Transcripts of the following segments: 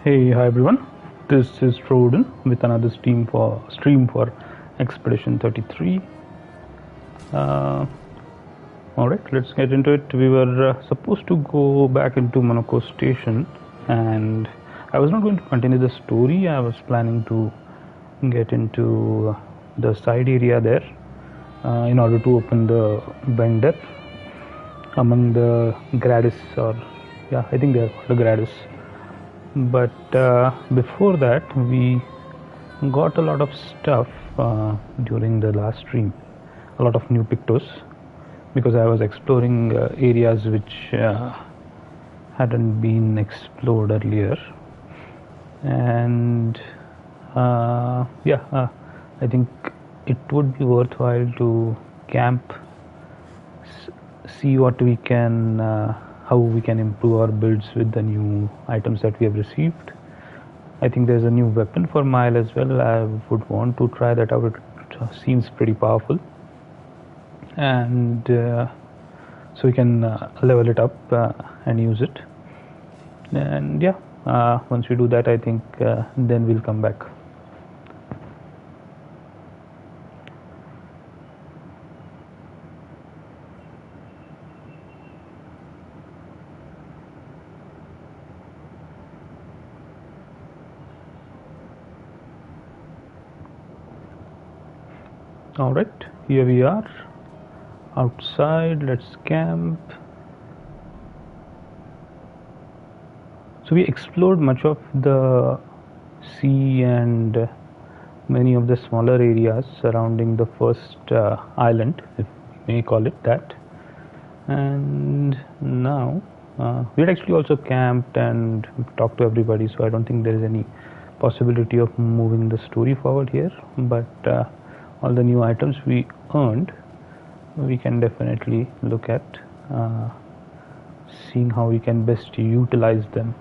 Hi everyone. This is Roden with another stream for Expedition 33. Alright, let's get into it. We were supposed to go back into Monaco Station, and I was not going to continue the story. I was planning to get into the side area there in order to open the vendor among the Gradis, I think they are called the Gradis. But before that, we got a lot of stuff during the last stream, a lot of new pictos, because I was exploring areas which hadn't been explored earlier. And I think it would be worthwhile to camp, see what we can how we can improve our builds with the new items that we have received. I think there's a new weapon for Mile as well. I would want to try that out. It seems pretty powerful, and so we can level it up and use it. And once we do that, I think then we'll come back. Alright, here we are outside. Let's camp. So we explored much of the sea and many of the smaller areas surrounding the first island, if we may call it that. And now we had actually also camped and talked to everybody, so I don't think there is any possibility of moving the story forward here. But all the new items we earned, we can definitely look at seeing how we can best utilize them.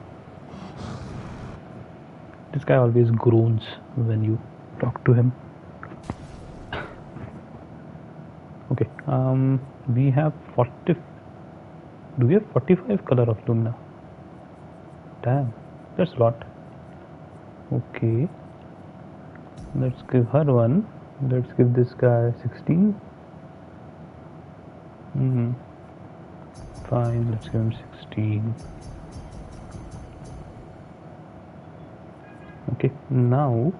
This guy always groans when you talk to him. Okay, we have 40. Do we have 45 color of Lumina? Damn, that's a lot. Okay, let's give her one. Let's give this guy 16. Fine, let's give him 16. Okay, now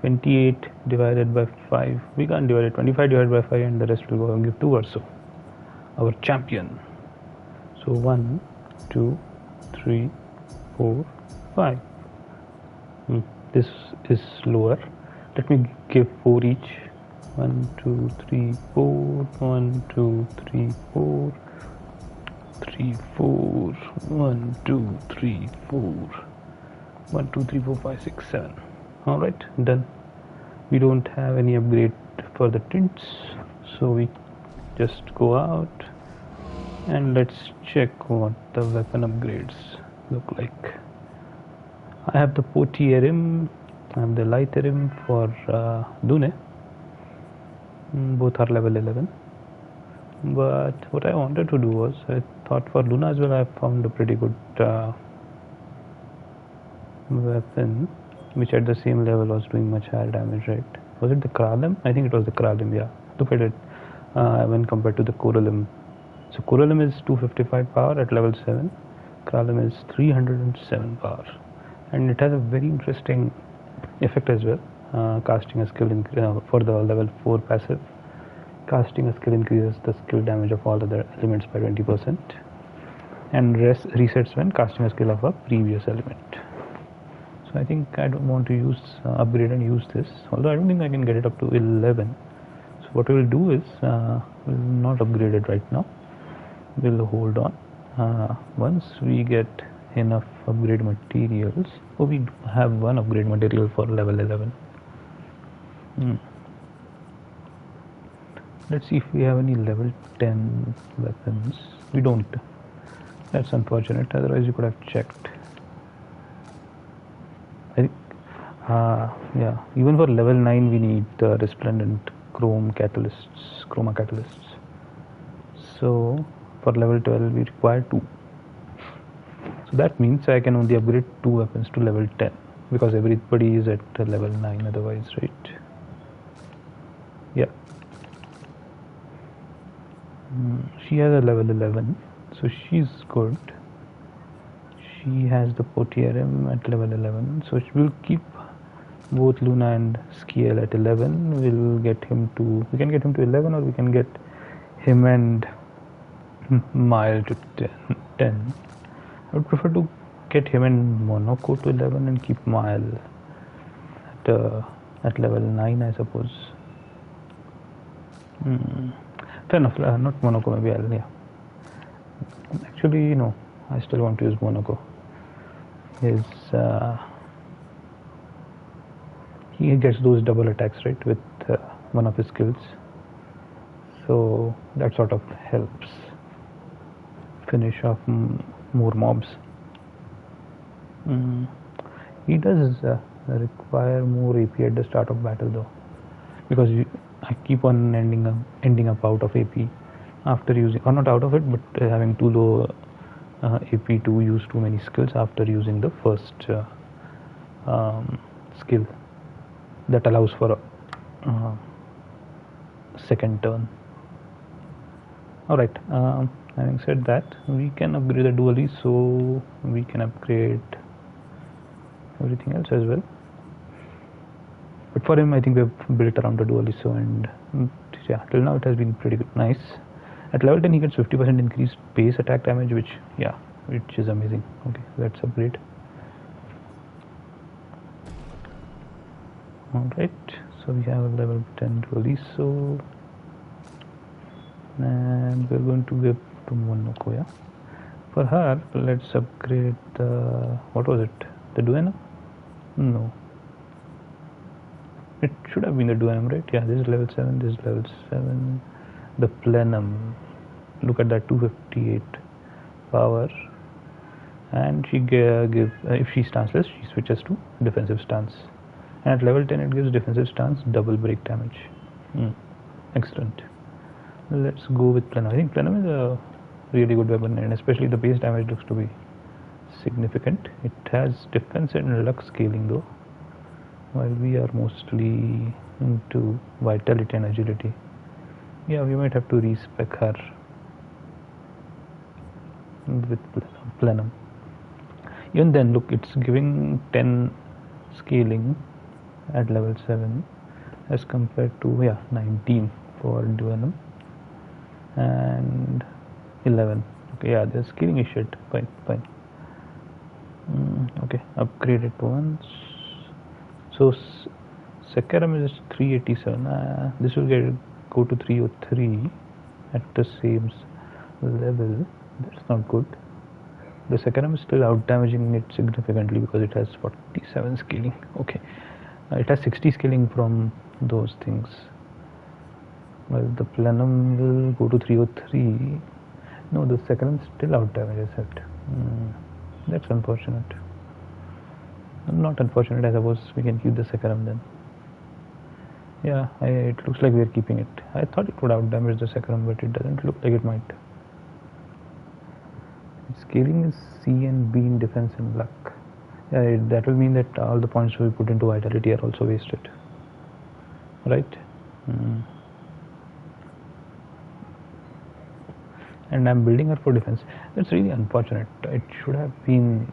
28 divided by 5. We can't divide it. 25 divided by 5, and the rest will go and give 2 or so. Our champion. So 1, 2, 3, 4, 5. This is lower. Let me give 4 each. 1, 2, 3, 4. 1, 2, 3, 4. 3, 4. 1, 2, 3, 4. 1, 2, 3, 4, 5, 6, 7. Alright, done. We don't have any upgrade for the tints, so we just go out and let's check what the weapon upgrades look like. I have the Potierim, I have the Lightherim for Dune. Both are level 11. But what I wanted to do was, I thought for Luna as well, I found a pretty good weapon which at the same level was doing much higher damage, right? Was it the Kralim? I think it was the Kralim, yeah. Look at it when compared to the Coralim. So Coralim is 255 power at level 7. Kralim is 307 power. And it has a very interesting effect as well. Casting a skill for the level 4 passive. Casting a skill increases the skill damage of all other elements by 20%. And resets when casting a skill of a previous element. I think I don't want to use upgrade and use this, although I don't think I can get it up to 11. So what we will do is we'll not upgrade it right now. We'll hold on. Once we get enough upgrade materials, we have one upgrade material for level 11. Let's see if we have any level 10 weapons. We don't. That's unfortunate, otherwise you could have checked. Even for level 9 we need the resplendent chroma catalysts. So for level 12 we require 2. That means I can only upgrade 2 weapons to level 10 because everybody is at level 9 otherwise, right? Yeah. She has a level 11, so she's good. She has the Potiarem at level 11, so she will keep both Luna and Skiel at 11. We can get him to 11, or we can get him and Mile to 10. I would prefer to get him and Monaco to 11 and keep Mile at level 9, I suppose. Fair enough, not Monaco, maybe I'll, yeah. Actually, no, I still want to use Monaco. He gets those double attacks, right, with one of his skills. So that sort of helps finish off more mobs. He does require more AP at the start of battle though, because I keep on ending up out of AP after using, or not out of it, but having too low AP to use too many skills after using the first skill that allows for a second turn. Alright, having said that, we can upgrade the dually, so we can upgrade everything else as well. But for him, I think we have built around the dually, so, and yeah, till now it has been pretty good, nice. At level 10 he gets 50% increased base attack damage, which is amazing. Okay, let's upgrade. Alright, so we have a level 10 dually, so, and we're going to give to Monaco, yeah. For her, let's upgrade the, what was it? The Duenna? No. It should have been the Duenna, right? Yeah, this is level 7, this is level 7. The Plenum. Look at that, 258 power. And she gives, if she stanceless, she switches to defensive stance. And at level 10, it gives defensive stance, double break damage. Excellent. Let's go with Plenum. I think Plenum is a really good weapon, and especially the base damage looks to be significant. It has defense and luck scaling though, while we are mostly into vitality and agility. Yeah, we might have to respec her with Plenum. Even then, look, it's giving 10 scaling at level 7 as compared to 19 for Duenum and 11. Okay, yeah, the scaling is shit. Fine. Okay, upgrade it once. So Saccharum is 387. This will go to 303 at the same level. That's not good. The Saccharum is still out damaging it significantly because it has 47 scaling. Okay, it has 60 scaling from those things. Well, the Plenum will go to 303. No, the Saccharum still out damages it. That's unfortunate. Not unfortunate, I suppose. We can keep the Saccharum then. Yeah, it looks like we're keeping it. I thought it would out damage the Saccharum, but it doesn't look like it might. Scaling is C and B in defense and luck. Yeah, that will mean that all the points we put into vitality are also wasted. Right? And I'm building her for defense. That's really unfortunate. It should have been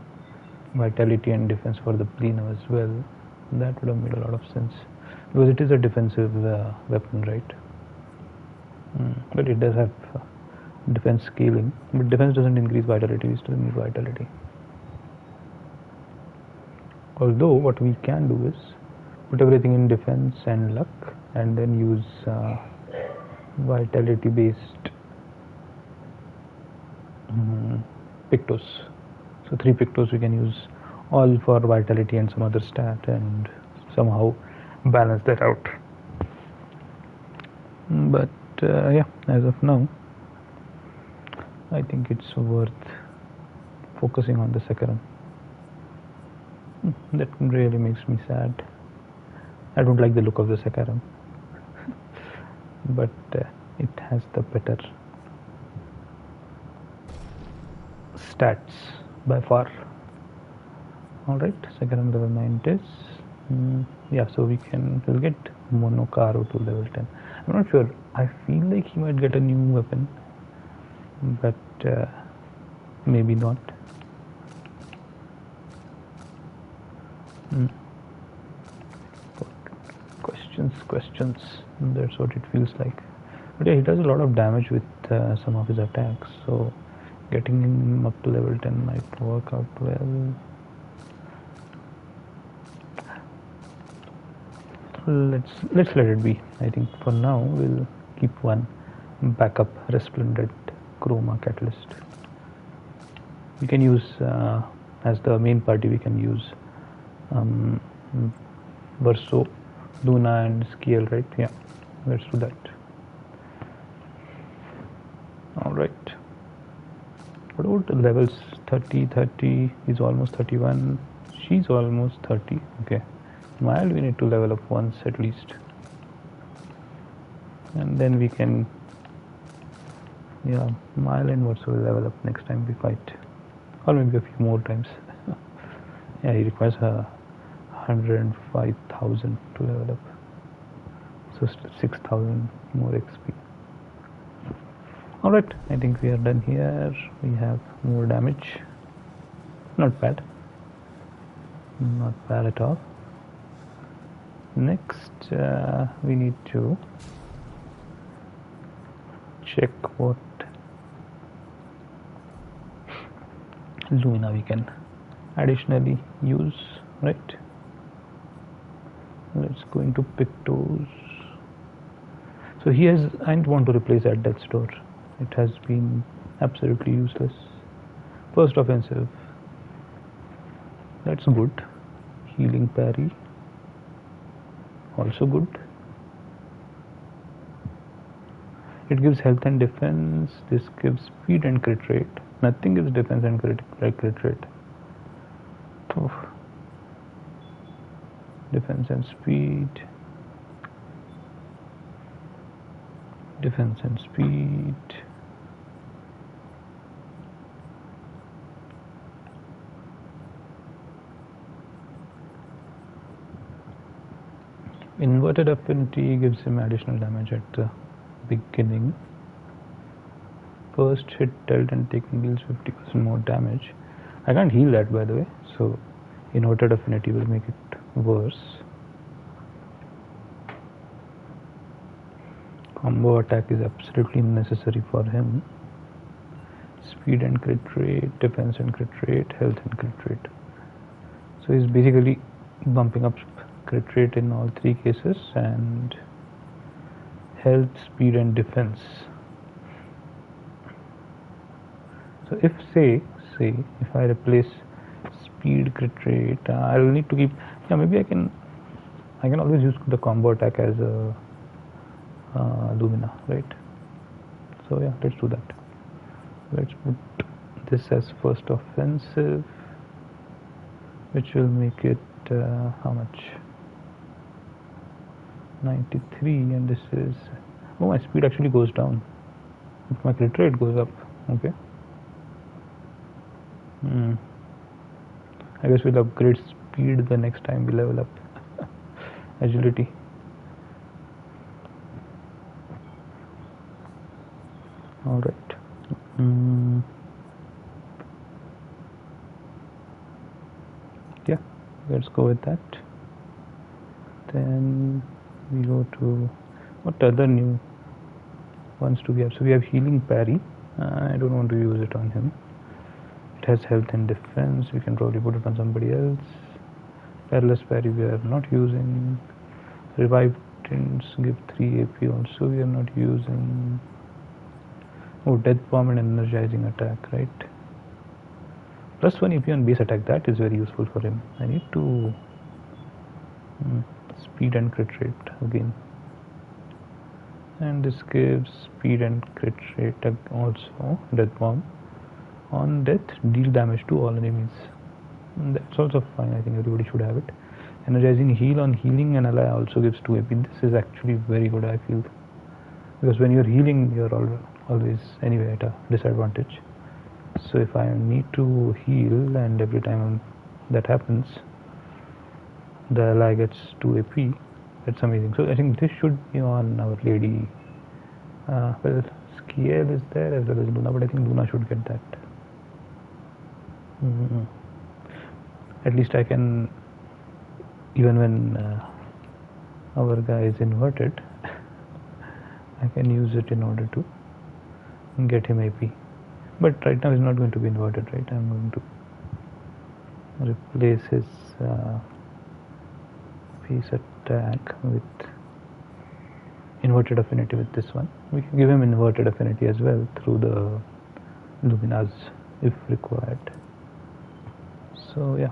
vitality and defense for the Plenum as well. That would have made a lot of sense, because it is a defensive weapon, right? But it does have defense scaling, but defense doesn't increase vitality. We still need vitality. Although what we can do is put everything in defense and luck, and then use vitality based Pictos. So 3 Pictos we can use all for vitality and some other stat, and somehow balance that out. But yeah, as of now, I think it's worth focusing on the Saccharum. That really makes me sad. I don't like the look of the Saccharum, but it has the better stats by far. Alright, second and level 9 it is. Yeah, so we'll get Monokaro to level 10. I'm not sure. I feel like he might get a new weapon, but maybe not. Questions. That's what it feels like. But yeah, he does a lot of damage with some of his attacks, so getting him up to level 10 might work out well. Let's let it be. I think for now we'll keep one backup resplendent chroma catalyst. We can use as the main party. We can use Verso, Luna, and Scale, right? Yeah, let's do that. All right. What about levels 30? 30 is almost 31. She's almost 30. Okay. Mild, we need to level up once at least, and then we can, yeah, Mild and Verso will level up next time we fight, or maybe a few more times. Yeah, he requires 105,000 to level up, so 6,000 more XP. Alright, I think we are done here. We have more damage. Not bad. Not bad at all. Next, we need to check what Luna we can additionally use, right? Let's go into Pictos. So he has, I don't want to replace that Death's Door. It has been absolutely useless. First offensive. That's good. Healing parry. Also good. It gives health and defense. This gives speed and crit rate. Nothing gives defense and crit rate. Oh. Defense and speed. Defense and speed. Inverted affinity gives him additional damage at the beginning. First hit dealt and taken deals 50% more damage. I can't heal that, by the way, so inverted affinity will make it worse. Combo attack is absolutely necessary for him. Speed and crit rate, defense and crit rate, health and crit rate. So he's basically bumping up crit rate in all three cases, and health, speed and defense. So if say if I replace speed, crit rate, I'll need to keep, yeah, maybe I can always use the combo attack as a Lumina, right? So yeah, let's do that. Let's put this as first offensive, which will make it how much? 93, and this is, oh, my speed actually goes down, but my crit rate goes up. Okay. I guess we'll upgrade speed the next time we level up agility. Alright. Yeah, let's go with that. Then we go to what other new ones do we have? So we have healing parry. I don't want to use it on him. It has health and defense. We can probably put it on somebody else. Perilous parry we are not using. Revived tints give 3 AP also we are not using. Oh, death bomb and energizing attack, right? Plus 1 AP on base attack, that is very useful for him. I need to speed and crit rate again, and this gives speed and crit rate also. Death bomb on death, deal damage to all enemies, and that's also fine. I think everybody should have it. Energizing heal on healing and ally also gives 2 AP. This is actually very good, I feel, because when you're healing you're always anyway at a disadvantage, So if I need to heal and every time that happens the ally gets 2 AP, that's amazing. So I think this should be on Our Lady. Well, Scale is there as well as Luna, but I think Luna should get that. At least I can, even when our guy is inverted, I can use it in order to get him AP. But right now he's not going to be inverted, right? I'm going to replace his base attack with inverted affinity with this one. We can give him inverted affinity as well through the Luminas if required. So yeah,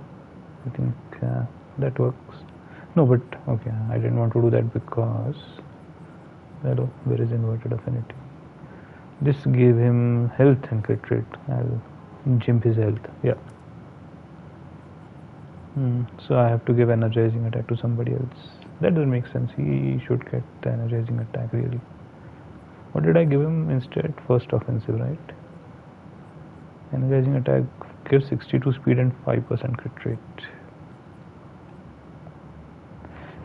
I think that works. No, but okay, I didn't want to do that because hello, where is inverted affinity? This gave him health and crit rate. I'll jump his health. Yeah. So I have to give energizing attack to somebody else. That doesn't make sense. He should get the energizing attack really. What did I give him instead? First offensive, right? Energizing attack gives 62 speed and 5% crit rate.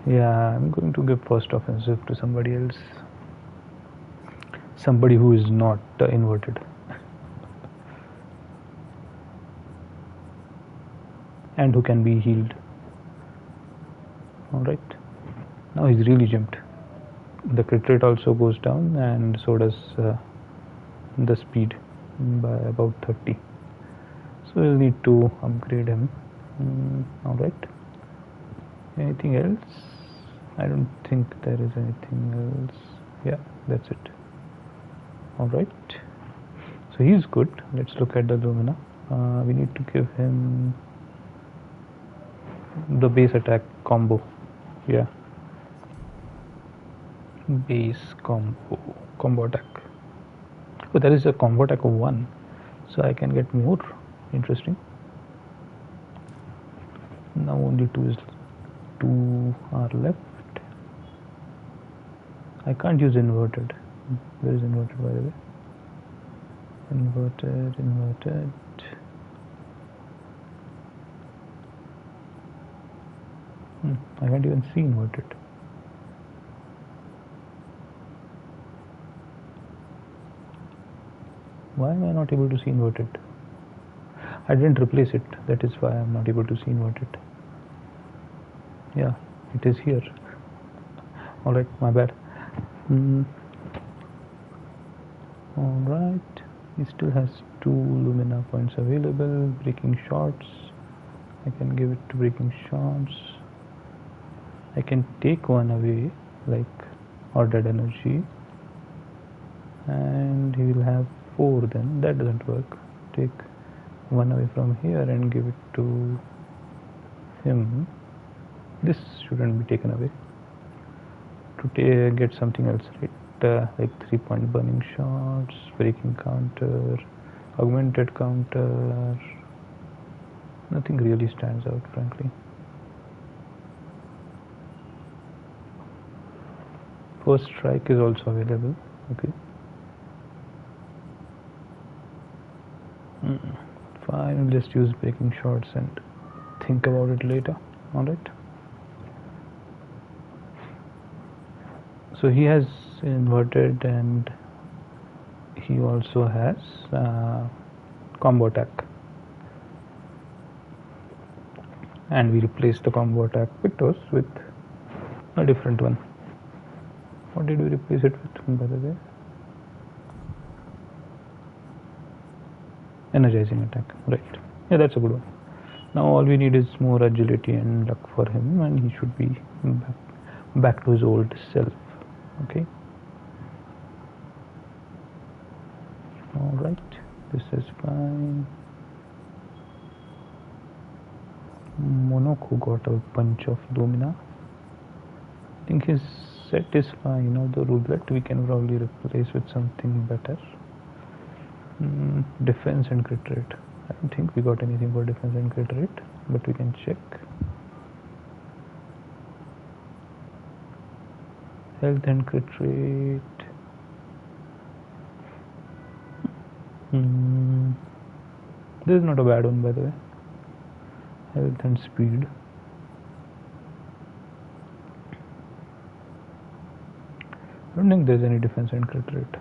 Yeah, I'm going to give first offensive to somebody else. Somebody who is not inverted. And who can be healed. Alright. Now he's really jumped. The crit rate also goes down and so does the speed by about 30. So we'll need to upgrade him. Alright. Anything else? I don't think there is anything else. Yeah, that's it. Alright. So he's good. Let's look at the Lumina. We need to give him the base attack combo. Yeah. Base combo attack. Oh, there is a combo attack of 1. So I can get more. Interesting. Now only 2 are left. I can't use inverted. Where is inverted, by the way? Inverted. I can't even see inverted. Why am I not able to see inverted? I didn't replace it. That is why I'm not able to see inverted. Yeah, it is here. Alright, my bad. Alright, he still has 2 Lumina points available. Breaking shots. I can give it to breaking shots. I can take 1 away, like ordered energy. And he will have 4 then. That doesn't work. Take 1 away from here and give it to him. This shouldn't be taken away. To get something else, right? Like 3-point burning shots, breaking counter, augmented counter. Nothing really stands out, frankly. First strike is also available. Okay. Fine, we'll just use breaking shots and think about it later. Alright. So he has inverted and he also has combo attack. And we replace the combo attack Victors with a different one. What did we replace it with, by the way? Energizing attack, right? Yeah, that's a good one. Now all we need is more agility and luck for him, and he should be back to his old self. Okay. All right, this is fine. Monaco got a bunch of Lumina. I think his set is fine. Now the roulette we can probably replace with something better. Defense and crit rate. I don't think we got anything for defense and crit rate, but we can check. Health and crit rate. This is not a bad one, by the way. Health and speed. I don't think there's any defense and crit rate.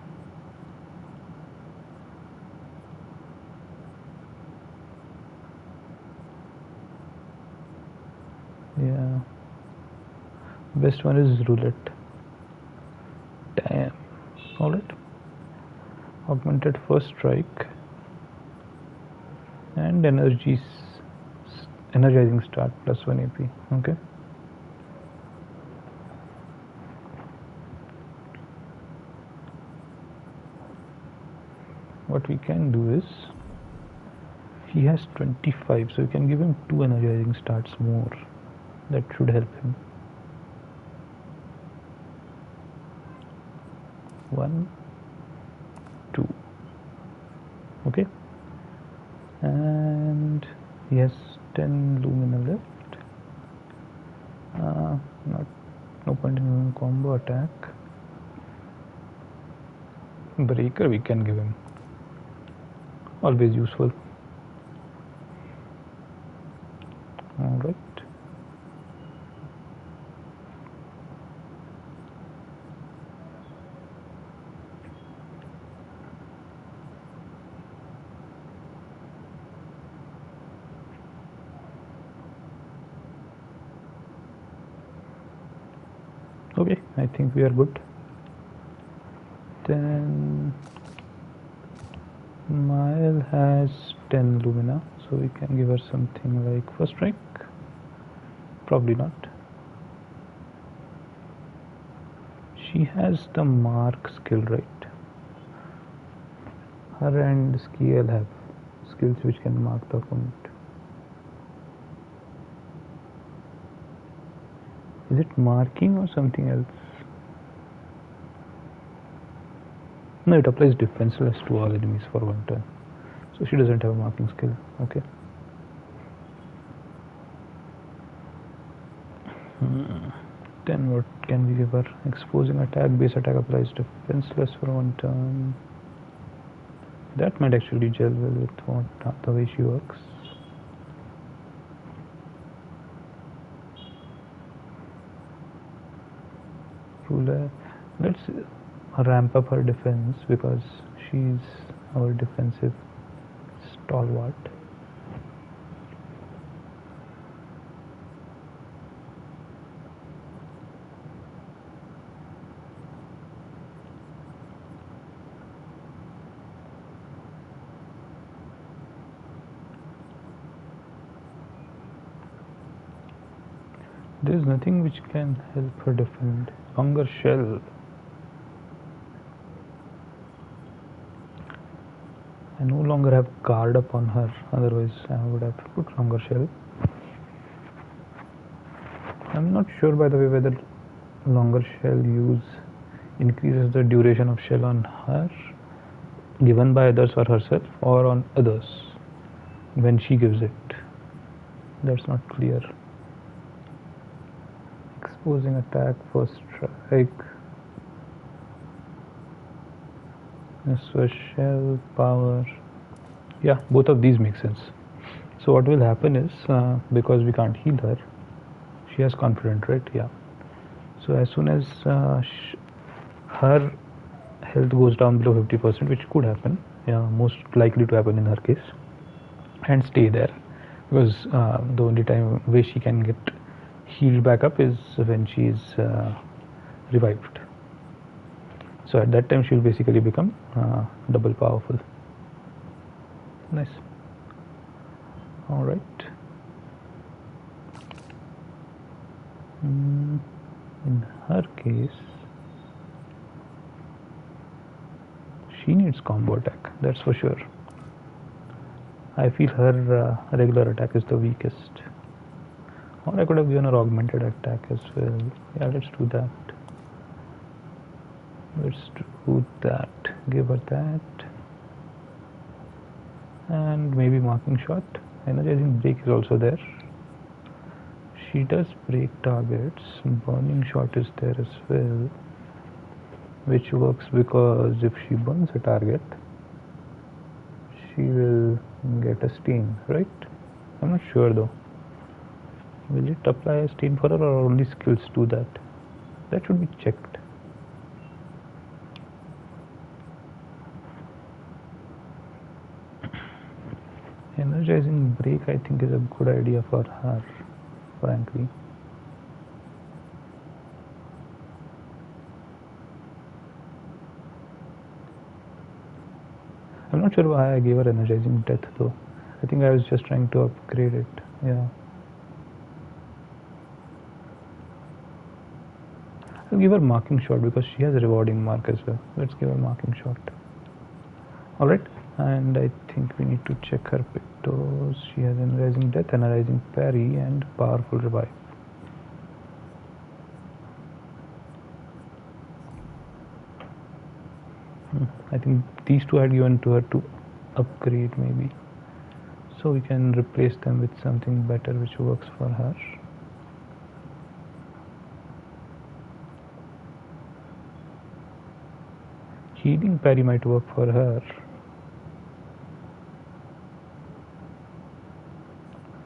Yeah. Best one is roulette. Damn. Alright. Augmented first strike. And energizing start plus 1 AP. Okay. What we can do is, he has 25, so we can give him 2 energizing starts more. That should help him. 1, 2. Okay. And he has 10 lumina left. No point in combo attack. Breaker we can give him. Always useful. Alright. Okay, I think we are good. Then Mile has 10 lumina, so we can give her something like first strike. Probably not. She has the mark skill, right? Her and Skill have skills which can mark the opponent. Is it marking or something else? No, it applies defenseless to all enemies for 1 turn. So she doesn't have a marking skill. Okay. Then what can we give her? Exposing attack, base attack applies defenseless for 1 turn. That might actually gel well with the way she works. Ruler. Let's ramp up her defense because she's our defensive stalwart. There is nothing which can help her defend. Longer shell. I no longer have guard up on her, otherwise I would have put longer shell. I'm not sure, by the way, whether longer shell use increases the duration of shell on her given by others or herself, or on others when she gives it. That's not clear. Exposing attack, first strike. This was shell, power. Yeah, both of these make sense. So what will happen is, because we can't heal her, she has confident, right? Yeah. So as soon as her health goes down below 50%, which could happen, yeah, most likely to happen in her case, and stay there, because the only way she can get healed back up is when she is revived. So at that time she'll basically become double powerful. Nice. Alright. In her case, she needs combo attack, that's for sure. I feel her regular attack is the weakest. Or I could have given her augmented attack as well. Yeah, let's do that. Let's do that. Give her that. And maybe marking shot. Energizing break is also there. She does break targets. Burning shot is there as well, which works because if she burns a target, she will get a stain, right? I'm not sure though. Will it apply a stain for her or only skills do that? That should be checked. Energizing break I think is a good idea for her, frankly. I'm not sure why I gave her energizing death though. I think I was just trying to upgrade it. Yeah. I'll give her marking shot because she has a rewarding mark as well. Let's give her marking shot. Alright, and I think we need to check her pictos. She has energizing death, energizing parry, and powerful revive. I think these two I had given to her to upgrade maybe. So we can replace them with something better which works for her. Healing parry might work for her.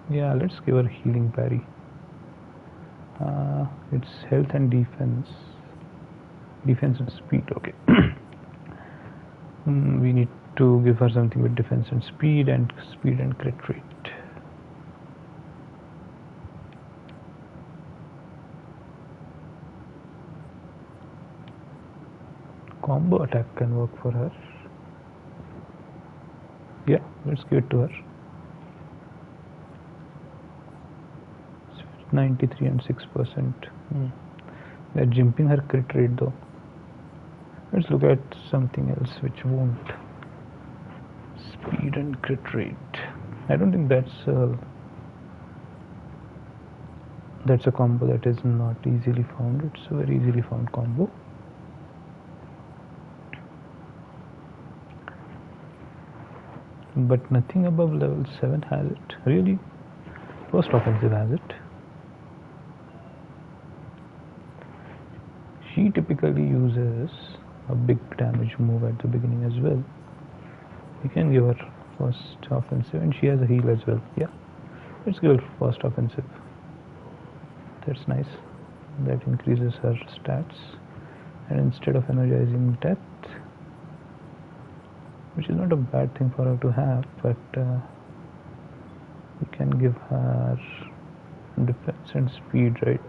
Yeah, let's give her healing parry. It's health and defense. Defense and speed, okay. We need to give her something with defense and speed and crit rate. Combo attack can work for her. Yeah, let's give it to her. 93 and 6%. They're jumping her crit rate though. Let's look at something else which won't. Speed and crit rate. I don't think that's a combo that is not easily found. It's a very easily found combo. But nothing above level 7 has it. Really? First offensive has it. She typically uses a big damage move at the beginning as well. We can give her first offensive, and she has a heal as well. Yeah, let's give her first offensive. That's nice. That increases her stats. And instead of energizing death, which is not a bad thing for her to have, but we can give her defense and speed, right?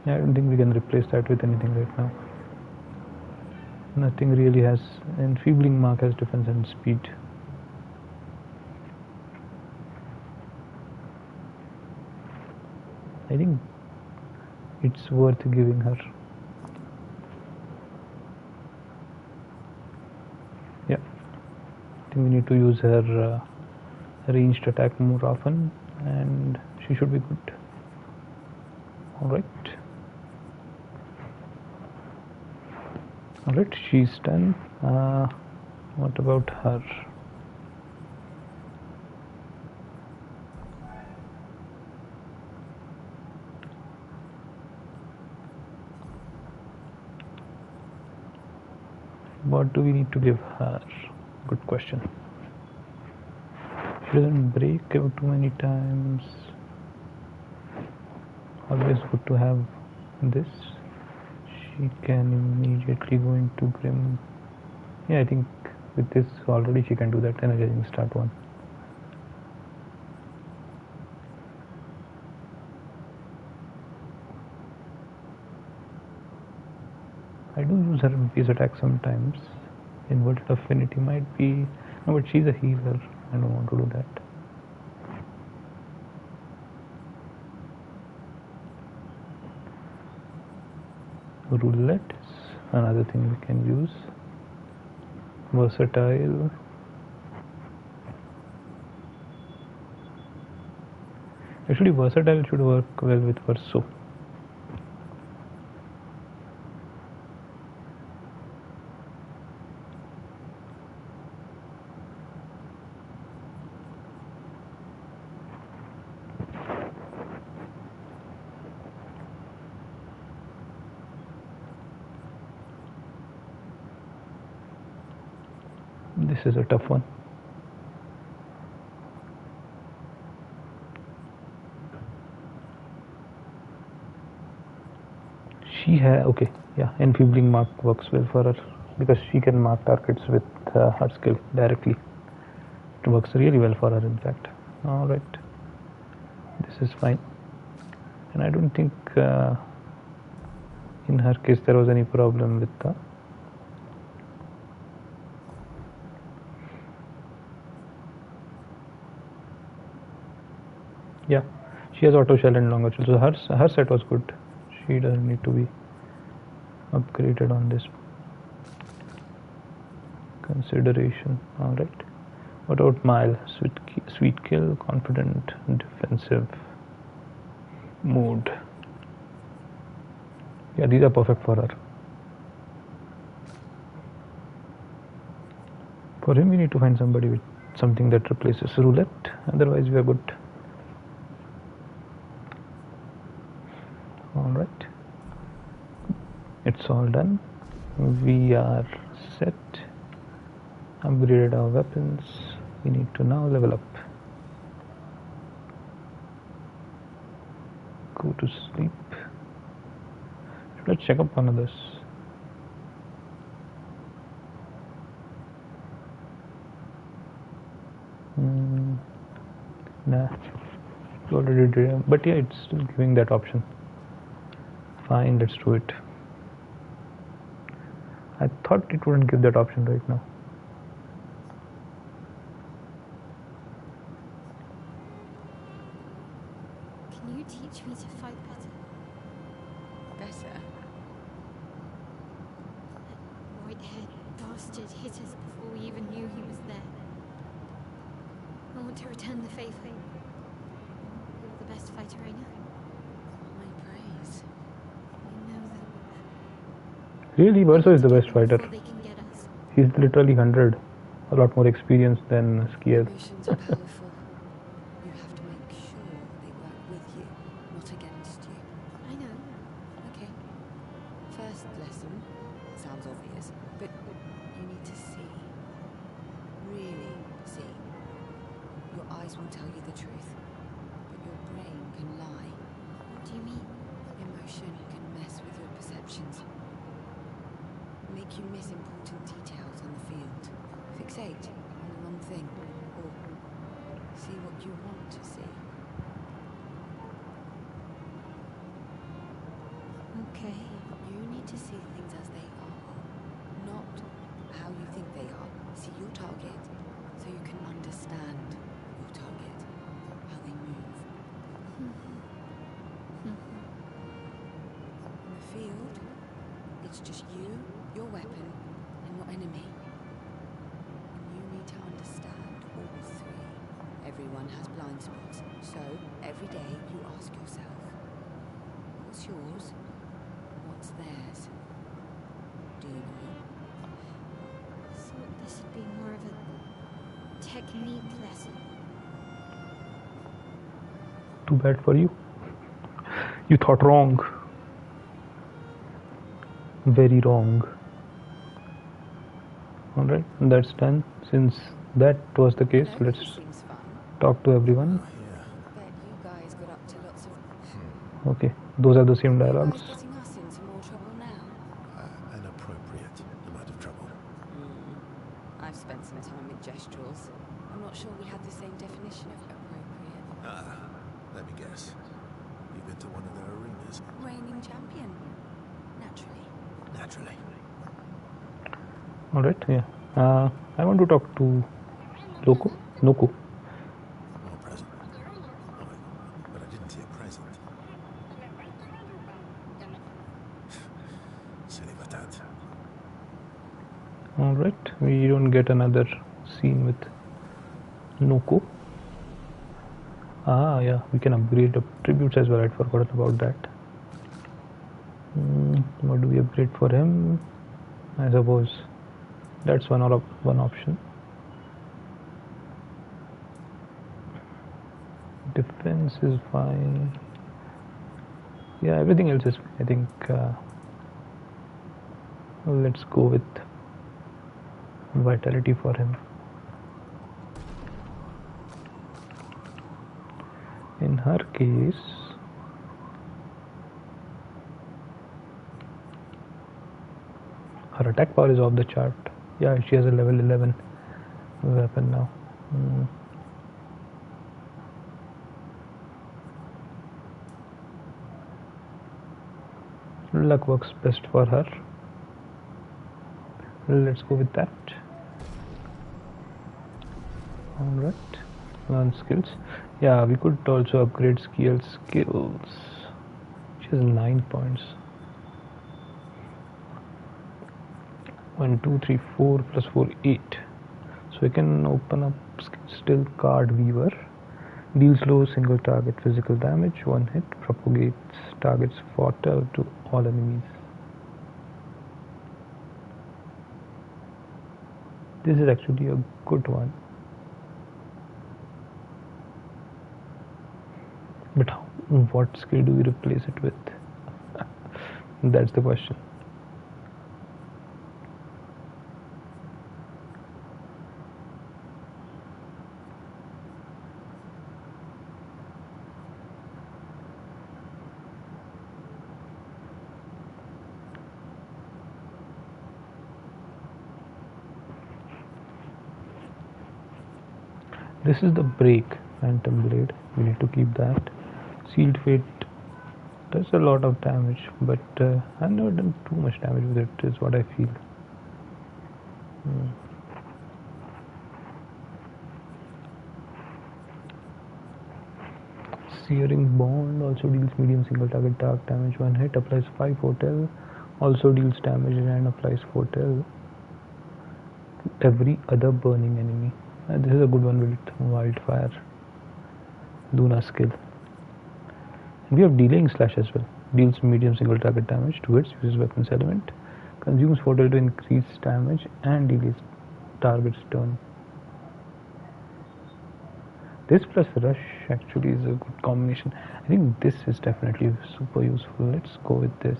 I don't think we can replace that with anything right now. Nothing really has. Enfeebling mark has defense and speed. I think it's worth giving her. Yeah, I think we need to use her ranged attack more often, and she should be good. Alright. Alright, she's done. What about her? What do we need to give her? Good question. She doesn't break out too many times. Always good to have this. She can immediately go into Grim. Yeah, I think with this already she can do that energizing start one. I do use her base attack sometimes. Inverted affinity might be. No, but she's a healer. I don't want to do that. Roulette is another thing we can use. Versatile. Actually, versatile should work well with Verso. This is a tough one. Okay, yeah, enfeebling mark works well for her because she can mark targets with her skill directly. It works really well for her, in fact. All right, this is fine, and I don't think in her case there was any problem with the yeah, she has auto shell and longer shell, so her set was good. She doesn't need to be upgraded on this consideration. All right, what about Mile? Sweet kill, confident, defensive mode. Yeah, these are perfect for her. For him, we need to find somebody with something that replaces roulette. Otherwise, we are good. All right, it's all done. We are set. Upgraded our weapons. We need to now level up. Go to sleep. Let's check up on others. Nah, you already did, but yeah, it's still giving that option. Fine, let's do it. I thought it wouldn't give that option right now. Can you teach me to fight better? Better? That white-haired bastard hit us before we even knew he was there. I want to return the favor. You're the best fighter I know. My praise. You know that. Really, Verso is the best fighter. Before they can get us. He's literally 100. A lot more experience than Skier. Emotions are powerful. You have to make sure they work with you, not against you. I know. Okay. First lesson. Sounds obvious, but you need to see. Really see. Your eyes will tell you the truth, but your brain can lie. What do you mean? Emotion can mess with your perceptions. Make you miss important details on the field. Fixate on the wrong thing, or see what you want to see. Okay. You need to see things as they are, not how you think they are. See your target, so you can understand your target, how they move. In the field, it's just you, your weapon, and your enemy. And you need to understand all three. Everyone has blind spots, so every day you ask yourself, what's yours? What's theirs? Do you know? Thought this would be more of a technique lesson. Too bad for you. You thought wrong. Very wrong. Alright, that's done. Since that was the case, No, let's this seems fun. talk to everyone. Bet you guys got up to lots of... Okay, those are the same You dialogues. guys getting us into more trouble now? An appropriate amount of trouble. I've spent some time with gesturals. I'm not sure we had the same definition of appropriate. Let me guess. You've been to one of their arenas? Reigning champion. Naturally. Naturally. Alright, yeah. I want to talk to Noku. More present. Oh, but I didn't see a present. Silly patat. Alright, we don't get another scene with Noku. Yeah, we can upgrade attributes as well. I'd forgotten about that. What do we upgrade for him? I suppose that's one option. Defense is fine. Yeah, everything else is fine. I think let's go with vitality for him. In her case, her attack power is off the chart. Yeah, she has a level 11 weapon now. Luck works best for her. Let's go with that. Alright, learn skills. Yeah, we could also upgrade skills. She has 9 points. 1, 2, 3, 4 plus 4, 8. So we can open up still card weaver. Deals low single target physical damage, 1 hit, propagates target's fortel to all enemies. This is actually a good one. But what skill do we replace it with? That's the question. This is the break phantom blade. We need to keep that. Sealed fate does a lot of damage, but I've never done too much damage with it, is what I feel. Searing bond also deals medium single target dark damage, 1 hit, applies 5 fortel, also deals damage and applies fortel to every other burning enemy. This is a good one with wildfire Luna skill. And we have delaying slash as well. Deals medium single target damage, 2 hits, uses weapons element, consumes fortel to increase damage and delays target's turn. This plus rush actually is a good combination. I think this is definitely super useful. Let's go with this.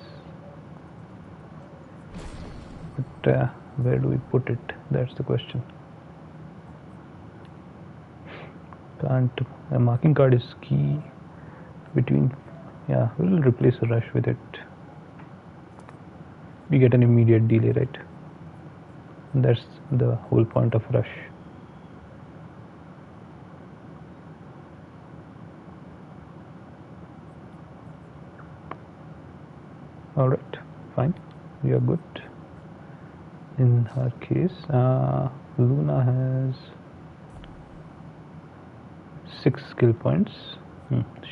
But where do we put it? That's the question. Can't. A marking card is key. Between. Yeah, we'll replace a rush with it. We get an immediate delay, right? That's the whole point of rush. Alright, fine, we are good. In her case, Luna has 6 skill points.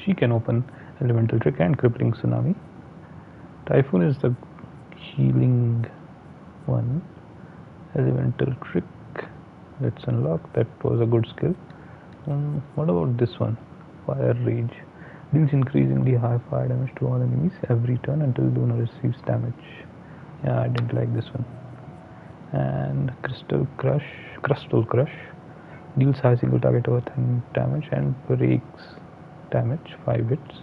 She can open elemental trick and crippling tsunami. Typhoon is the healing one. Elemental trick, let's unlock. That was a good skill. What about this one? Fire rage. Deals increasingly high fire damage to all enemies every turn until Luna receives damage. Yeah, I didn't like this one. And Crystal Crush deals high single target earth and damage and breaks damage, 5 hits.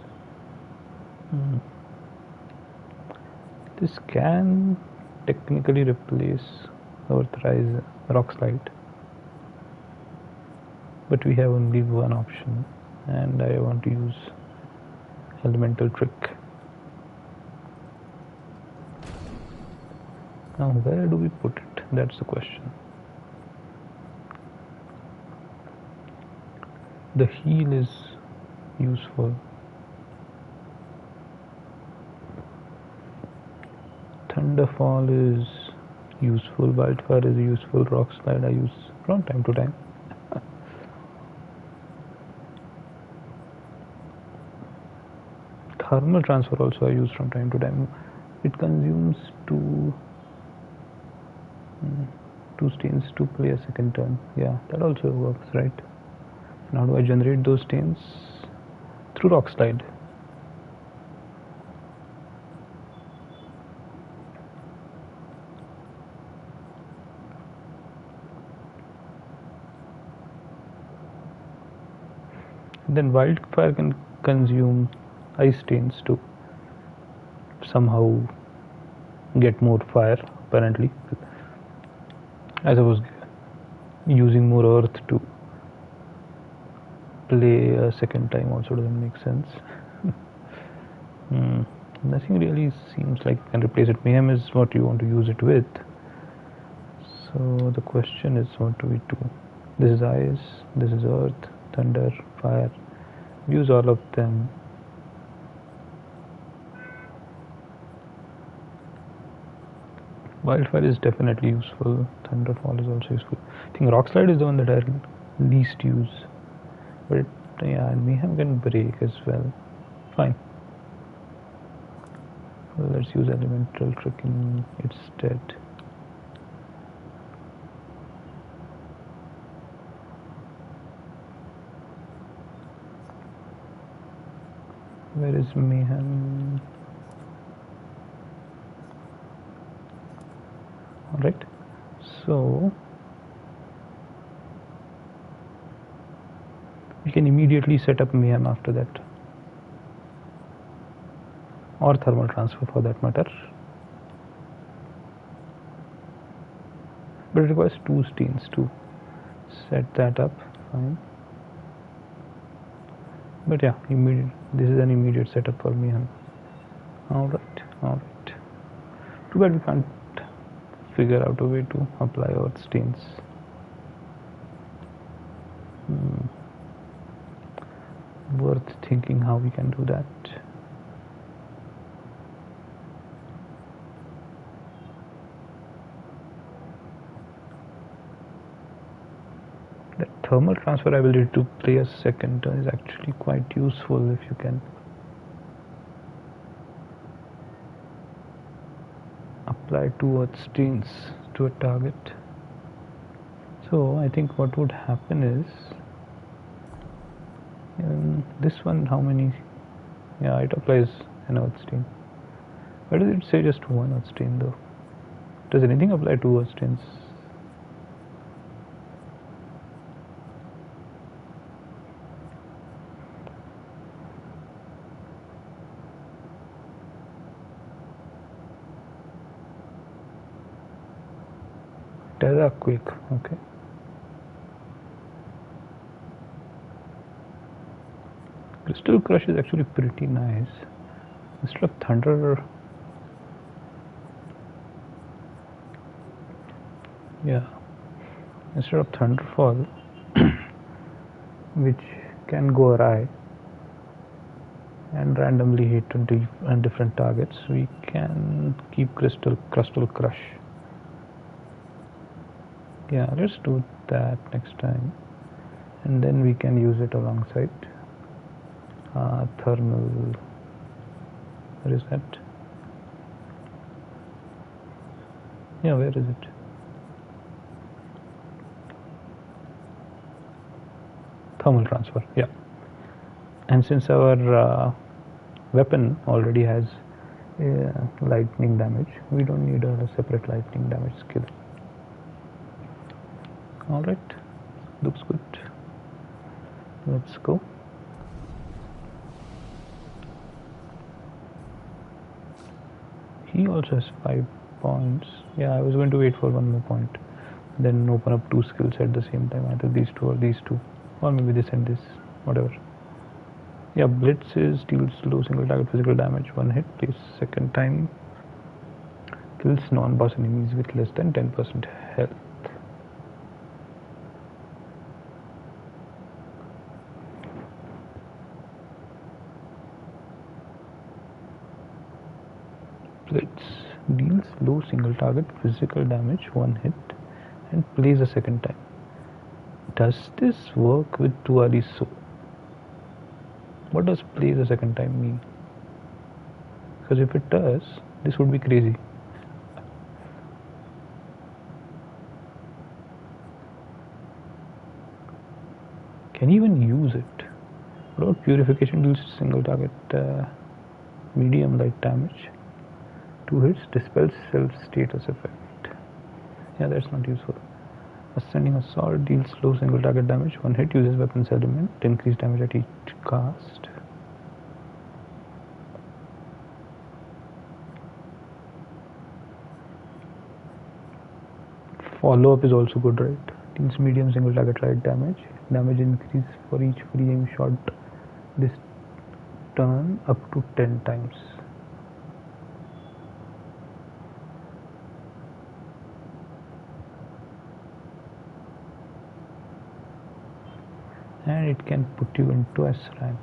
This can technically replace Earthrise Rock Slide, but we have only one option and I want to use elemental trick. Now where do we put it? That's the question. The heal is useful. Thunderfall is useful. Wildfire is useful. Rock Slide I use from time to time. Thermal transfer also I use from time to time. It consumes two stains to play a second turn. Yeah, that also works, right? And how do I generate those stains? Through Rock Slide. Then Wildfire can consume ice stains to somehow get more fire, apparently. I suppose using more earth to play a second time also doesn't make sense. Nothing really seems like I can replace it. Mayhem is what you want to use it with. So the question is, what do we do? This is ice, this is earth, thunder, fire. Use all of them. Wildfire is definitely useful. Thunderfall is also useful. I think rock slide is the one that I least use. But yeah, mayhem can break as well. Fine. Well, let's use elemental tricking instead. Where is mayhem? Alright, so we can immediately set up mayhem after that, or thermal transfer for that matter, but it requires 2 steins to set that up. Fine, but yeah, this is an immediate setup for mayhem. Alright. Too bad we can't figure out a way to apply earth stains. Worth thinking how we can do that. The thermal transfer ability to play a second turn is actually quite useful if you can apply 2 earth stains to a target. So I think what would happen is, this one, how many? Yeah, it applies an earth stain. Why does it say just 1 earth stain though? Does anything apply 2 earth stains? Terra Quake, okay. Crystal Crush is actually pretty nice. Instead of Thunder, yeah, instead of Thunderfall, which can go awry and randomly hit on different targets, we can keep Crystal Crush. Yeah, let's do that next time, and then we can use it alongside thermal. Where is that? Yeah, where is it? Thermal transfer, yeah. And since our weapon already has lightning damage, we don't need a separate lightning damage skill. Alright, looks good. Let's go. He also has 5 points. Yeah, I was going to wait for 1 more point, then open up 2 skills at the same time, either these 2 or these 2, or maybe this and this, whatever. Yeah, Blitz is deals low single target physical damage, 1 hit, plays second time, kills non-boss enemies with less than 10% health. Blitz deals low single target physical damage, 1 hit, and plays a second time. Does this work with Tuali So? What does plays a second time mean? Because if it does, this would be crazy. Can you even use it? What about Purification deals single target medium light damage? 2 hits, dispels self-status effect. Yeah, that's not useful. Ascending Assault deals low single target damage, 1 hit, uses weapons element, increased damage at each cast. Follow up is also good, right? Deals medium single target light damage. Damage increase for each free aim shot this turn up to 10 times. And it can put you into S rank.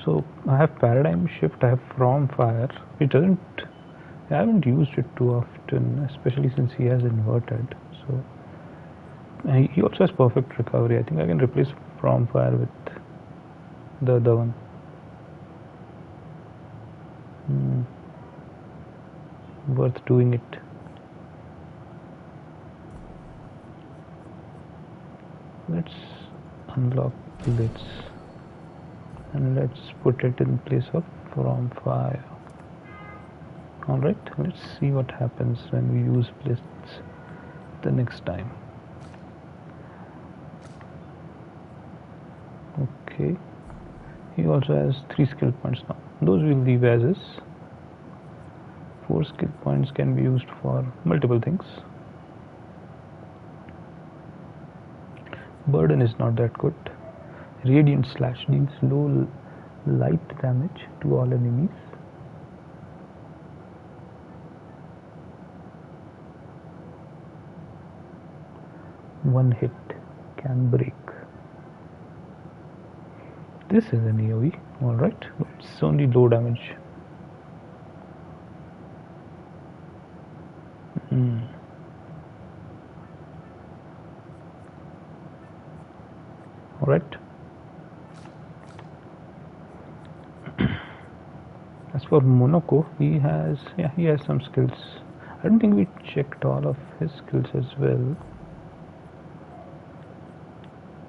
So I have paradigm shift, I have from fire. It doesn't, I haven't used it too often, especially since he has inverted. So he also has perfect recovery. I think I can replace from fire with the other one. Worth doing it. Let's unlock blitz and let's put it in place of from fire. Alright, let's see what happens when we use blitz the next time. Okay, he also has 3 skill points now. Those we'll leave as is. 4 skill points can be used for multiple things. Burden is not that good. Radiant slash deals low light damage to all enemies. One hit can break. This is an AoE, alright, but it's only low damage. Alright. As for Monaco, he has some skills. I don't think we checked all of his skills as well.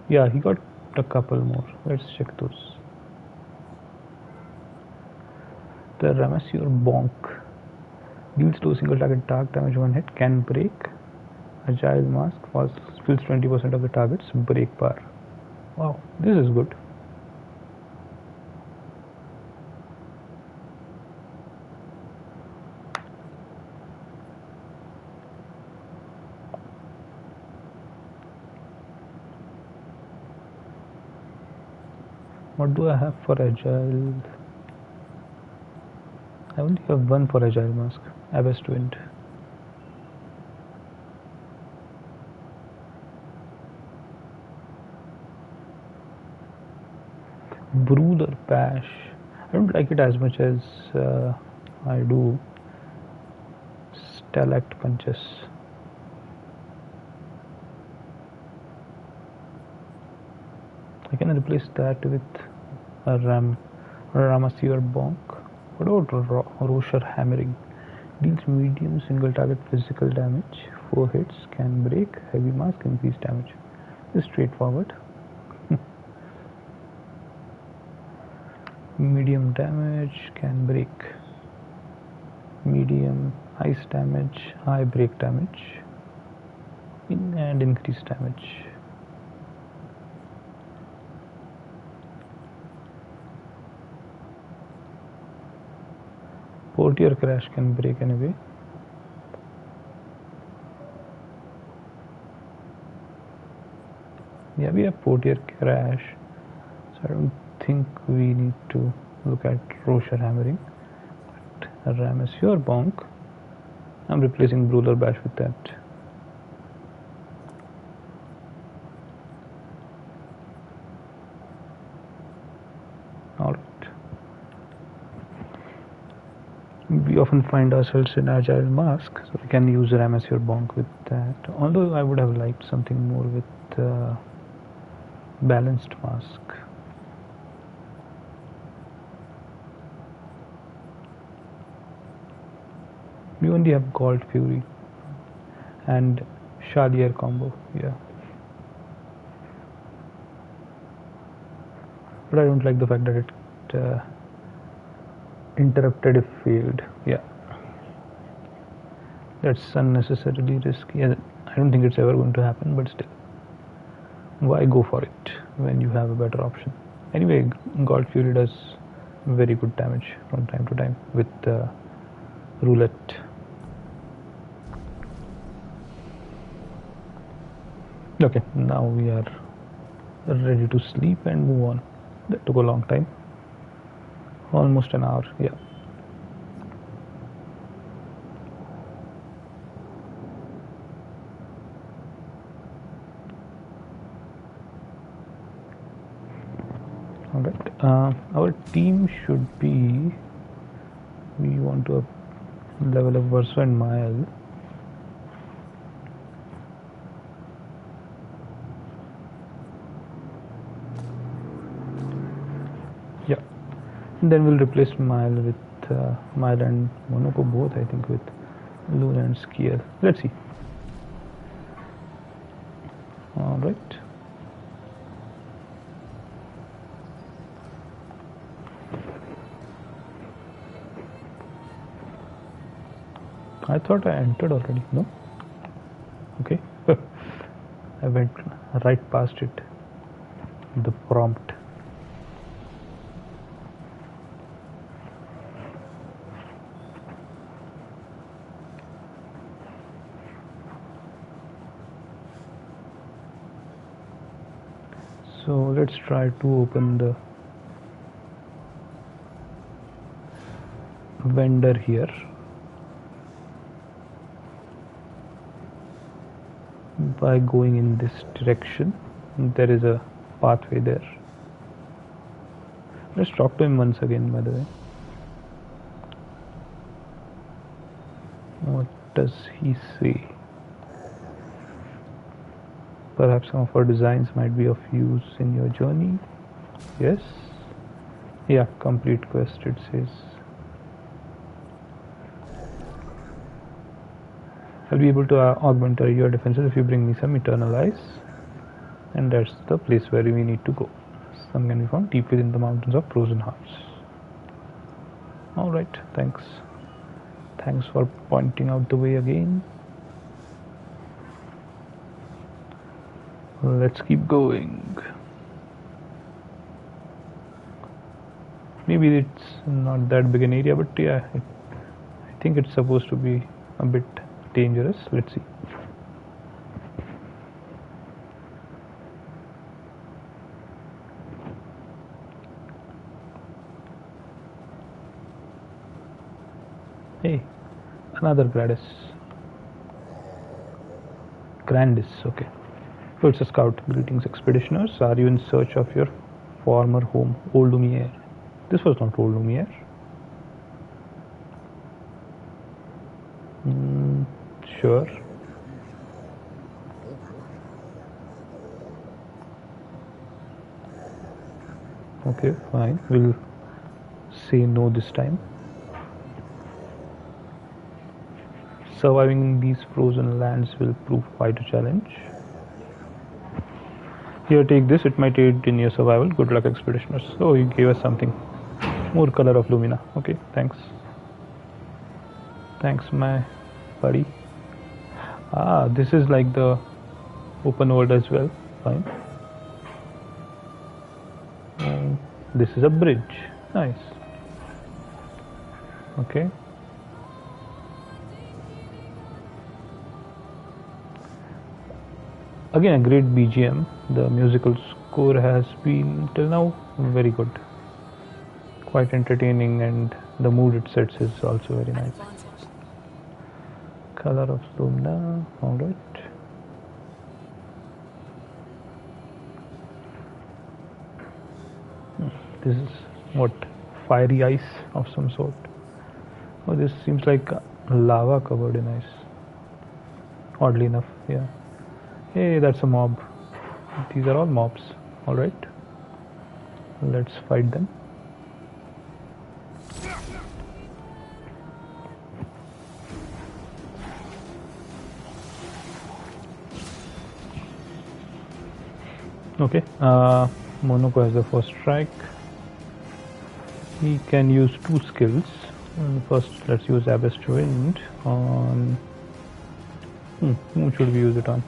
Yeah, he got a couple more. Let's check those. The Ramessier Bonk deals low single target dark damage, 1 hit, can break. Agile Mask fills 20% of the target's break bar. Wow, this is good. What do I have for Agile? I only have one for Agile Mask. Abyss Wind. Brother Bash. I don't like it as much as I do Stalactite Punches. I can replace that with a Ramessier Bonk. What about Rosher Hammering? Deals medium single target physical damage, 4 hits, can break, heavy mask, increased damage. This is straightforward. Medium damage, can break. Medium ice damage, high break damage, and increased damage. Portier Crash can break anyway. Yeah, we have Portier Crash, so I don't think we need to look at Rosher Hammering. But Ramessier Bonk, I'm replacing Brawler Bash with that. Alright. We often find ourselves in Agile Mask, so we can use Ramessier Bonk with that. Although I would have liked something more with Balanced Mask. We only have Gold Fury and Shalier combo, yeah. But I don't like the fact that it interrupted if failed, yeah. That's unnecessarily risky. I don't think it's ever going to happen, but still, why go for it when you have a better option? Anyway, God Fury does very good damage from time to time with roulette. Okay, now we are ready to sleep and move on. That took a long time, almost an hour. Yeah. Alright, our team should be, we want to level up Verso and Mael. Yeah, and then we'll replace Mael with Mael and Monaco both, I think, with Luna and Skier. Let's see. Alright. I thought I entered already. No? Okay. I went right past it. The prompt. So let's try to open the vendor here. By going in this direction. There is a pathway there. Let's talk to him once again, by the way. What does he say? Perhaps some of our designs might be of use in your journey. Yes? Yeah, complete quest, it says. I'll be able to augment your defenses if you bring me some eternal eyes. And that's the place where we need to go. Some can be found deep within the mountains of frozen hearts. Alright, thanks. Thanks for pointing out the way again. Let's keep going. Maybe it's not that big an area, but yeah, I think it's supposed to be a bit dangerous. Let's see. Hey, another Grandis, okay. So it's a scout. Greetings, expeditioners. Are you in search of your former home, Old Lumiere? This was not Old Lumiere. Sure. Okay, fine. We'll say no this time. Surviving these frozen lands will prove quite a challenge. Here, take this. It might aid in your survival. Good luck, expeditioners. Oh, he gave us something. More color of Lumina. Okay, thanks. Thanks, my buddy. Ah, this is like the open world as well. Fine. And this is a bridge. Nice. Okay. Again, a great BGM. The musical score has been till now very good, quite entertaining, and the mood it sets is also very nice. Color of Lumina. All right. This is what, fiery ice of some sort. Oh, this seems like lava covered in ice. Oddly enough, yeah. Hey, that's a mob. These are all mobs. Alright. Let's fight them. Okay. Monaco has the first strike. He can use two skills. First, let's use Abyss to Wind on Whom should we use it on?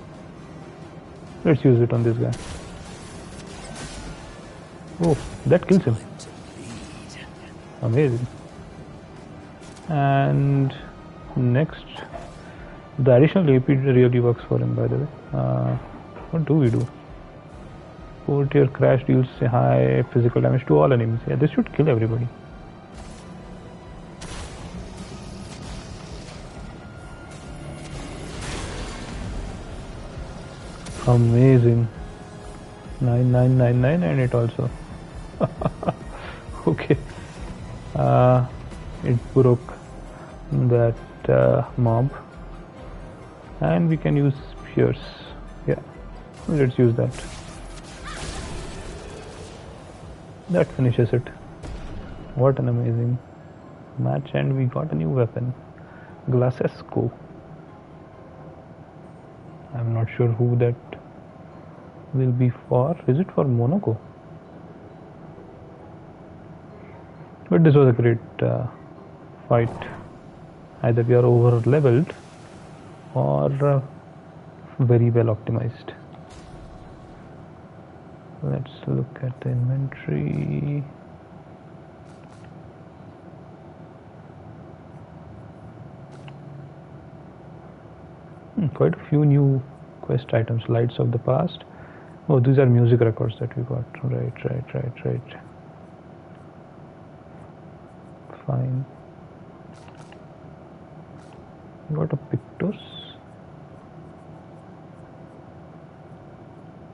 Let's use it on this guy. Oh, that kills him. Time to bleed. Amazing. And next, the additional AP really works for him, by the way. What do we do? 4-tier crash deals high physical damage to all enemies. Yeah, this should kill everybody. Amazing. 9999 and it also. Okay. It broke that mob. And we can use spears. Yeah. Let's use that. That finishes it. What an amazing match, and we got a new weapon. Glassesco. I'm not sure who that will be for. Is it for Monaco? But this was a great fight. Either we are over leveled or very well optimized. Let's look at the inventory. Quite a few new quest items. Lights of the past. Oh, these are music records that we got. Right. Fine. We got a Pictus.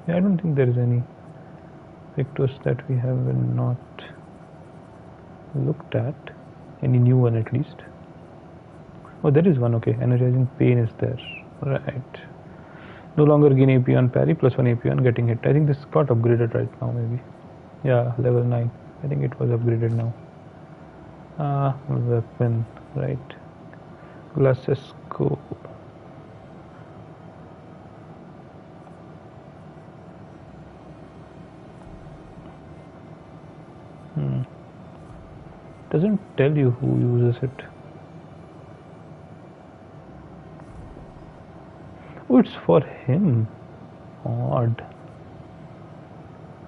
Yeah, I don't think there is any Pictus that we have not looked at. Any new one at least. Oh, there is one. Okay, energizing pain is there. Right. No longer gain AP on parry, plus 1 AP on getting hit. I think this got upgraded right now, maybe. Yeah, level 9. I think it was upgraded now. Weapon, right. Glassesco. Doesn't tell you who uses it. Oh, it's for him. Odd.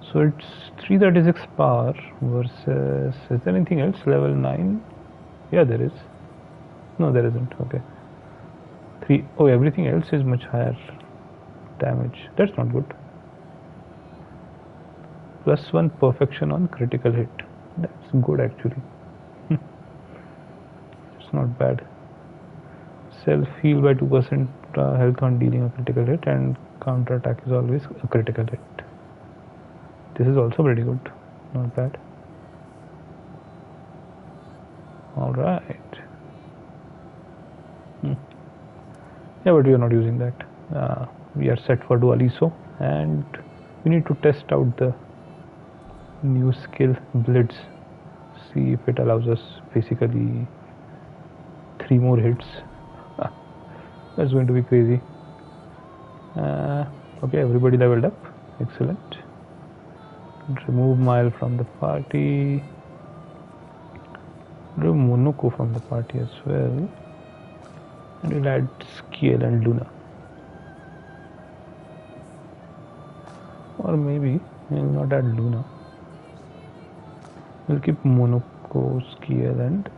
So it's 336 power versus. Is there anything else? Level 9? Yeah, there is. No, there isn't. Okay. 3. Oh, everything else is much higher damage. That's not good. Plus 1 perfection on critical hit. That's good actually. It's not bad. Self heal by 2% health on dealing a critical hit, and counter attack is always a critical hit. This is also pretty good. Not bad. Alright. Yeah, but we are not using that. We are set for Dualiso, and we need to test out the new skill Blitz. See if it allows us basically 3 more hits. That's going to be crazy. Okay, everybody leveled up. Excellent. Remove Mile from the party. Remove Monaco from the party as well. And we'll add Scale and Luna. Or maybe we'll not add Luna. We'll keep Monaco, Scale and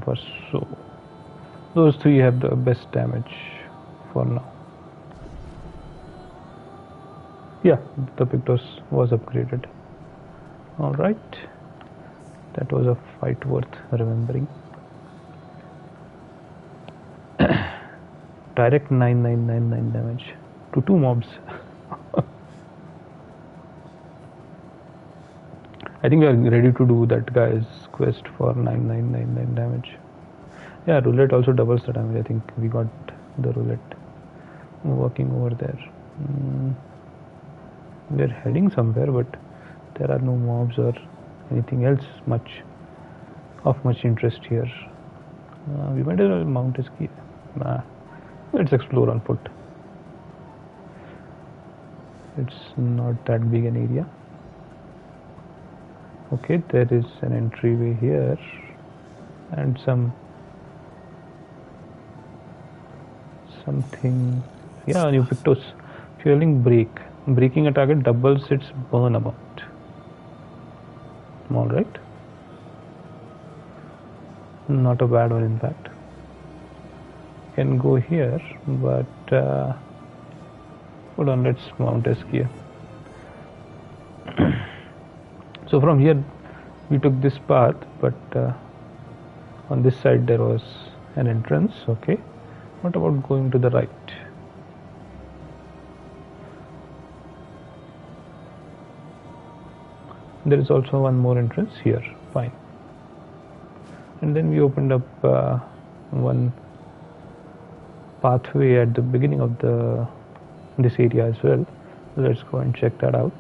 Verso. Those 3 have the best damage for now. Yeah, the Pictus was upgraded. Alright. That was a fight worth remembering. Direct 9999 damage to 2 mobs. I think we are ready to do that guy's quest for 9999 damage. Yeah, roulette also doubles the damage. I think we got the roulette working over there. We are heading somewhere, but there are no mobs or anything else of much interest here. We might as well mount a ski. Let's explore on foot. It's not that big an area. Okay, there is an entryway here and some something. Yeah, new Pictos. Fueling break. Breaking a target doubles its burn amount. Alright. Not a bad one, in fact. Can go here, but hold on, let's mount S gear. So from here we took this path, but on this side there was an entrance. Okay, what about going to the right? There is also one more entrance here. Fine. And then we opened up one pathway at the beginning of this area as well. Let's go and check that out.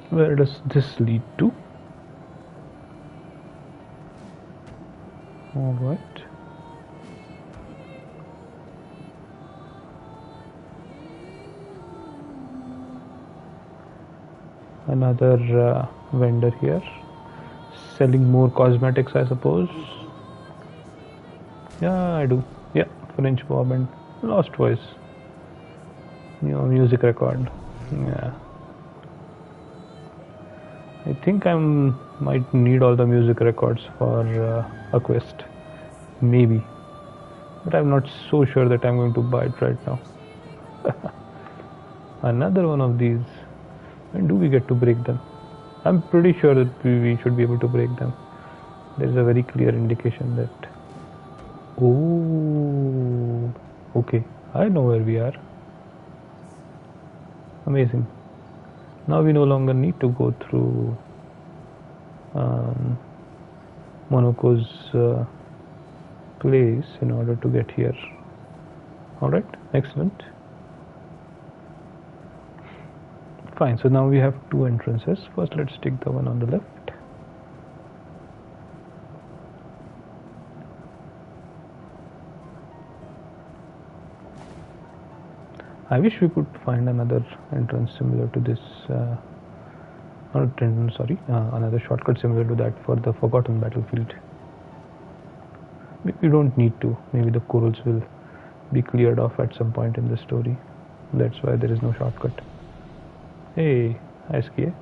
Where does this lead to? All right. Another vendor here, selling more cosmetics, I suppose. Yeah, I do. Yeah, French bob and lost voice. Music record. Yeah. I think I might need all the music records for a quest, maybe, but I'm not so sure that I'm going to buy it right now. Another one of these. When do we get to break them? I'm pretty sure that we should be able to break them. There's a very clear indication that. Oh, okay. I know where we are. Amazing. Now we no longer need to go through Monaco's place in order to get here. Alright, excellent. Fine, so now we have two entrances. First, let's take the one on the left. I wish we could find another entrance similar to this, not entrance, sorry, another shortcut similar to that for the Forgotten Battlefield. We don't need to. Maybe the corals will be cleared off at some point in the story. That's why there is no shortcut. Hey, SK.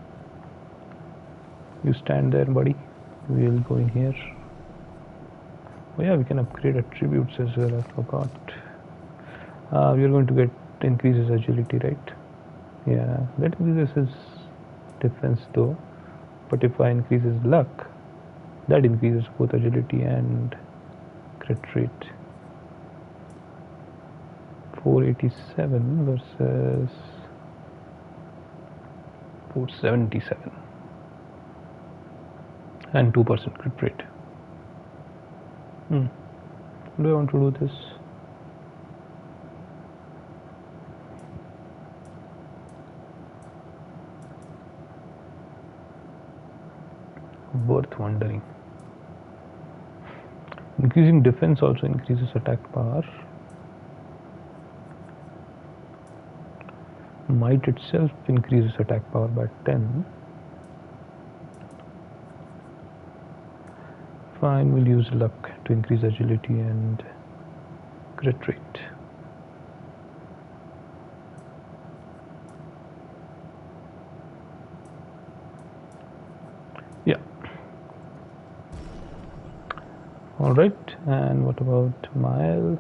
You stand there, buddy. We'll go in here. Oh yeah, we can upgrade attributes as well. I forgot. We are going to get increases agility, right? Yeah, that increases defense though. But if I increase his luck, that increases both agility and crit rate. 487 versus 477 and 2% crit rate. Do I want to do this? Worth wondering. Increasing defense also increases attack power. Might itself increases attack power by 10. Fine, we'll use luck to increase agility and crit rate. Yeah. Alright, and what about Mile?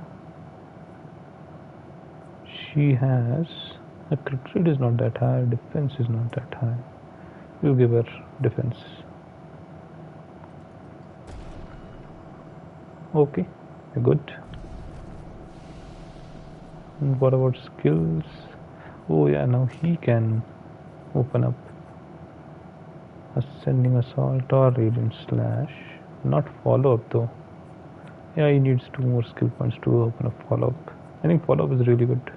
She has a crit rate is not that high, defense is not that high. We'll give her defense. Okay, good. And what about skills? Oh yeah, now he can open up Ascending Assault or Radiant Slash. Not follow up though. Yeah, he needs 2 more skill points to open up follow up. I think follow up is really good.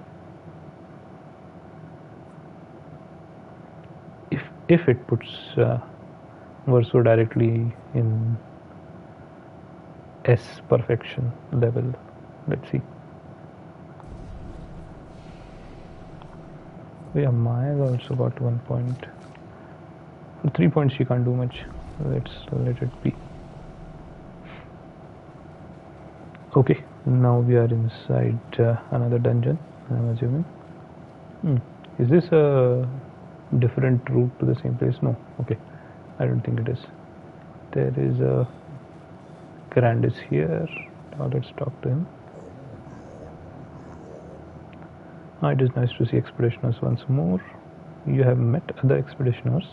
If it puts Verso directly in S perfection level. Let's see. Yeah, Maya also got 1 point. For 3 points she can't do much. Let's let it be. Okay, now we are inside another dungeon, I'm assuming. Is this a different route to the same place? No. Okay, I don't think it is. There is a Grandis here. Now let's talk to him. It is nice to see expeditioners once more. You have met other expeditioners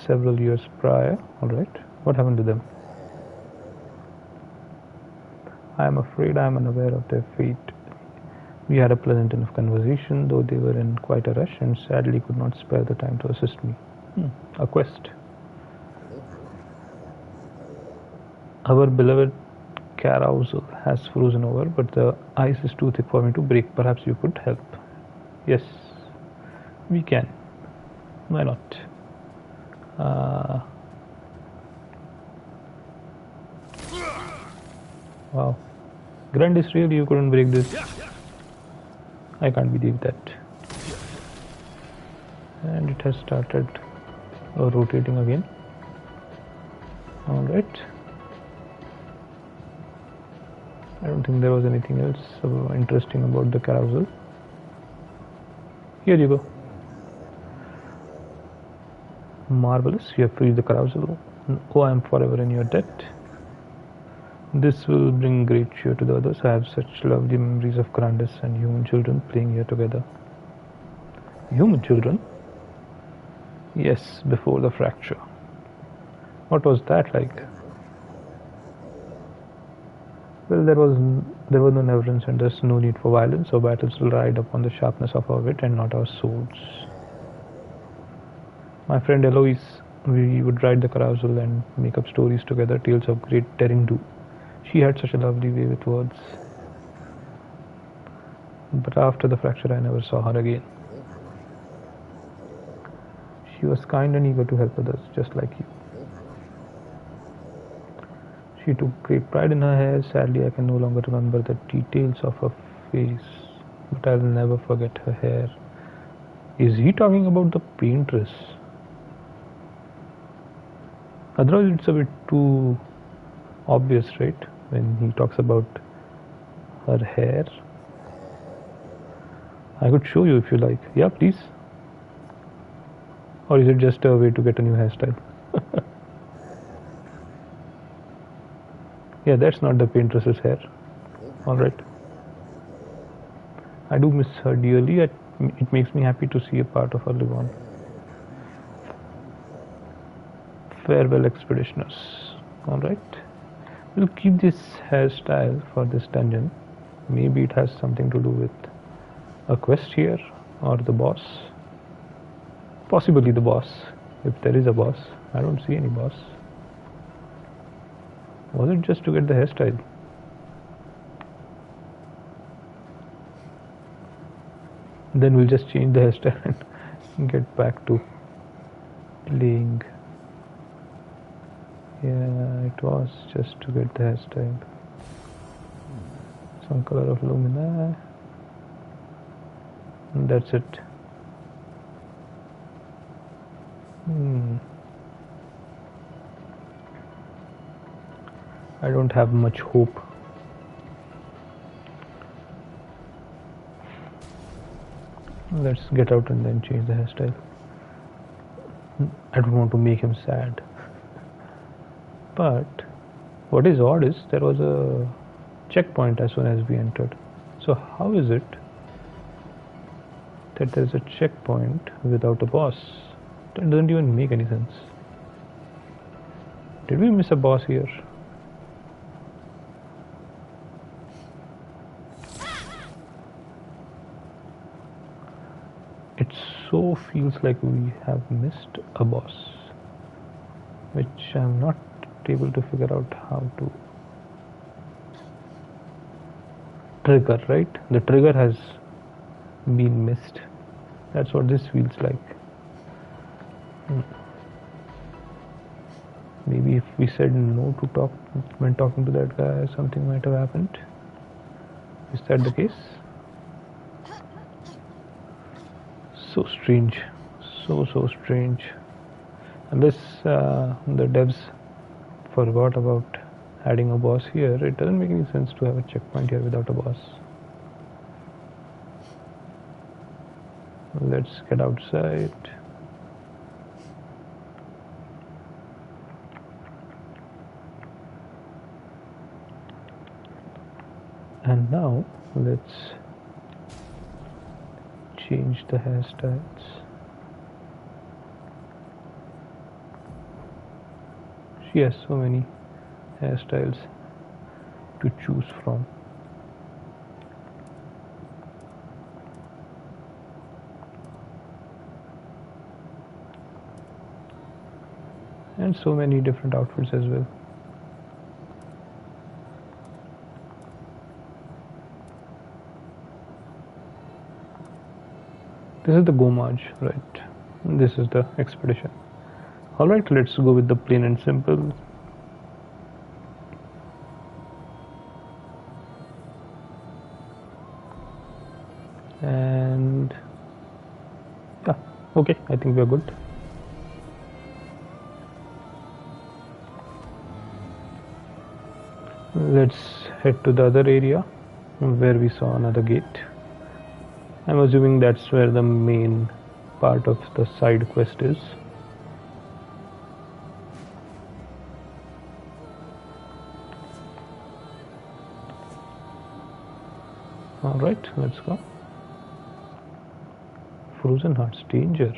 several years prior. Alright, what happened to them? I am afraid I am unaware of their fate. We had a pleasant enough conversation, though they were in quite a rush and sadly could not spare the time to assist me. A quest. Our beloved carousel has frozen over, but the ice is too thick for me to break. Perhaps you could help. Yes, we can. Why not? Wow. Grandis, really, you couldn't break this? I can't believe that. And it has started rotating again. Alright. I don't think there was anything else interesting about the carousel. Here you go. Marvelous, you have freed the carousel. Oh, I am forever in your debt. This will bring great cheer to the others. I have such lovely memories of Grandis and human children playing here together. Human children? Yes, before the fracture. What was that like? Well, there was no neverance and thus no need for violence. Our battles will ride upon the sharpness of our wit and not our swords. My friend Eloise, we would ride the carousel and make up stories together, tales of great daring-do. She had such a lovely way with words. But after the fracture, I never saw her again. She was kind and eager to help others, just like you. She took great pride in her hair. Sadly, I can no longer remember the details of her face, but I'll never forget her hair. Is he talking about the paintress? Otherwise, it's a bit too obvious, right? When he talks about her hair. I could show you if you like. Yeah, please. Or is it just a way to get a new hairstyle? Yeah, that's not the paintress's hair. Alright. I do miss her dearly. It makes me happy to see a part of her live on. Farewell, expeditioners. Alright. We'll keep this hairstyle for this dungeon. Maybe it has something to do with a quest here or the boss. Possibly the boss, if there is a boss. I don't see any boss. Was it just to get the hairstyle? Then we'll just change the hairstyle and get back to playing. Yeah, it was just to get the hairstyle. Some color of lumina. And that's it. I don't have much hope. Let's get out and then change the hairstyle. I don't want to make him sad. But what is odd is there was a checkpoint as soon as we entered. So how is it that there's a checkpoint without a boss? That doesn't even make any sense. Did we miss a boss here? It so feels like we have missed a boss, which I'm not able to figure out how to trigger, right? The trigger has been missed. That's what this feels like. Maybe if we said no to talk when talking to that guy, something might have happened. Is that the case? So strange, so strange. Unless the devs forgot about adding a boss here, it doesn't make any sense to have a checkpoint here without a boss. Let's get outside. And now let's change the hairstyles. She has so many hairstyles to choose from. And so many different outfits as well. This is the Gomaj, right? This is the expedition. Alright, let's go with the plain and simple. And yeah, okay, I think we are good. Let's head to the other area where we saw another gate. I'm assuming that's where the main part of the side quest is. Alright, let's go. Frozen Hearts, danger.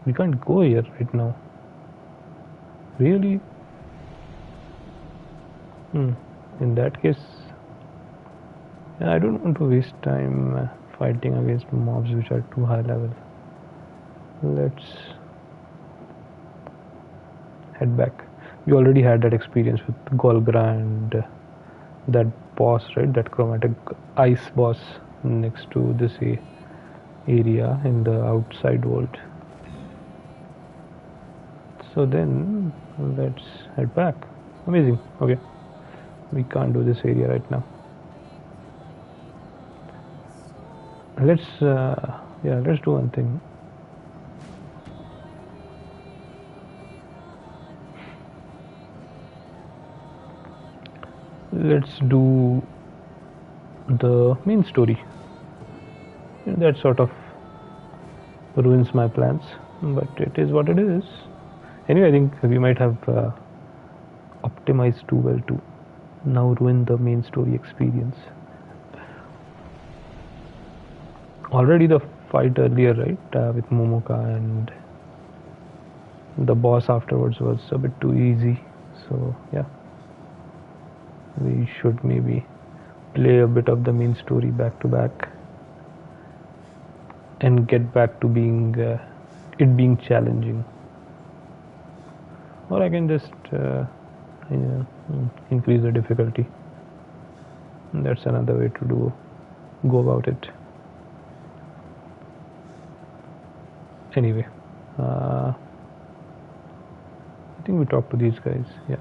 We can't go here right now. Really? In that case, I don't want to waste time fighting against mobs which are too high level. Let's head back. We already had that experience with Golgra and that boss, right? That chromatic ice boss next to this area in the outside world. So then let's head back. Amazing. Okay, we can't do this area right now. Let's let's do one thing. Let's do the main story. That sort of ruins my plans, but it is what it is. Anyway, I think we might have optimized too well to now ruin the main story experience. Already the fight earlier, right, with Momoka and the boss afterwards was a bit too easy. So yeah, we should maybe play a bit of the main story back to back and get back to being it being challenging. Or I can just increase the difficulty. That's another way to go about it. Anyway, I think we talked to these guys. Yeah.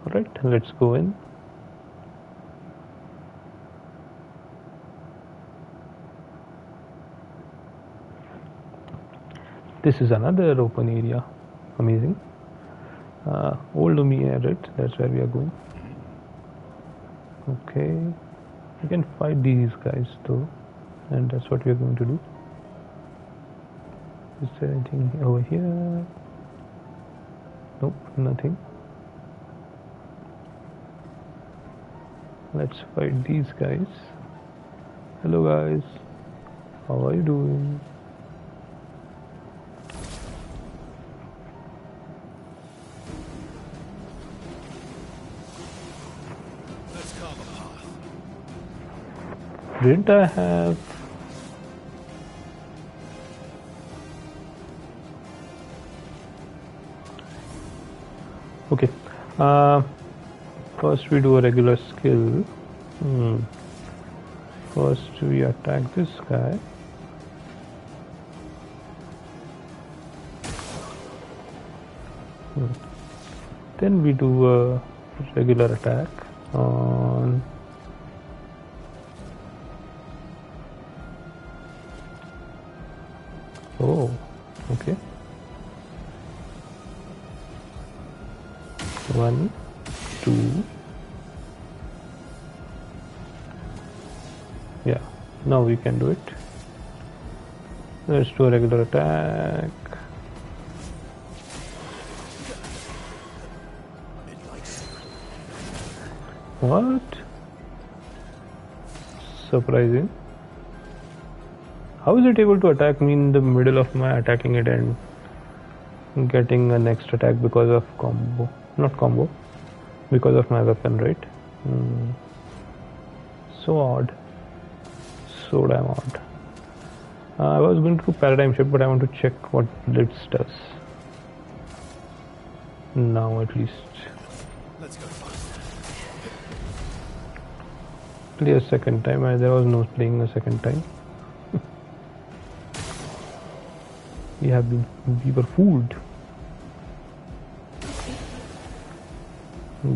Alright, let's go in. This is another open area. Amazing. Old Lumia, right? That's where we are going. Okay. We can fight these guys though, and that's what we are going to do. Is there anything over here? Nope, nothing. Let's fight these guys. Hello guys, how are you doing? Let's carve a path. Didn't I have... Okay, first we do a regular skill. First we attack this guy. Then we do a regular attack on Okay. 1, 2. Yeah, now we can do it. Let's do a regular attack. What? Surprising. How is it able to attack me in the middle of my attacking it and getting a next attack because of combo? Not combo, because of my weapon, right? So odd. So damn odd. I was going to do paradigm shift, but I want to check what Blitz does. Now at least. Let's go. Play a second time. There was no playing a second time. We were fooled.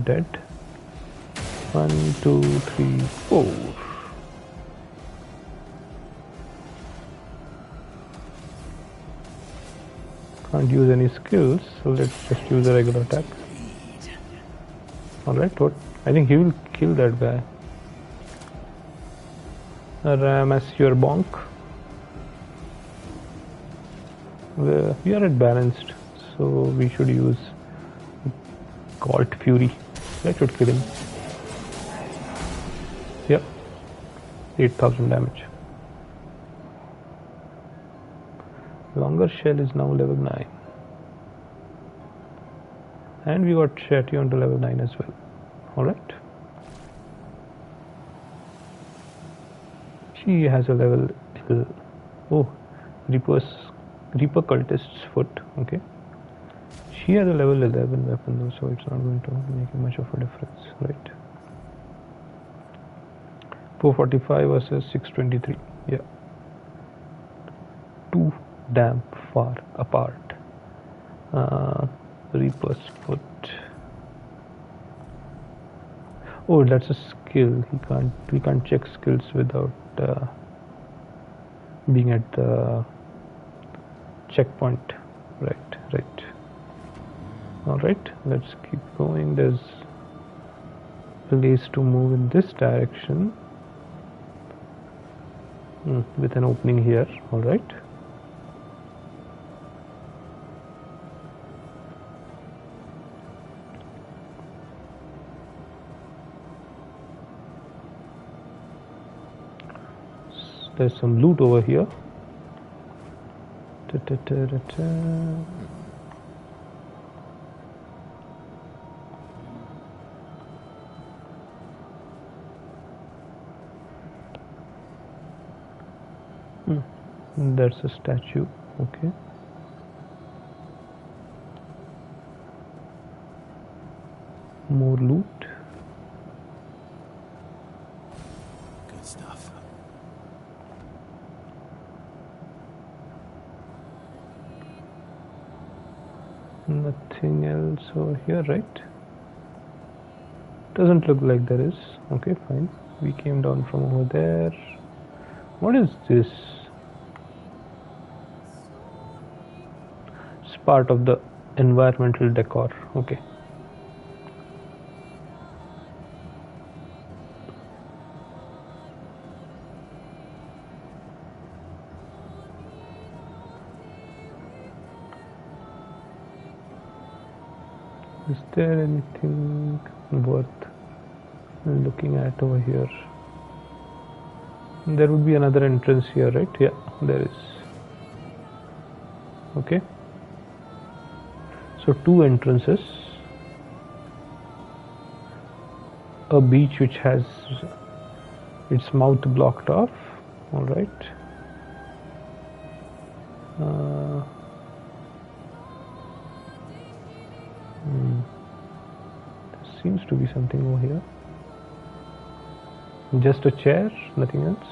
Dead. 1, 2, 3, 4. Can't use any skills, so let's just use a regular attack. Alright, what? I think he will kill that guy. Monsieur Bonk. We are at balanced, so we should use Cult Fury. That should kill him. Yep. 8,000 damage. Longer shell is now level 9. And we got Shetty onto level 9 as well. Alright. She has a level 11. Oh, Reaper Cultist's Foot. Okay. She has a level 11 weapon though, so it's not going to make much of a difference, right? 445 versus 623. Yeah. Too damn far apart. Reaper's Foot. Oh, that's a skill. We can't check skills without being at the checkpoint. Right. Alright, let's keep going. There's place to move in this direction with an opening here. Alright. There's some loot over here. There's a statue. Okay. More loot. Good stuff. Nothing else over here, right? Doesn't look like there is. Okay, fine. We came down from over there. What is this? It's part of the environmental decor. Okay. Is there anything worth looking at over here? There would be another entrance here, right? Yeah, there is. Okay. So 2 entrances. A beach which has its mouth blocked off. All right. There seems to be something over here. Just a chair, nothing else.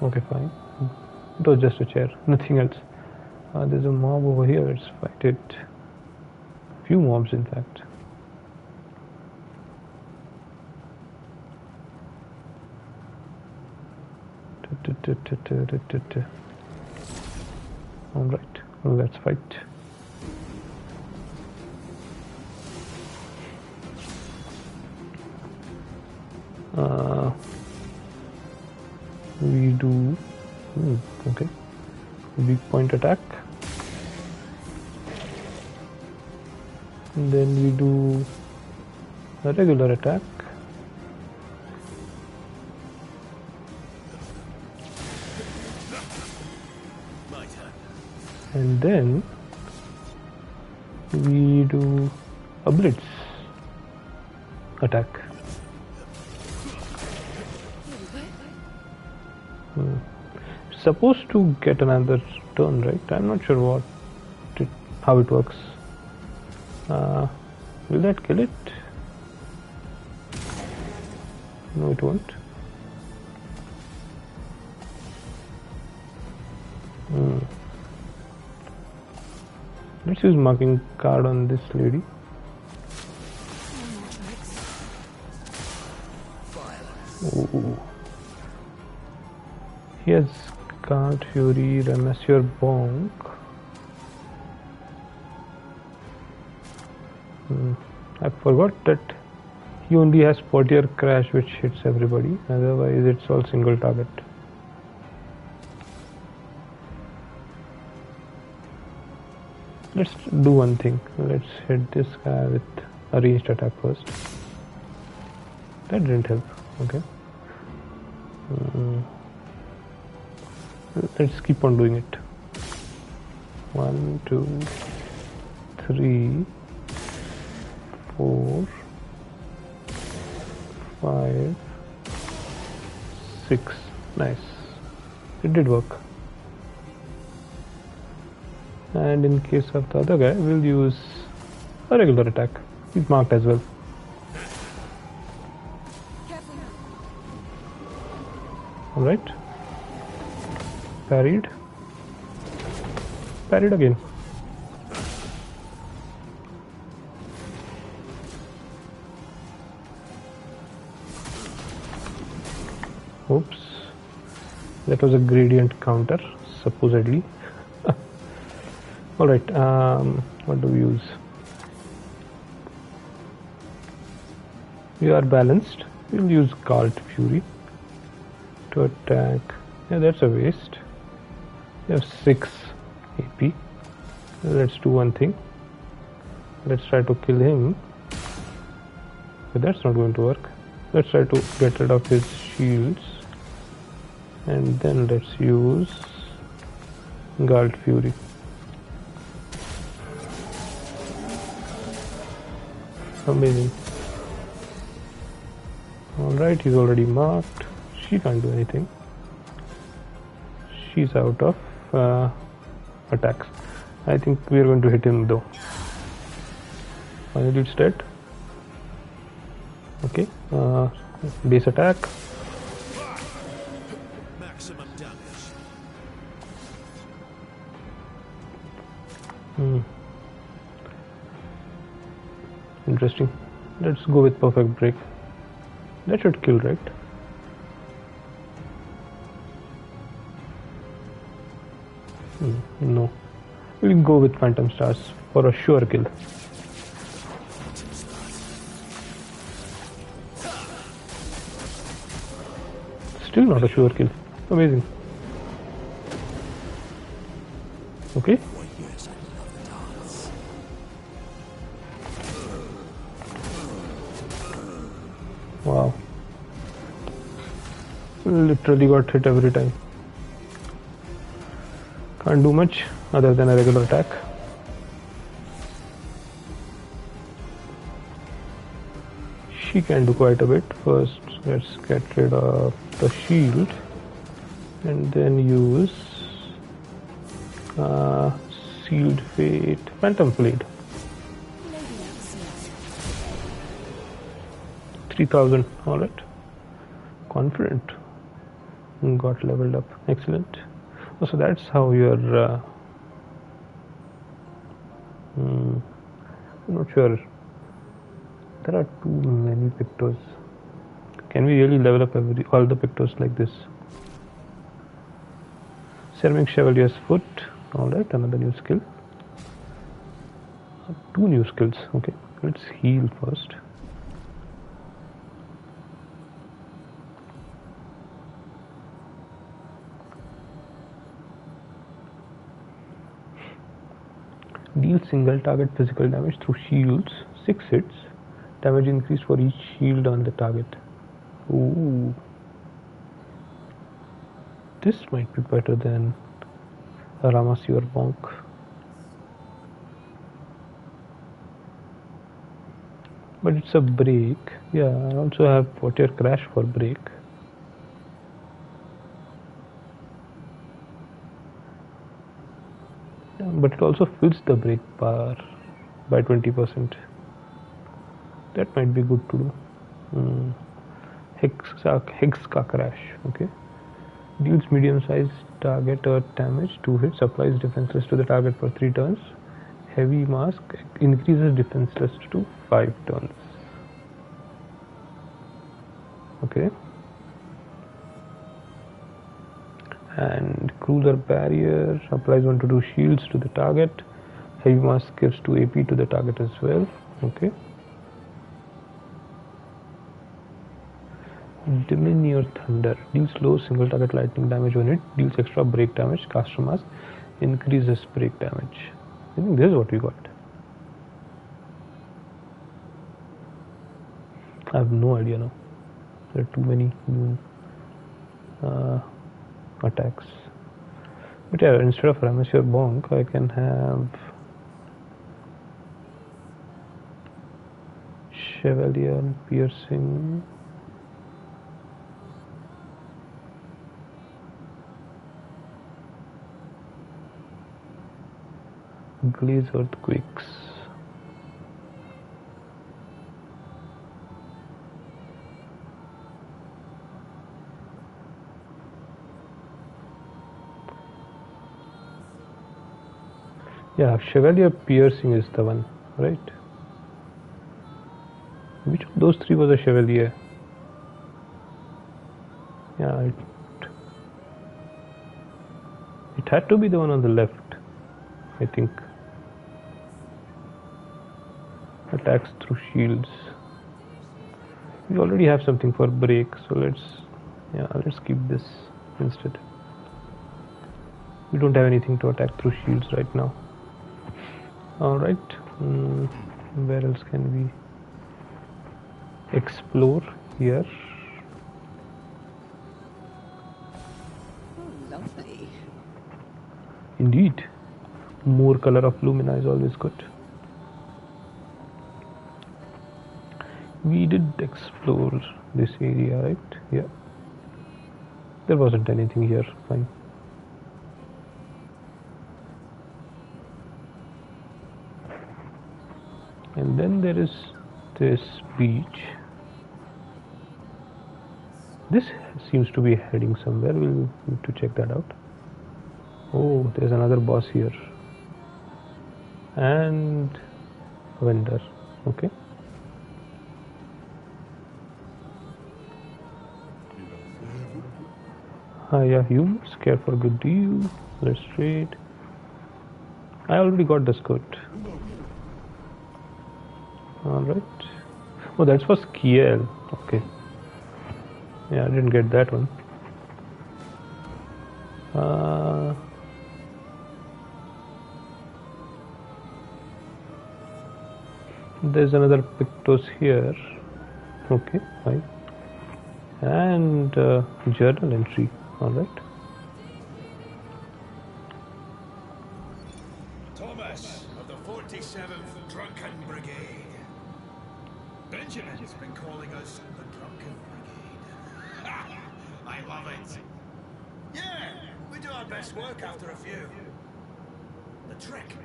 Okay, fine. It was just a chair, nothing else. There's a mob over here. Let's fight it. Few mobs, in fact. Alright, let's fight. We do okay, weak point attack, and then we do a regular attack, My turn. and then we do a blitz attack. Supposed to get another turn, right? I'm not sure how it works. Will that kill it? No, it won't. Let's use marking card on this lady. Ooh. He has Guard Fury, Ramasseur Bonk. I forgot that he only has Portier Crash, which hits everybody. Otherwise, it's all single target. Let's do one thing. Let's hit this guy with a ranged attack first. That didn't help. Okay. Let's keep on doing it. 1, 2, 3, 4, 5, 6. Nice. It did work. And in case of the other guy, we'll use a regular attack. He's marked as well. Alright. Parried. Parried again. Oops. That was a gradient counter, supposedly. Alright, what do we use? We are balanced. We'll use Guard Fury to attack. Yeah, that's a waste. We have 6 AP. Let's do one thing. Let's try to kill him. But that's not going to work. Let's try to get rid of his shields. And then let's use Guard Fury. Amazing. Alright, he's already marked. She can't do anything. She's out of attacks. I think we are going to hit him though. Finally it's dead. Okay. Base attack. Maximum damage. Interesting. Let's go with perfect break. That should kill, right? No. We'll go with Phantom Stars for a sure kill. Still not a sure kill. Amazing. Okay. Oh, yes, I love the dance. Wow. Literally got hit every time. Can't do much other than a regular attack. She can do quite a bit. First, let's get rid of the shield and then use Sealed Fate, Phantom Blade. 3000. Alright. Confident. Got leveled up. Excellent. So that's how you're I'm not sure. There are too many Pictos. Can we really level up all the Pictos like this? Ceramic Chevalier's Foot. Alright, another new skill. Two new skills. Okay, let's heal first. Deal single target physical damage through shields, 6 hits. Damage increased for each shield on the target. Ooh. This might be better than Ramasi or Bonk. But it's a break. Yeah, I also have Water Crash for break. Yeah, but it also fills the break bar by 20%. That might be good to do. Hex ka Crash. Okay. Deals medium-sized target earth damage, 2 hits, applies defenseless to the target for 3 turns. Heavy mask increases defenseless to 5 turns. Okay. And cruiser barrier applies 1 to 2 shields to the target. Heavy mask gives 2 AP to the target as well. Okay. Diminutive Thunder deals low single target lightning damage on it, deals extra break damage. Caster mask increases break damage. I think this is what we got. I have no idea now. There are too many new attacks. But yeah, instead of Ramesses or Bonk, I can have Chevalier Piercing. Glaze Earthquakes. Yeah, Chevalier Piercing is the one, right? Which of those 3 was a Chevalier? Yeah, it had to be the one on the left, I think. Attacks through shields. We already have something for break, so let's keep this instead. We don't have anything to attack through shields right now. Alright, where else can we explore here? Oh, lovely. Indeed, more color of Lumina is always good. We did explore this area, right? Yeah. There wasn't anything here, fine. And then there is this beach. This seems to be heading somewhere. We'll need to check that out. Oh, there's another boss here. And a vendor. Okay. Yeah, you scared for a good deal. Let's trade. I already got the skirt. Alright. Oh, that's for Kiel. Okay. Yeah, I didn't get that one. There's another Pictos here. Okay, fine. And journal entry. Alright. Thomas of the 47th Drunken Brigade. Benjamin's been calling us the Drunken Brigade. I love it. Yeah, we do our best work after a few. The trick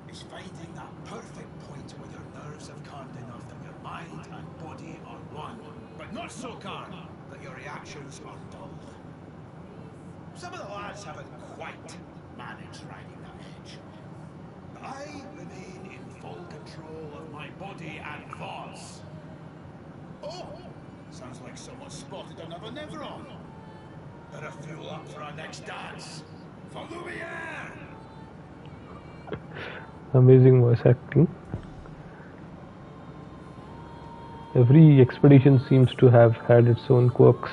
is finding that perfect point where your nerves have calmed enough that your mind and body are one, but not so calm that your reactions are dull. Some of the lads haven't quite managed riding that edge. But I remain in full control of my body and thoughts. Oh, sounds like someone spotted another Nevron. Better fuel up for our next dance. For Lumiere! Amazing voice acting. Every expedition seems to have had its own quirks.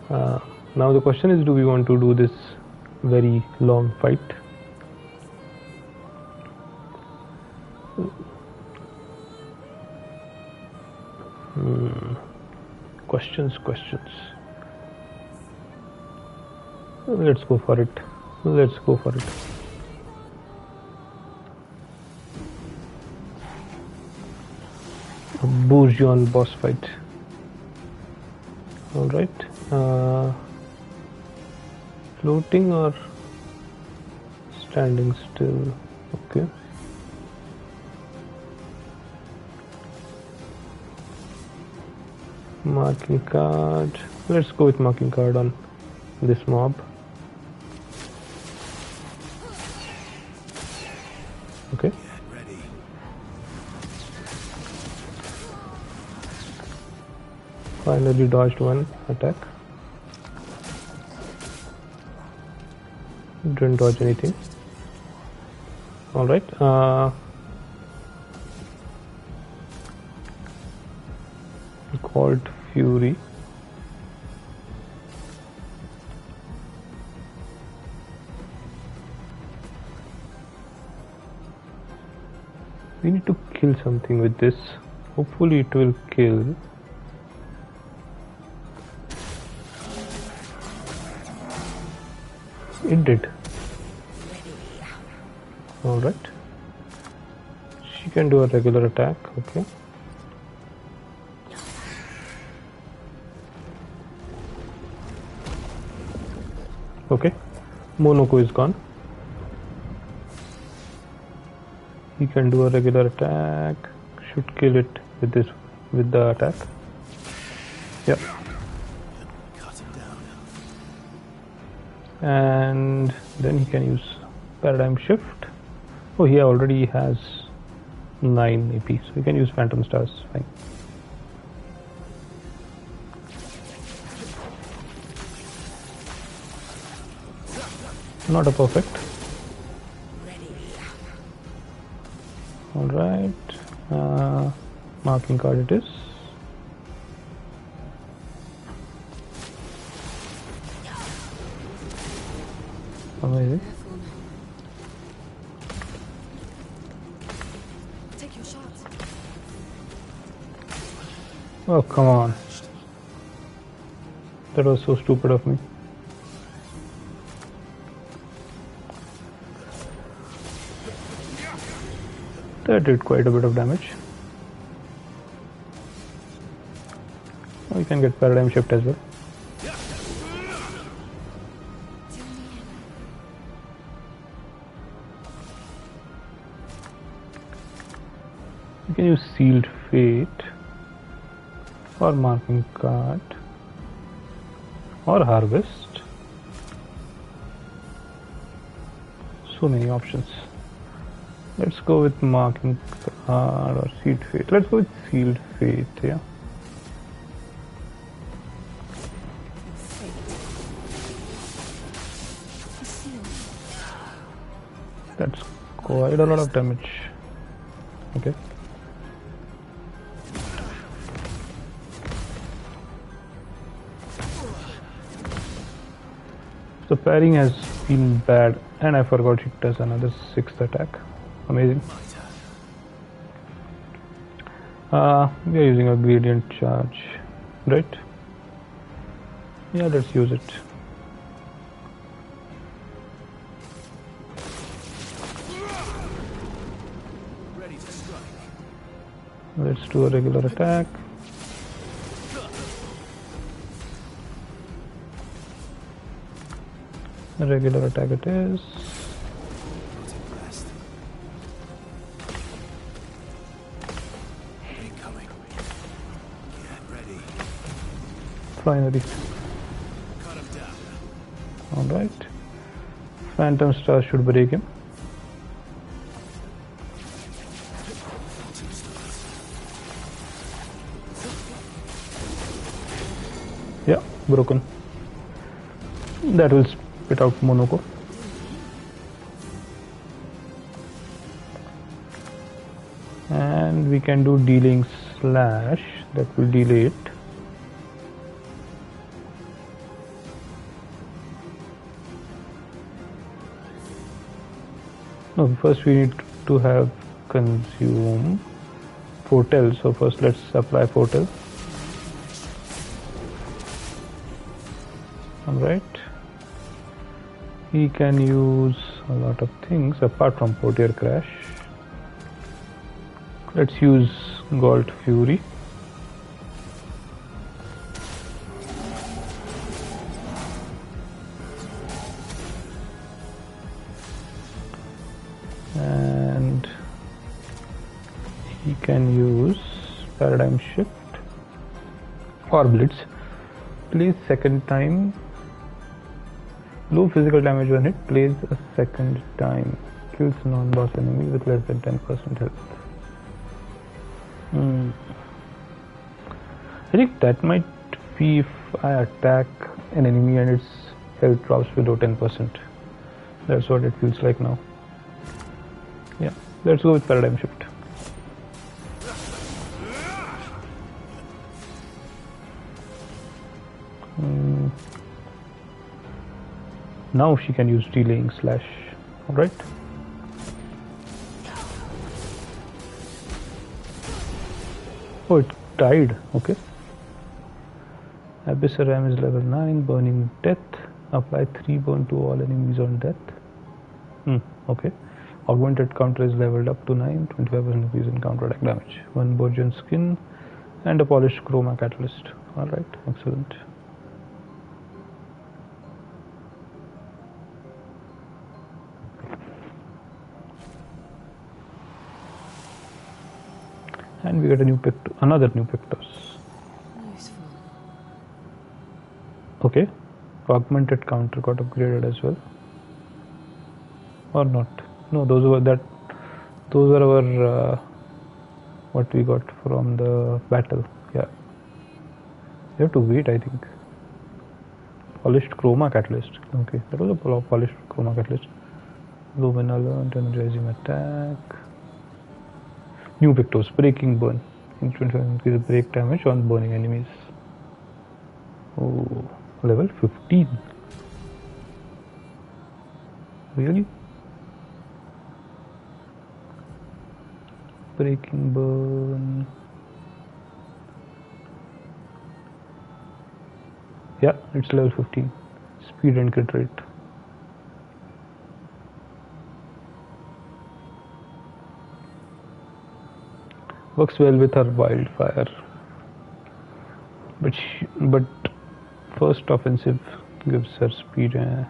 Now the question is, do we want to do this very long fight? Questions. Let's go for it. A bourgeois boss fight. Alright. Floating or standing still? Okay. Marking card. Let's go with marking card on this mob. Okay. Finally dodged one attack. Didn't dodge anything. Alright. Called Fury. We need to kill something with this. Hopefully it will kill. It did. Alright. She can do a regular attack, okay. Okay. Monoko is gone. He can do a regular attack. Should kill it with this, with the attack. Yeah. And then he can use paradigm shift. Oh, he already has 9 AP, so he can use phantom stars. Fine. Not a perfect. All right. Marking card it is. Amazing. Take your shots. Oh, come on. That was so stupid of me. That did quite a bit of damage. Oh, you can get paradigm shift as well. You can use sealed fate or marking card or harvest. So many options. Let's go with marking card or sealed fate. Let's go with sealed fate, yeah. That's quite a lot of damage. Okay. So parrying has been bad, and I forgot it does another 6th attack. Amazing. We are using a gradient charge, right? Yeah, let's use it. Ready to strike. Let's do a regular attack. A regular attack it is. Finally. Cut him down. Alright. Phantom Star should break him. Yeah, broken. That will spit out Monoko. and we can do dealing slash, that will delay it. No, first we need to have consume foretell, so first let's apply foretell. Alright, he can use a lot of things apart from portier crash. Let's use Galt Fury. And he can use Paradigm Shift or Blitz. Plays second time. Low physical damage when hit, plays a second time. Kills non-boss enemy with less than 10% health. I think that might be if I attack an enemy and its health drops below 10%. That's what it feels like now. Yeah, let's go with Paradigm Shift. Now she can use delaying slash. Alright. Oh, it died. Okay. Abyssal Ram is level 9. Burning Death. Apply 3 burn to all enemies on death. Okay. Augmented counter is leveled up to 9. 25% increase in counter attack damage. 1 Borgian skin and a polished chroma catalyst. Alright. Excellent. And we get a new another new Pictos. Useful. Okay, augmented counter got upgraded as well, or not? No, those are our what we got from the battle. Yeah, you have to wait. I think polished chroma catalyst. Okay, that was a polished chroma catalyst. Luminal and energizing attack. New Pictos, breaking burn. Increase break damage on burning enemies. Oh, level 15. Really? Breaking burn. Yeah, it's level 15. Speed and crit rate. Works well with her wildfire, but first offensive gives her speed and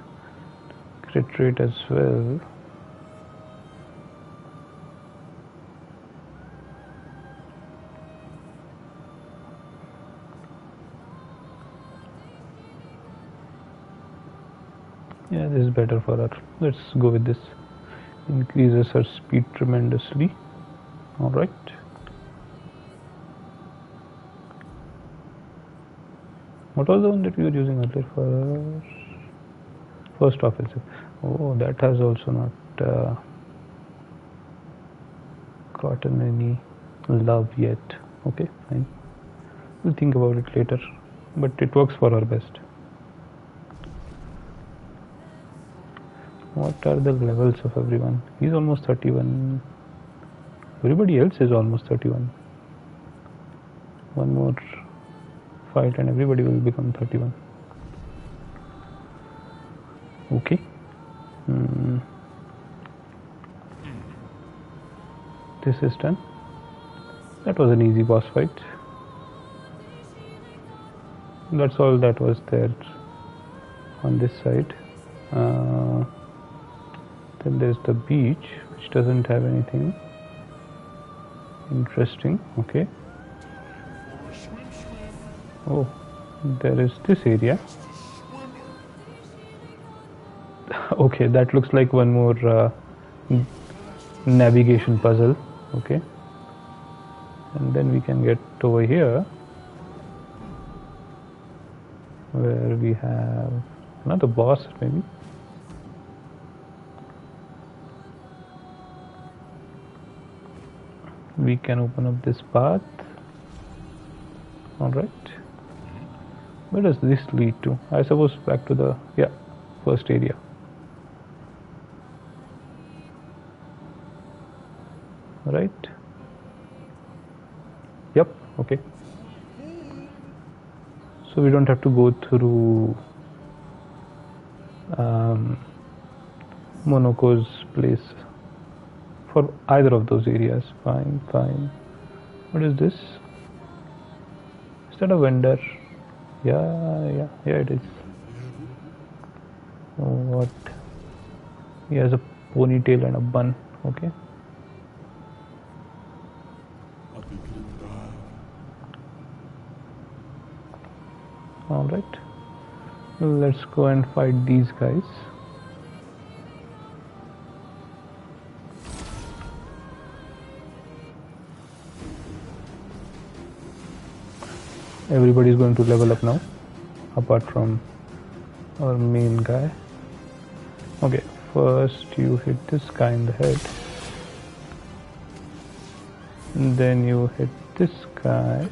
crit rate as well. Yeah, this is better for her. Let's go with this. Increases her speed tremendously. All right. What was the one that we were using earlier for first offensive? Oh, that has also not gotten any love yet. Okay, fine. We'll think about it later, but it works for our best. What are the levels of everyone? He's almost 31. Everybody else is almost 31. One more fight and everybody will become 31. Okay. This is done. That was an easy boss fight. That's all that was there on this side. Then there's the beach, which doesn't have anything interesting. Okay. Oh, there is this area. Okay, that looks like one more navigation puzzle. Okay, and then we can get over here where we have another boss maybe. we can open up this path. Alright. Where does this lead to? I suppose back to the first area. Right? Yep, okay. So we don't have to go through Monaco's place for either of those areas. Fine, fine. What is this? Is that a vendor? Yeah, it is. Oh, what? He has a ponytail and a bun. Okay. Alright. Let's go and fight these guys. Everybody's going to level up now, apart from our main guy. Okay, first you hit this guy in the head. And then you hit this guy.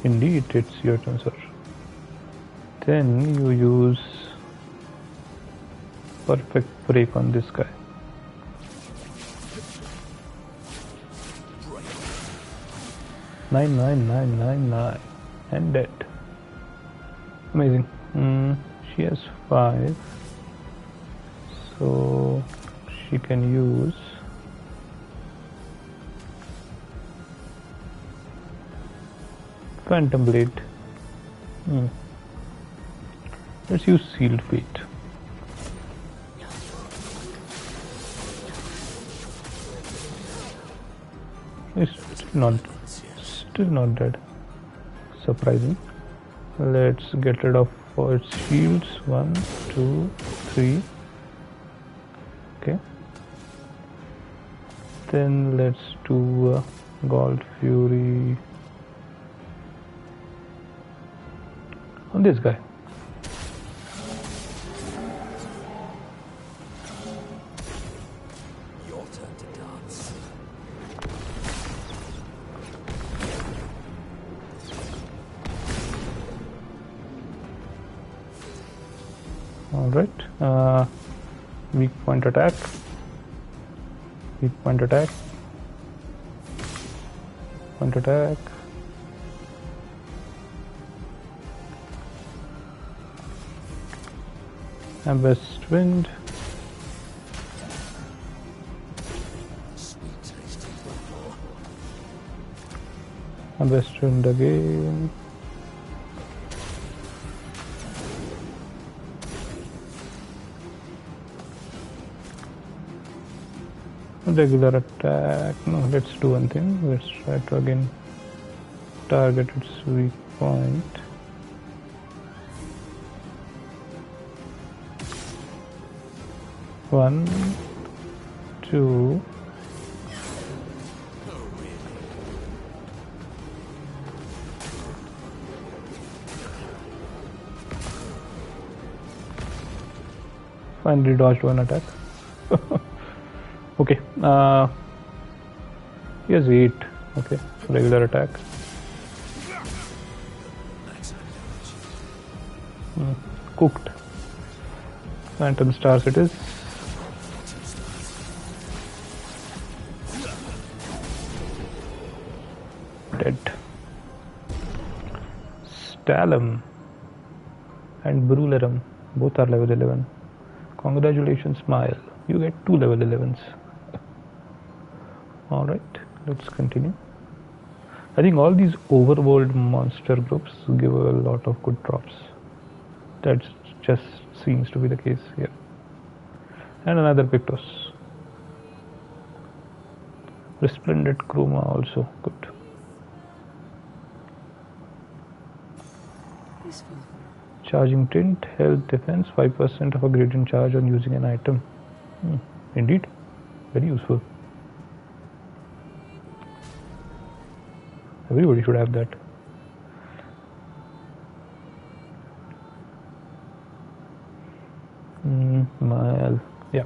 Indeed, it's your turn, sir. Then you use perfect break on this guy. Nine, and dead. Amazing. She has 5, so she can use Phantom Blade. Let's use Sealed Fate. It's still not dead. Surprising. Let's get rid of its shields. 1, 2, 3. Okay. Then let's do Gold Fury on this guy. Your turn to dance. Alright. Weak point attack. Weak point attack. Point attack. And West Wind. And West Wind again. Regular attack. No, let's do one thing. Let's try to again target its weak point. One, two. Finally dodged one attack. Okay. He has 8. Okay. Regular attack. Cooked. Phantom Stars it is. Dead. Stalum and Brularum both are level 11. Congratulations, Smile. You get 2 level 11s. Alright, let's continue. I think all these overworld monster groups give a lot of good drops. That just seems to be the case here. And another Pictos. Resplendent Chroma also good. Useful. Charging Tint, health, defense, 5% of a gradient charge on using an item. Indeed, very useful. Everybody should have that. Mile, yeah.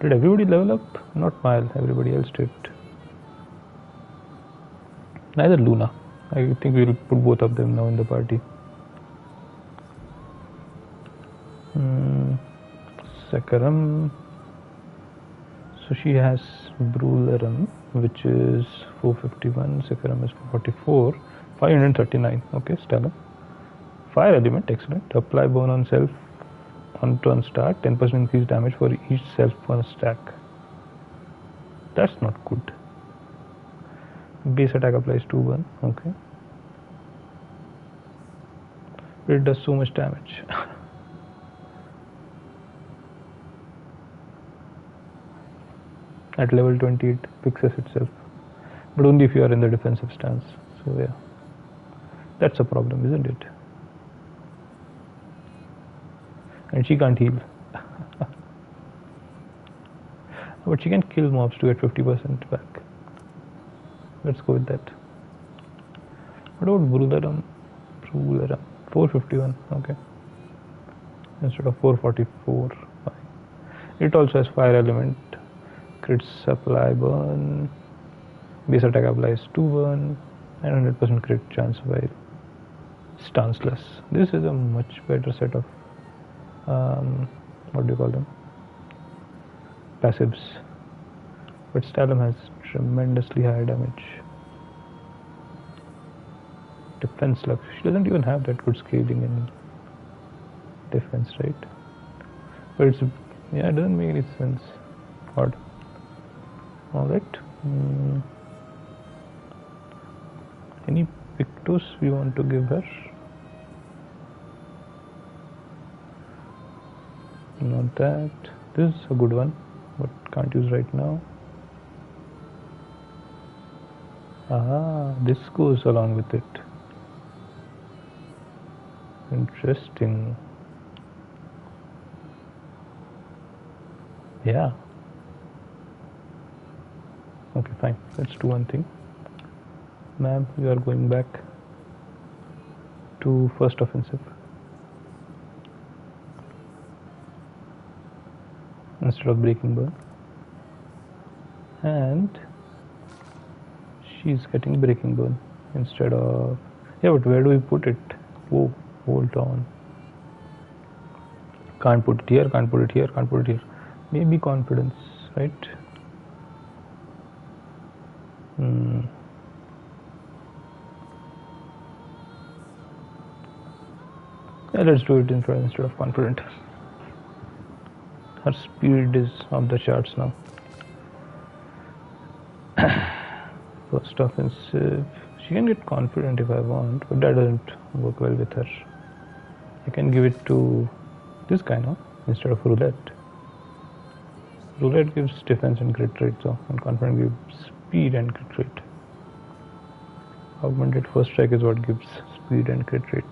Did everybody level up? Not Mile, everybody else did. Neither Luna. I think we'll put both of them now in the party. Sakaram. So she has Brularam, which is 451. Sakaram is 444. 539. Okay, stellar. Fire element, excellent. Apply burn on self on turn start. 10% increased damage for each self per stack. That's not good. Base attack applies 2-1. Okay. It does so much damage. At level 20 it fixes itself, but only if you are in the defensive stance. So yeah, that's a problem, isn't it? And she can't heal. But she can kill mobs to get 50% back. Let's go with that. What about Brularam? 451. Okay, instead of 444. Fine. It also has fire element. Crit supply burn. Base attack applies 2-1 and 100% crit chance while stanceless. This is a much better set of what do you call them? Passives. But Stalem has tremendously higher damage. Defense luck. She doesn't even have that good scaling in defense, right? But it's, yeah, it doesn't make any sense. Odd. Alright. Any Pictus we want to give her? Not that. This is a good one, but can't use right now. Ah, this goes along with it. Interesting. Yeah. Okay, fine. Let's do one thing. Ma'am, you are going back to first offensive. Instead of breaking burn. And she's getting breaking burn instead of... Yeah, but where do we put it? Whoa, hold on. Can't put it here, can't put it here, can't put it here. Maybe confidence, right? Yeah, let's do it in front instead of confident. Her speed is off the charts now. First offensive. She can get confident if I want, but that doesn't work well with her. I can give it to this guy now instead of roulette. Roulette gives defense and crit rate, so, and confident gives speed and crit rate. Augmented first strike is what gives speed and crit rate.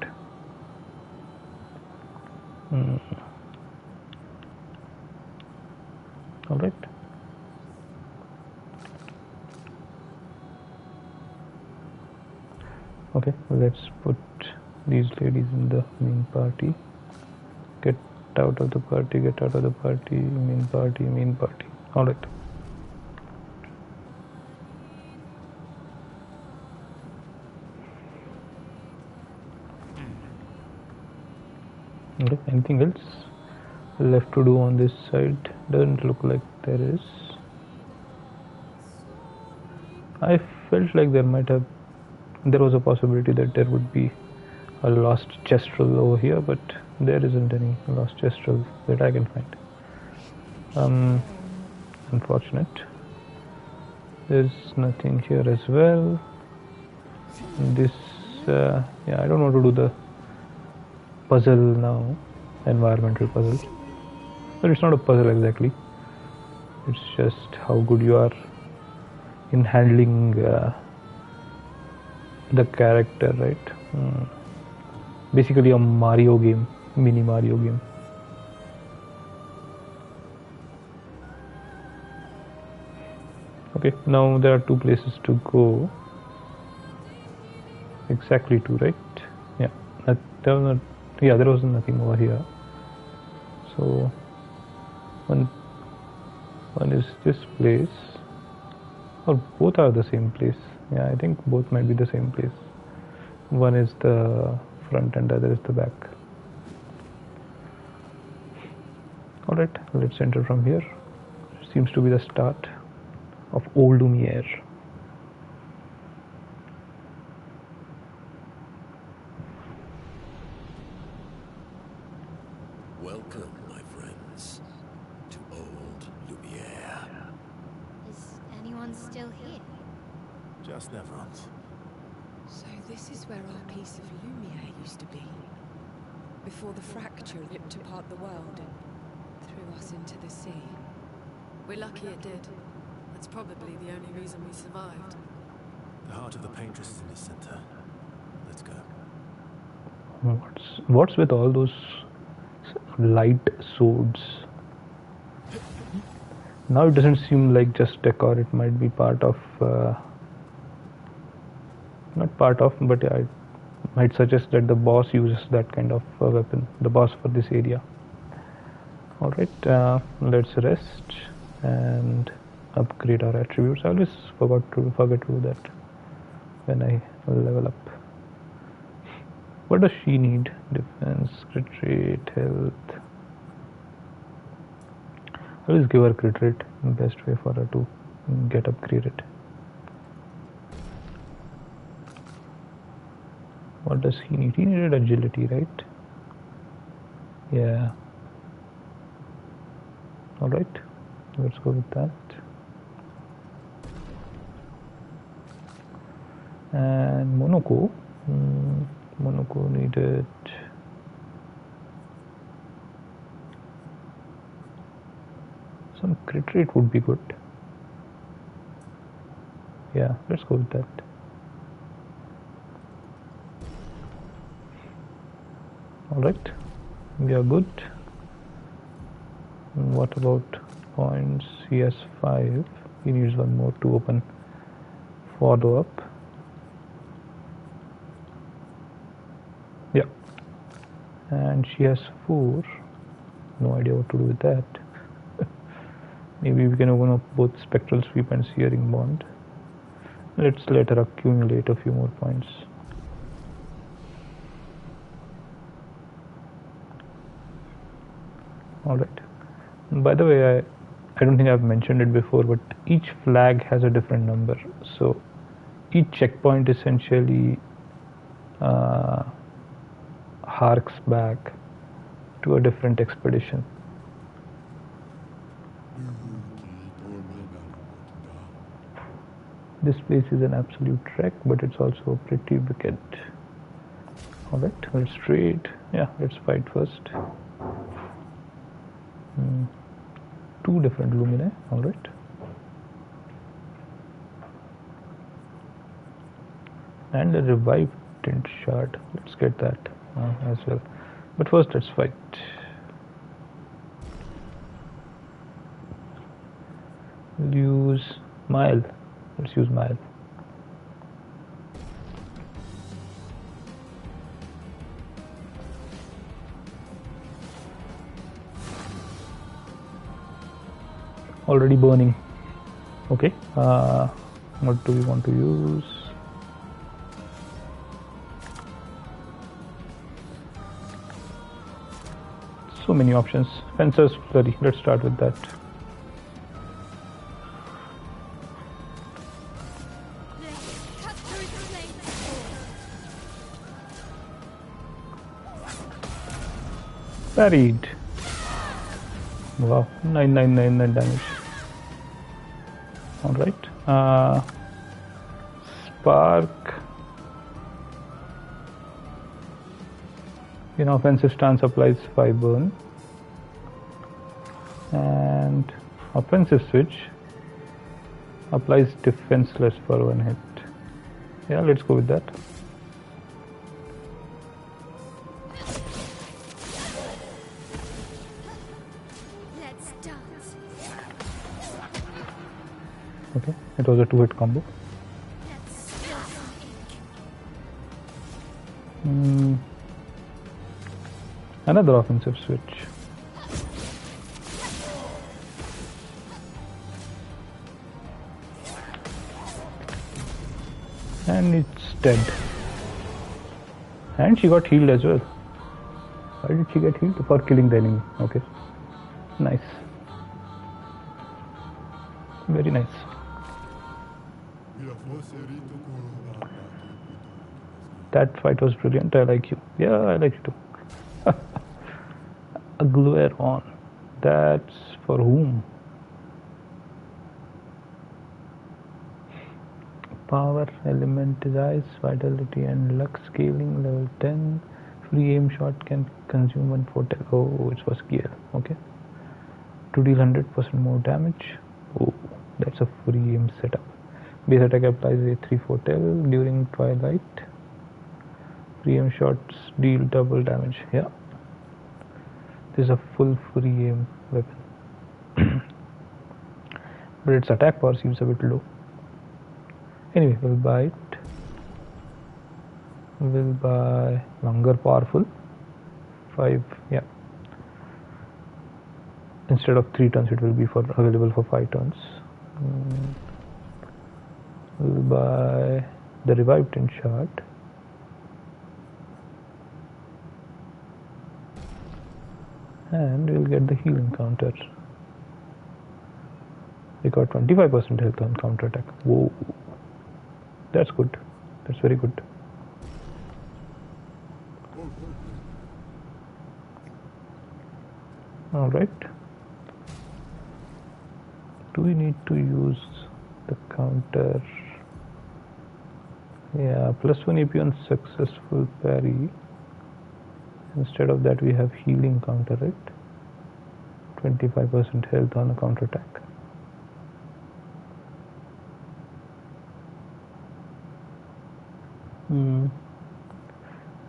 Alright. Okay, let's put these ladies in the main party. Get out of the party, get out of the party, main party, main party. Alright. Okay, anything else left to do on this side? Doesn't look like there is. I felt like there was a possibility that there would be a lost chestrel over here, but there isn't any lost chestrel that I can find. Unfortunate. There's nothing here as well. This, yeah, I don't want to do the puzzle now, environmental puzzle. But it's not a puzzle exactly. It's just how good you are in handling the character, right? Basically a Mario game, mini Mario game. Okay, now there are two places to go. Exactly two, right? Yeah, there was nothing over here. So one One is this place, or both are the same place. Yeah, I think both might be the same place. One is the front and the other is the back. Alright, let's enter from here. Seems to be the start of Old Lumiere. Welcome, my friends, to Old Lumiere. Is anyone still here? Just Neverons. So this is where our piece of Lumiere used to be. Before the fracture ripped apart the world and threw us into the sea. We're lucky it did. That's probably the only reason we survived. The heart of the paintress is in this center. Let's go. What's with all those light swords? Now it doesn't seem like just decor. It might be part of, not part of, but yeah, it might suggest that the boss uses that kind of weapon. The boss for this area. All right, let's rest and upgrade our attributes. I always forget to do that when I level up. What does she need? Defense, crit rate, health. I always give her crit rate. Best way for her to get upgraded. What does he need? He needed agility, right? Yeah. Alright, let's go with that. And Monaco. Monaco needed some crit rate would be good. Yeah, let's go with that. Alright, we are good. What about points? He has 5. He needs one more to open follow up. Yeah, and she has 4. No idea what to do with that. Maybe we can open up both spectral sweep and searing bond. Let's let her accumulate a few more points. Alright. By the way, I don't think I've mentioned it before, but each flag has a different number. So each checkpoint essentially harks back to a different expedition. This place is an absolute trek, but it's also pretty wicked. Alright, let's trade. Yeah, let's fight first. 2 different lumina. Alright. And a revived tint shard. Let's get that as well. But first, let's fight. We'll use Mile. Let's use Mile. Already burning. Okay. What do we want to use? So many options. Fencer's Flurry. Let's start with that. Parried. Wow, 9999 damage. Alright. Spark. In offensive stance applies 5 burn. And offensive switch applies defenseless for 1 hit. Yeah, let's go with that. Okay, it was a 2-hit combo. Another offensive switch. And it's dead. And she got healed as well. Why did she get healed? For killing the enemy. Okay. Nice. Very nice. That fight was brilliant. I like you. Yeah, I like you too. A Clair on. That's for whom? Power element is ice, vitality and luck scaling level 10. Free aim shot can consume 1 fortel. Oh, it was Clair. Okay. To deal 100% more damage. Oh, that's a free aim setup. Base attack applies a 3 fortel during twilight. Free aim shots deal double damage. Yeah. This is a full free aim weapon. But its attack power seems a bit low. Anyway, we'll buy it. We'll buy longer powerful. 5, yeah. Instead of 3 turns, it will be available for 5 turns. We'll buy the revived tin shard. And we'll get the healing counter. We got 25% health on counter attack. Whoa. That's good. That's very good. Alright. Do we need to use the counter? Yeah, +1 AP on successful parry. Instead of that, we have healing counter, right? 25% health on a counter attack.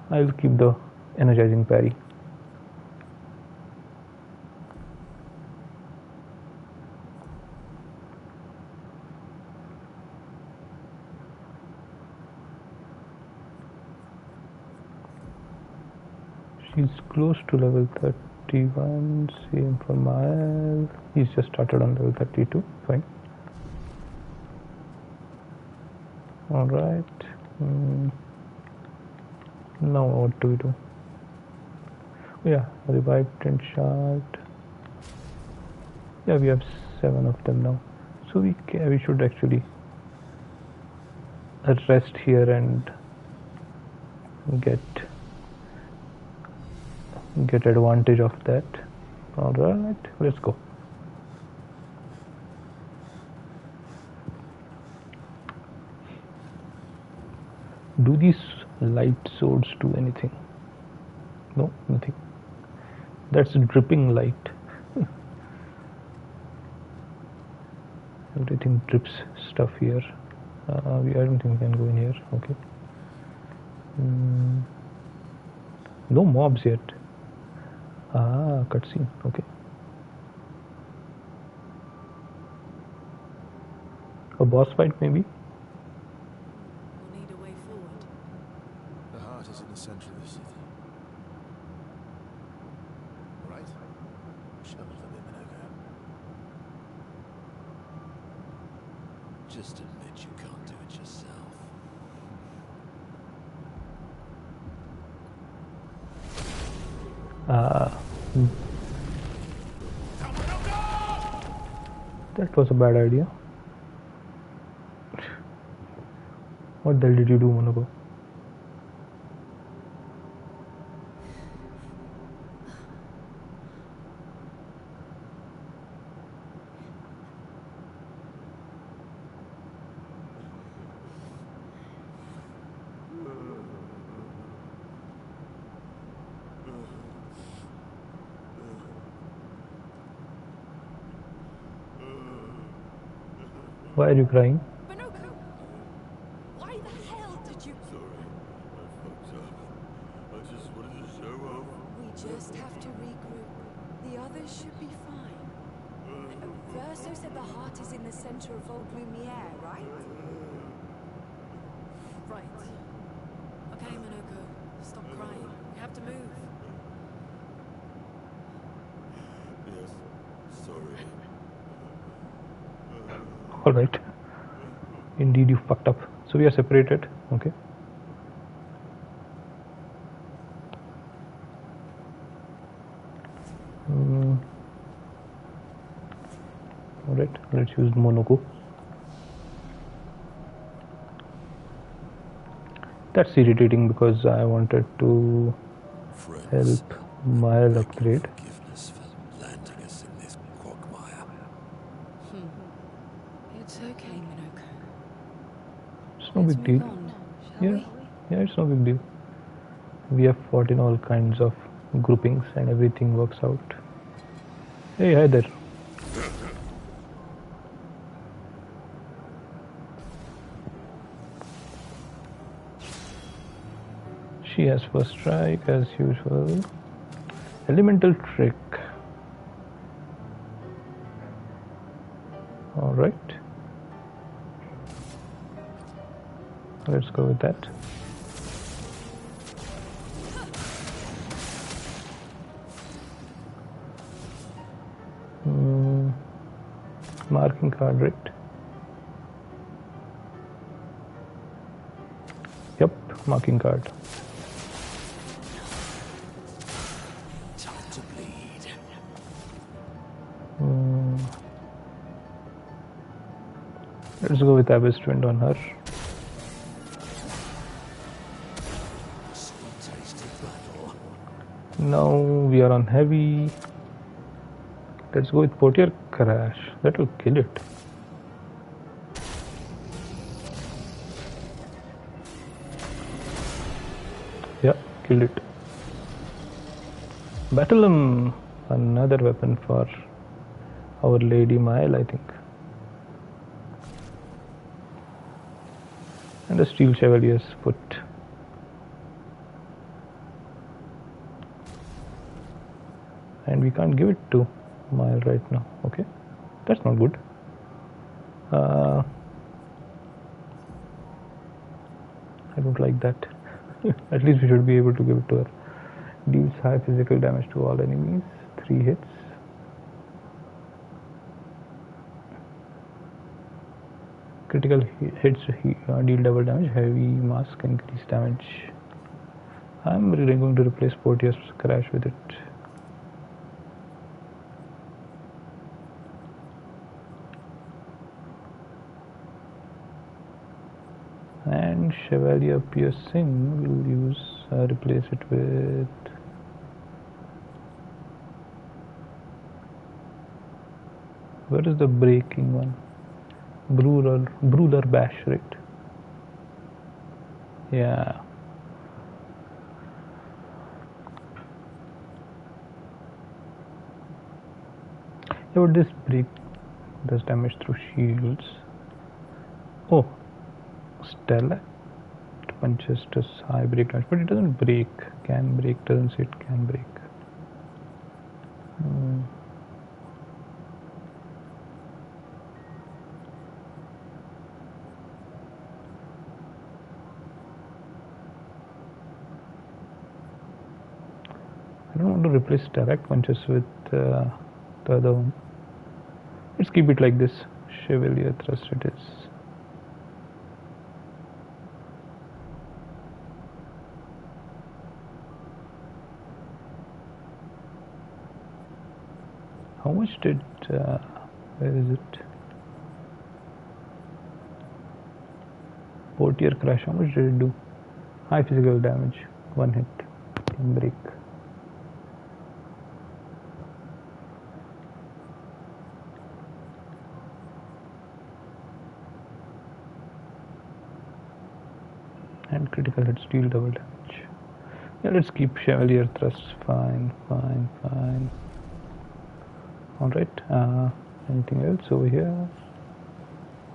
I'll keep the energizing parry. She's close to level 31, same for Miles. He's just started on level 32, fine. Alright. Now what do we do? Yeah, revived tin shard. Yeah, we have 7 of them now. So we should actually rest here and get advantage of that. Alright, let's go. Do these light swords do anything? No, nothing. That's dripping light. Everything drips stuff here. I don't think we can go in here. Okay. No mobs yet. Ah, cutscene. Okay. A boss fight maybe? We'll need a way forward. The heart is in the center of the city. Right? Shovel them in, Minoko. Just admit you can't do it yourself. That was a bad idea. What the hell did you do, Monaco? Why are you crying? Minoko! Why the hell did you... Sorry, I fucked up. I just wanted to show off. We just have to regroup. The others should be fine. Verso said the heart is in the center of Old Lumiere, right? Right. Okay, Minoko. Stop crying. We have to move. Yes, sorry. Alright. Indeed, you fucked up. So So we are separated. Okay. Alright, let's use Monoko. That's irritating because I wanted to Friends, help Mile beg upgrade. your forgiveness for landing us in this quagmire. It's okay, Minoko. It's no Let's big move deal. on, shall Yeah, we? yeah, it's no big deal. We have fought in all kinds of groupings and everything works out. Hey, hi there. She has first strike as usual. Elemental trick. Alright. Let's go with that. Marking card, right? Yep, marking card. Time to bleed. Let's go with Abyss Twin on her. Sweet taste of battle. Now we are on heavy. Let's go with Portier Crash. That will kill it. Yeah, killed it. Battle another weapon for Our Lady Mile, I think. And the Steel Chevalier's foot. And we can't give it to Mile right now. Okay, that's not good. I don't like that. At least we should be able to give it to her. Deals high physical damage to all enemies. 3 hits. Critical hits deal double damage. Heavy mask increase damage. I'm really going to replace Portier's Crash with it. And Chevalier Piercing will use replace it with where is the breaking one? Brawler Bash, right? Yeah. Yeah, but this break does damage through shields. Oh, Stella punches does high break damage, but it doesn't break. Can break, doesn't say it can break. I don't want to replace direct punches with the other one. Let's keep it like this. Chevalier Thrust it is. How much did where is it? Portier Crash, how much did it do? High physical damage, 1 hit, can break. And critical hit, deal double damage. Yeah, let's keep Chevalier Thrust. Fine. Alright, anything else over here?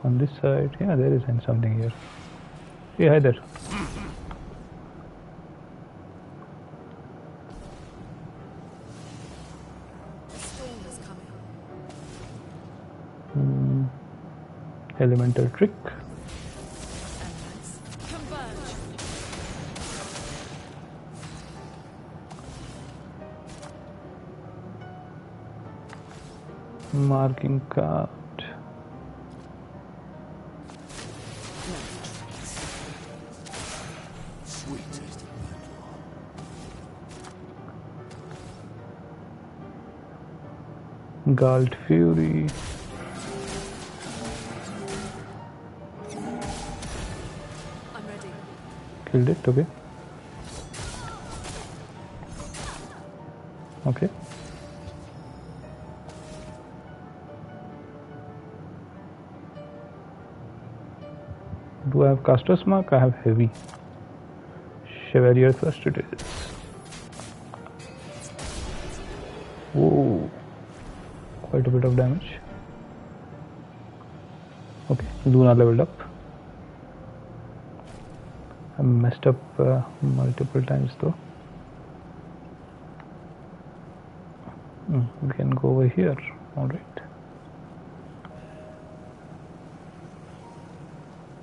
On this side? Yeah, there is something here. Hey, hi there. Storm is coming. Elemental trick. Elements converge. Marking card. Galt Fury. I'm ready. Killed it, okay. Okay. Do I have Caster's Mark? I have Heavy. Chevalier Thrust it is. Whoa. Quite a bit of damage. Okay, Luna leveled up. I messed up multiple times though. We can go over here. Alright.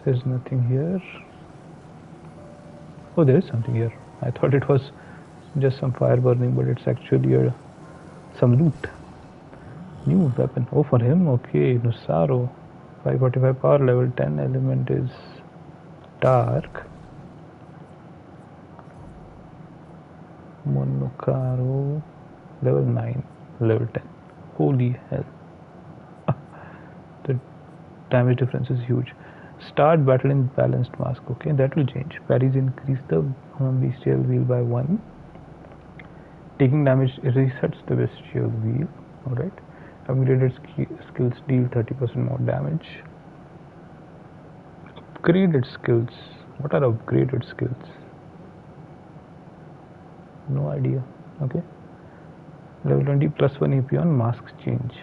There's nothing here. Oh, there is something here. I thought it was just some fire burning, but it's actually some loot. New weapon. Oh, for him? Okay, Nusaro. 545 power, level 10. Element is dark. Monokaro. Level 9. Level 10. Holy hell. The damage difference is huge. Start battle in balanced mask. Okay, that will change. Parries increase the bestial wheel by 1. Taking damage resets the bestial wheel. Alright. Upgraded skills deal 30% more damage. Upgraded skills. What are upgraded skills? No idea. Okay. Level 20 plus 1 AP on masks change.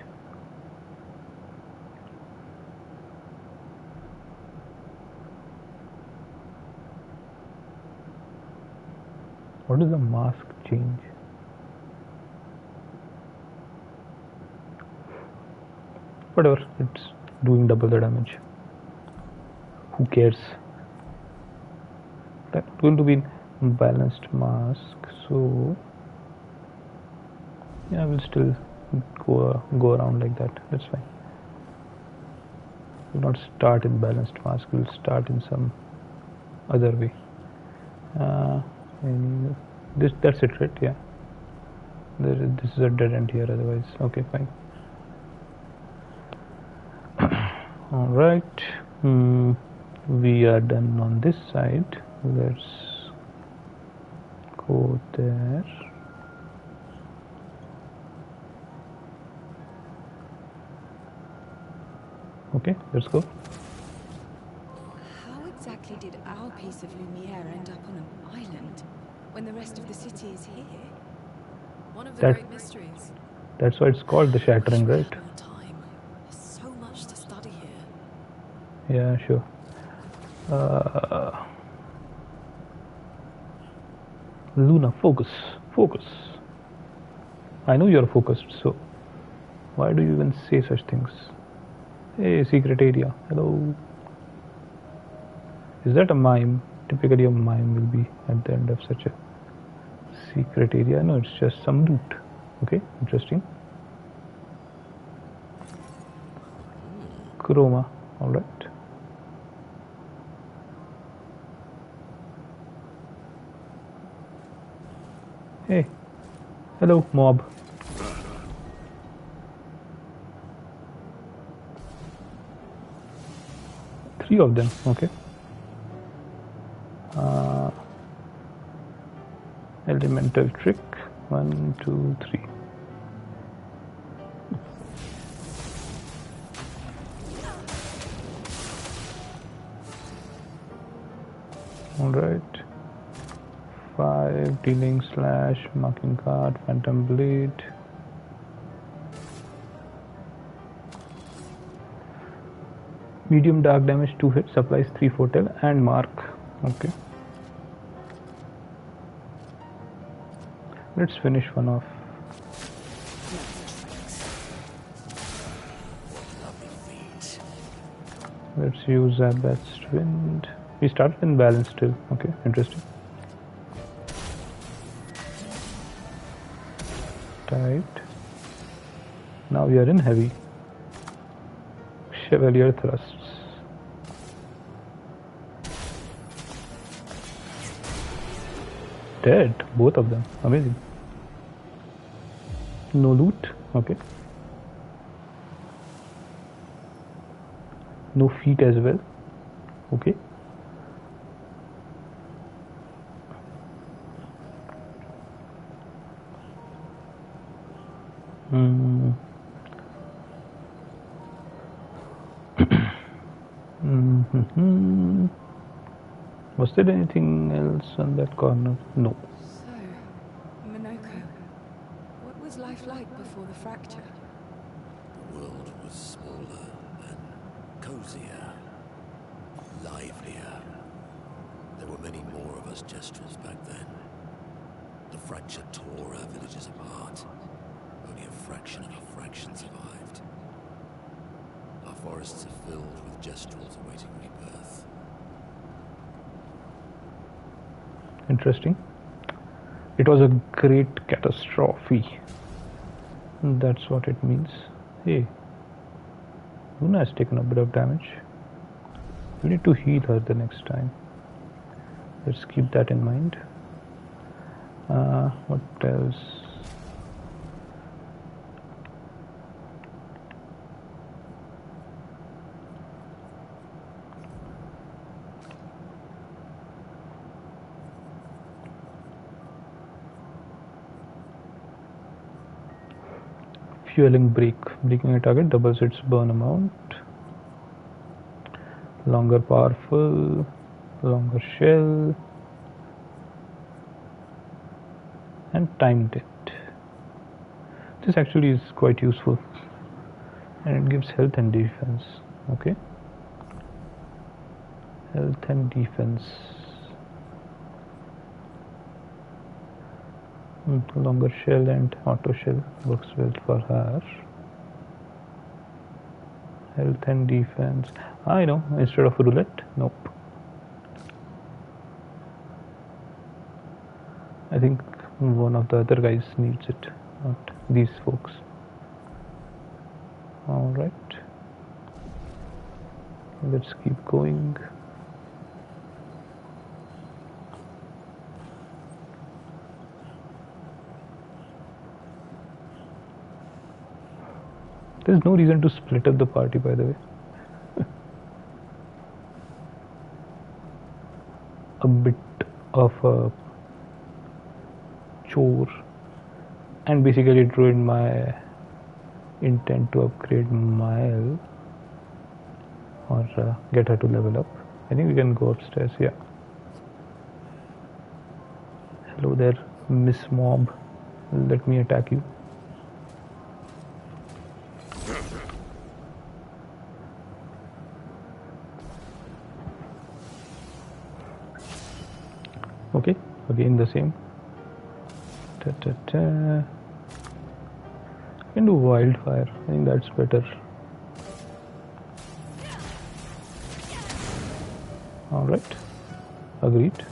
What is the mask change? Whatever, it's doing double the damage. Who cares? That's going to be balanced mask, so yeah, we'll still go around like that. That's fine. We'll not start in balanced mask. We'll start in some other way. That's it, right? Yeah. This is a dead end here. Otherwise, okay, fine. All right. We are done on this side. Let's go there. Okay, let's go. How exactly did our piece of Lumiere end up on an island when the rest of the city is here? One of the That- great mysteries. That's why it's called the Shattering, Wish we right? had more time. There's so much to study here. Yeah, sure. Luna, focus. I know you're focused, so why do you even say such things? Hey, secret area. Hello. Is that a mime? Typically a mime will be at the end of such a secret area. No, it's just some loot. Okay, interesting. Chroma, alright. Hey, hello, mob. Three of them, okay. Elemental trick, 1, 2, 3. Alright. 5, dealing slash, marking card, phantom blade. Medium dark damage, 2 hits, supplies 3 foretell and mark. Okay. Let's finish one off. Let's use Abath's Wind. We started in balance still. Okay, interesting. Tight. Now we are in heavy. Chevalier thrusts. Dead, both of them. Amazing. No loot. Okay. no feet as well. Okay. Was there anything else on that corner? No. So, Minoko, what was life like before the fracture? The world was smaller and cozier, livelier. There were many more of us Jestrels back then. The fracture tore our villages apart. Only a fraction of a fraction survived. Our forests are filled with Jestrels awaiting rebirth. Interesting. It was a great catastrophe. That's what it means. Hey, Luna has taken a bit of damage. We need to heal her the next time. Let's keep that in mind. What else? Fueling break. Breaking a target doubles its burn amount. Longer powerful. Longer shell. And timed it. This actually is quite useful. And it gives health and defense. Okay. Health and defense. Longer shell and auto shell works well for her. Health and defense. I know, instead of roulette, nope. I think one of the other guys needs it, not these folks. Alright. Let's keep going. There's no reason to split up the party, by the way. A bit of a chore, and basically it ruined my intent to upgrade Mile or get her to level up. I think we can go upstairs. Yeah. Hello there, Miss Mob. Let me attack you. Okay, again the same. I can do wildfire. I think that's better. Alright, agreed.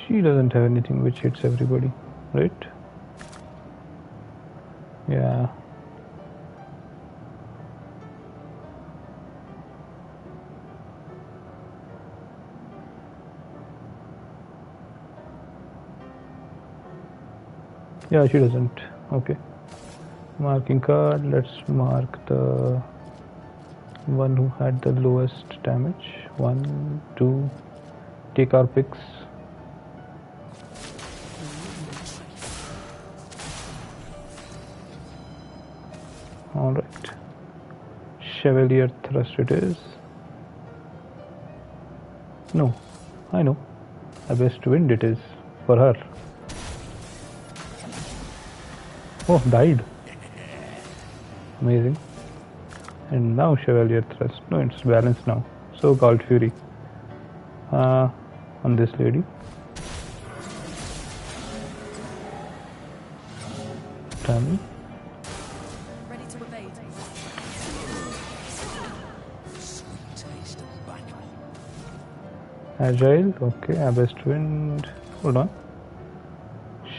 She doesn't have anything which hits everybody, right? Yeah. Yeah, she doesn't. Okay. Marking card. Let's mark the one who had the lowest damage. 1, 2. Take our picks. Alright. Chevalier thrust it is. No, I know. A best wind it is for her. Oh, died. Amazing. And now Chevalier thrust. No, it's balanced now. So called Fury. On this lady. Tammy. Ready to evade. Sweet taste of battle. Agile. Okay, Abyss Wind. Hold on.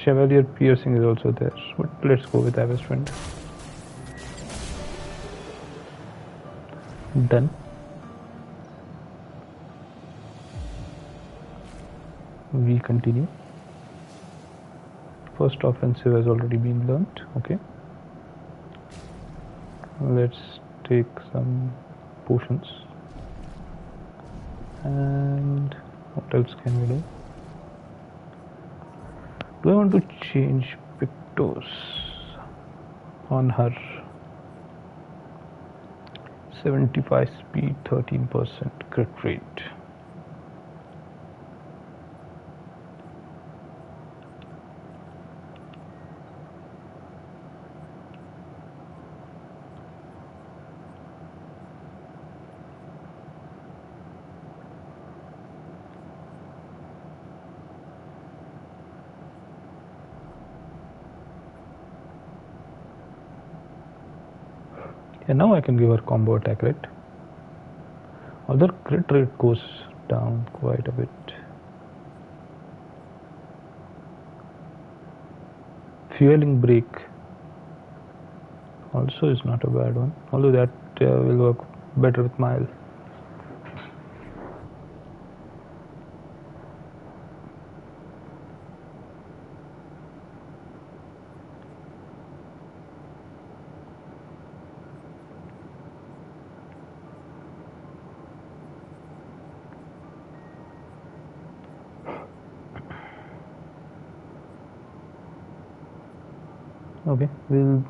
Chevalier Piercing is also there. But let's go with Abyss Wind. Done. We continue. First offensive has already been learnt. Okay. Let's take some potions. And what else can we do? Do I want to change Pictos on her? 75 speed, 13% crit rate. And now I can give her combo attack, right? Although crit rate goes down quite a bit. Fueling break also is not a bad one, although that will work better with Mile. Okay, we'll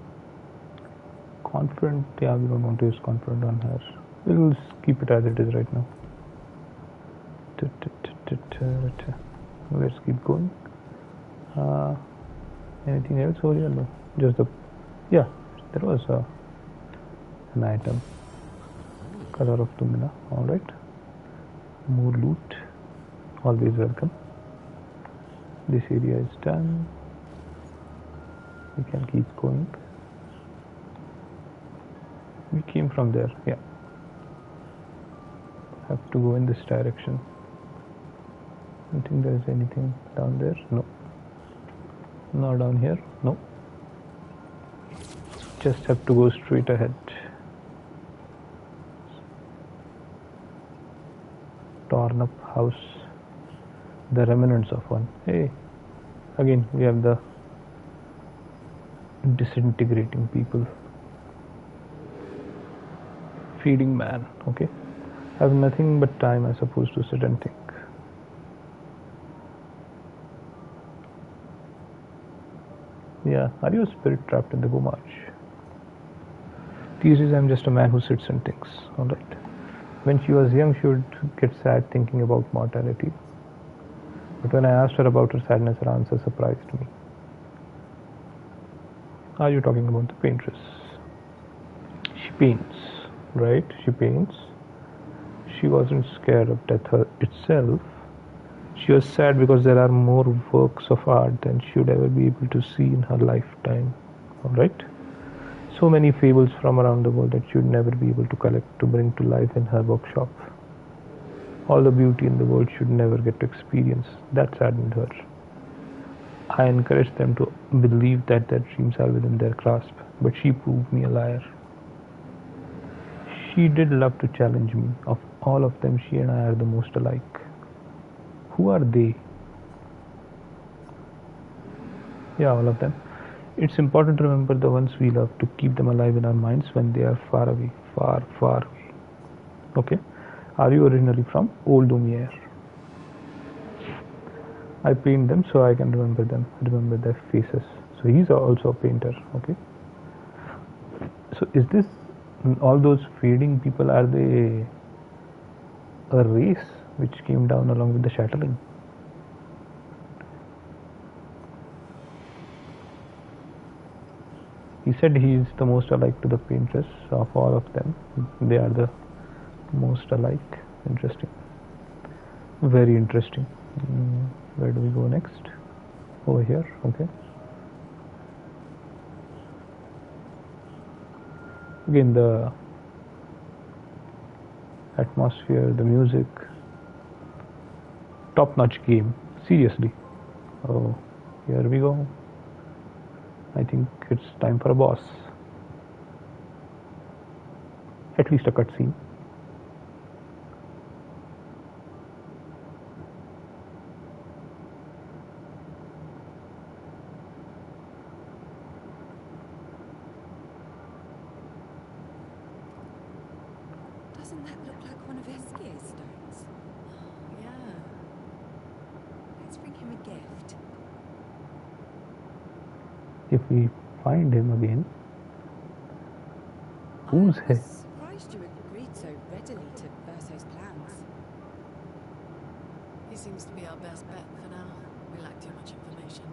confident. Yeah, we don't want to use confident on her. We'll keep it as it is right now. Let's keep going. Anything else over here? No, just the. Yeah, there was an item. Color of Tumina. All right. More loot. Always welcome. This area is done. We can keep going. We came from there, yeah. Have to go in this direction. I don't think there is anything down there. No. No, down here. No. Just have to go straight ahead. Torn up house. The remnants of one. Hey, again we have the disintegrating people. Feeding man. Okay. I have nothing but time, I suppose, to sit and think. Yeah, are you a spirit trapped in the Gomaj? These days I'm just a man who sits and thinks. Alright. When she was young, she would get sad thinking about mortality. But when I asked her about her sadness, her answer surprised me. Are you talking about the paintress? She paints, right? She paints. She wasn't scared of death itself. She was sad because there are more works of art than she would ever be able to see in her lifetime. Alright? So many fables from around the world that she would never be able to collect to bring to life in her workshop. All the beauty in the world she would never get to experience. That saddened her. I encouraged them to believe that their dreams are within their grasp, but she proved me a liar. She did love to challenge me. Of all of them, she and I are the most alike. Who are they? Yeah, all of them. It's important to remember the ones we love, to keep them alive in our minds when they are far away, far, far away. Okay? Are you originally from Old Lumiere? I paint them so I can remember them, remember their faces. So he's also a painter, okay? So is this, all those fading people, are they a race which came down along with the shattering? He said he is the most alike to the paintress of all of them. They are the most alike. Interesting. Very interesting. Where do we go next? Over here, okay. Again, the atmosphere, the music, top-notch game. Seriously. Oh, here we go. I think it's time for a boss. At least a cutscene. Doesn't that look like one of Obscur's stones? Yeah. Let's bring him a gift. If we find him again, whose I head? was surprised you agreed so readily to Verso's plans. He seems to be our best bet for now. We lack too much information.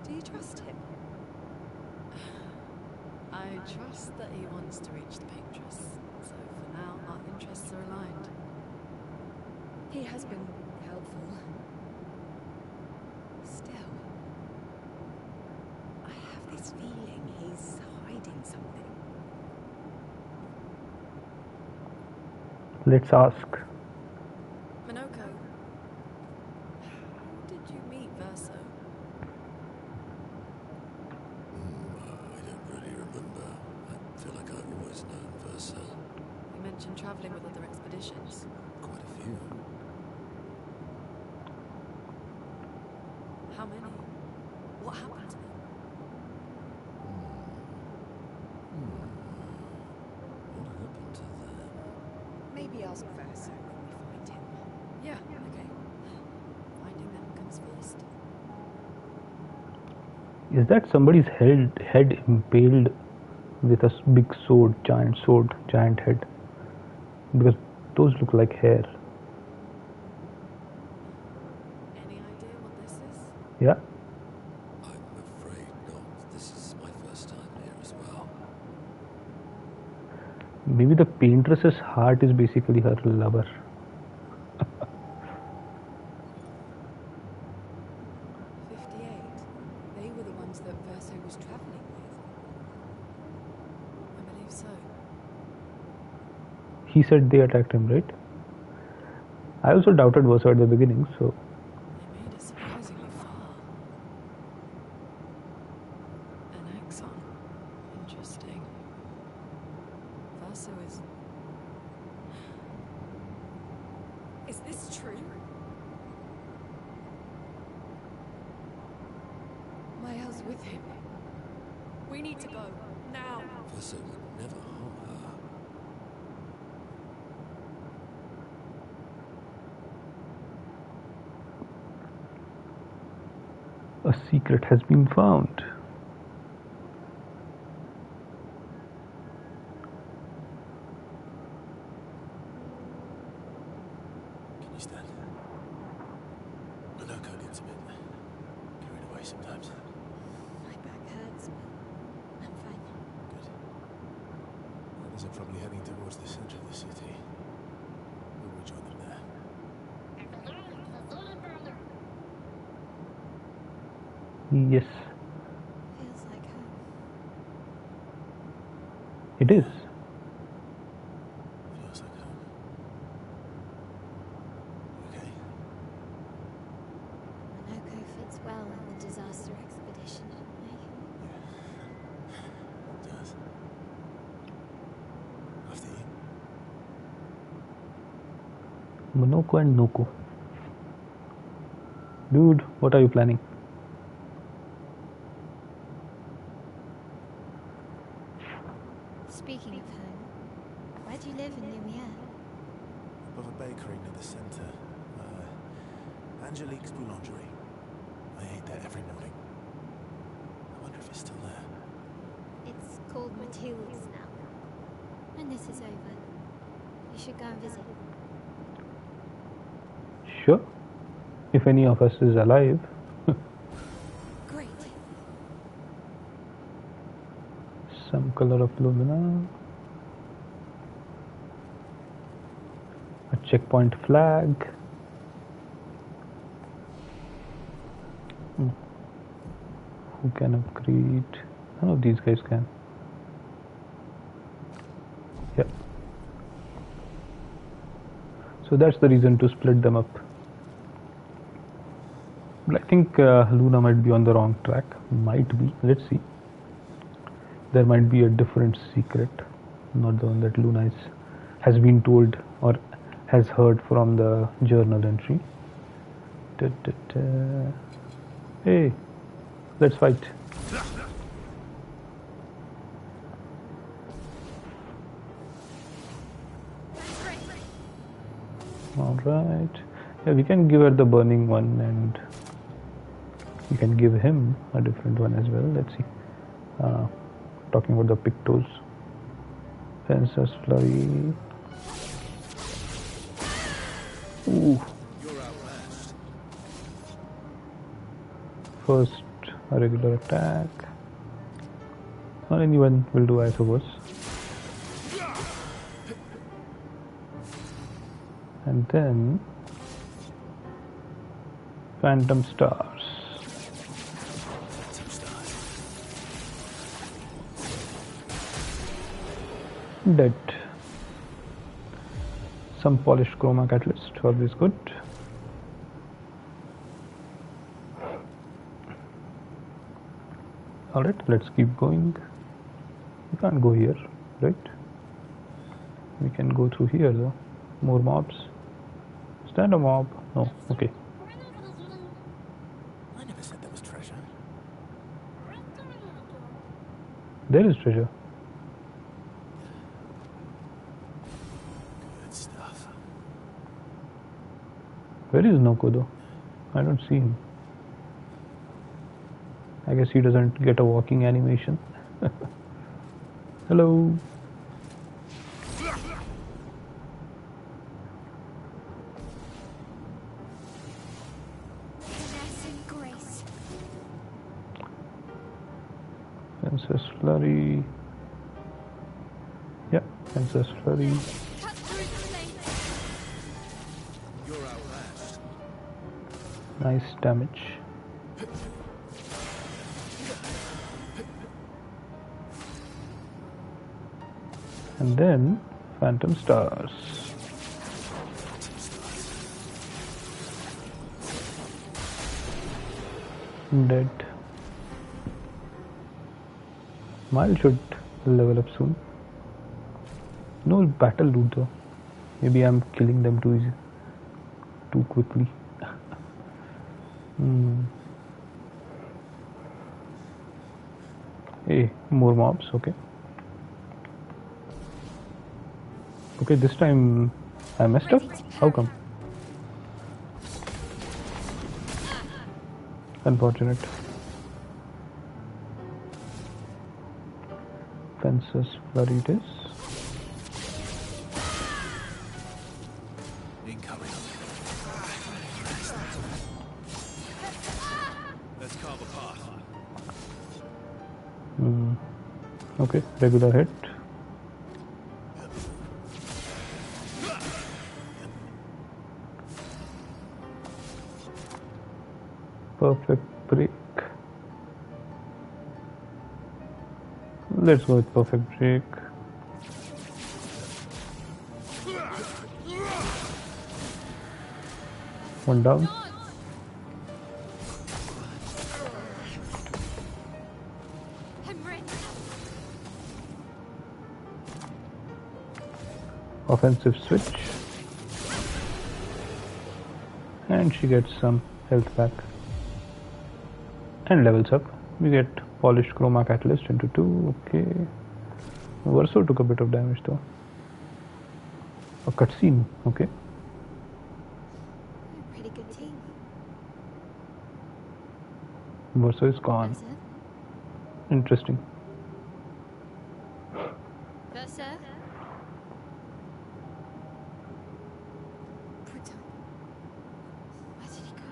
Do you trust him? I trust that he wants to reach the Paintress. So for now, our interests are aligned. He has been helpful. Still, I have this feeling he's hiding something. Let's ask. Minoko, how did you meet Verso? I don't really remember. I feel like I've always known Versa. You mentioned traveling with other expeditions. Quite a few. How many? What happened to them? What happened to them? Maybe ask Verso when we find him. Yeah, okay. Finding them comes first. Is that somebody's head impaled with a big sword, giant head? Because those look like hair. Any idea what this is? Yeah. I'm afraid not. This is my first time here as well. Maybe the paintress's heart is basically her lover. 58. They were the ones that Verso was traveling with. I believe so. He said they attacked him, right? I also doubted Verso at the beginning, so They made it surprisingly far. An axon. Interesting. Verso is... Is this true? Mael's with him. We need to go. Now. Versa would never harm her. a secret has been found. Can you stand? Minoko gets a bit carried away sometimes. My back hurts, but I'm fine. Good. Others are probably heading towards the center of the city. We'll rejoin them there. Yes, Feels like home. it is. Feels like home. You okay? Minoko fits well in the disaster expedition, eh? It does. After you. Monoko and Noko. Dude, what are you planning? Speaking of home, where do you live in Lumiere? Above a bakery near the center. Angelique's Boulangerie. I ate there every morning. I wonder if it's still there. It's called Matilda's now. When this is over, you should go and visit. Sure. If any of us is alive. Great. Some color of lumina. A checkpoint flag. Who can upgrade? None of these guys can. Yep. So that's the reason to split them up. But I think Luna might be on the wrong track. Might be. Let's see. There might be a different secret, not the one that Luna has been told or has heard from the journal entry. Hey, let's fight. Alright. Yeah, we can give her the burning one and we can give him a different one as well. Let's see. Talking about the Pictos. Fencer's Flurry. Ooh. First, a regular attack. Or anyone will do, I suppose. And then Phantom Stars. Dead. Some polished chroma catalyst, always good. Alright, let's keep going. We can't go here, right? We can go through here though. More mobs. Is that a mob? No, okay. I never said there was treasure. There is treasure. Good stuff. Where is Noko though? I don't see him. I guess he doesn't get a walking animation. Hello. Finesse and grace. Fencer's Flurry. Yeah, Fencer's Flurry. Cut through the flames. Nice damage. And then Phantom Stars. Dead. Mile should level up soon. No battle loot though. Maybe I'm killing them too easy, too quickly. Hey, more mobs, okay. Okay, this time I messed up? How come? Unfortunate. Fencer's Flurry it is. Incoming. Let's carve a path. Okay, regular hit. Perfect break. Let's go with perfect break. One down. Offensive switch. And she gets some health back. And levels up. We get polished chroma catalyst into 2. Okay. Verso took a bit of damage though. A cutscene. Okay. Pretty good team. Verso is gone. That's it. Interesting. Versa. Brutal. Where did he go?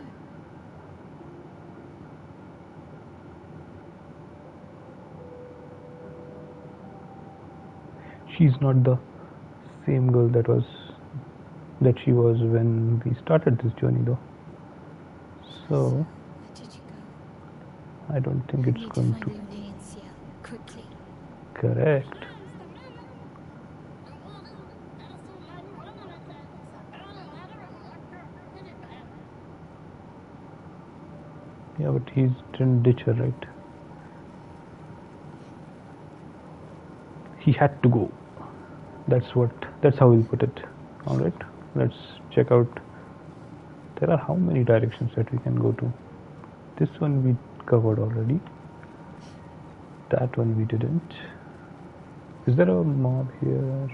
She's not the same girl that she was when we started this journey though. So Where did you go? I don't think I it's need going to to find Lune and Ciel quickly. correct. Yeah, but he didn't ditch her, right? He had to go. That's how we'll put it. Alright, let's check out. There are how many directions that we can go to? This one we covered already. That one we didn't. Is there a mob here?